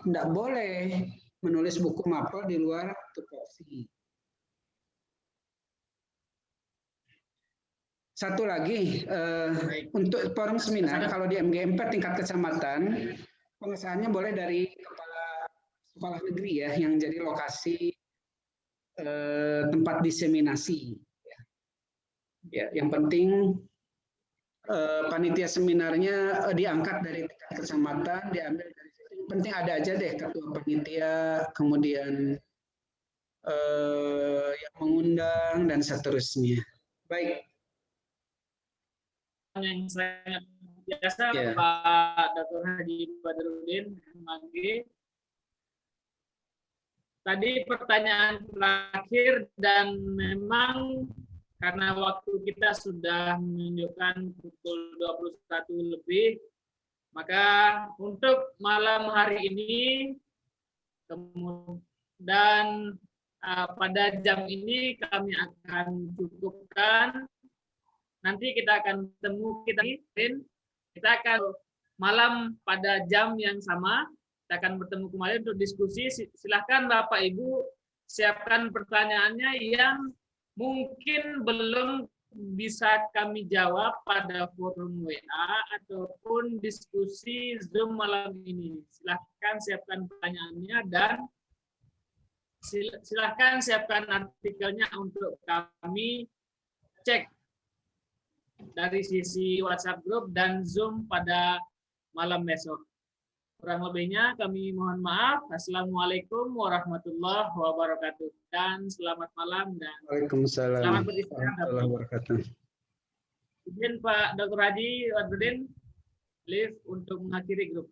enggak boleh menulis buku mapel di luar tupoksi. Satu lagi, untuk forum seminar, kalau di MGMP tingkat kecamatan, pengesahannya boleh dari kepala sekolah negeri ya, yang jadi lokasi tempat diseminasi. Ya, yang penting panitia seminarnya diangkat dari tingkat kecamatan, diambil dari situ penting ada aja deh ketua panitia, kemudian yang mengundang dan seterusnya. Baik. Yang sangat biasa Ya. Pak Dr. Haji Badrudin MAG. Tadi pertanyaan terakhir dan memang karena waktu kita sudah menunjukkan pukul 21 lebih, maka untuk malam hari ini dan pada jam ini kami akan cukupkan. Nanti kita akan bertemu kita akan malam pada jam yang sama. Kita akan bertemu kembali untuk diskusi. Silahkan Bapak Ibu siapkan pertanyaannya yang mungkin belum bisa kami jawab pada forum WA ataupun diskusi Zoom malam ini. Silahkan siapkan pertanyaannya dan silahkan siapkan artikelnya untuk kami cek dari sisi WhatsApp Group dan Zoom pada malam besok. Kurang lebihnya kami mohon maaf. Assalamualaikum warahmatullahi wabarakatuh. Dan selamat malam dan Waalaikumsalam selamat beristirahat. warahmatullahi wabarakatuh. Izin Pak Dr. Haji Badrudin, live untuk mengakhiri grup.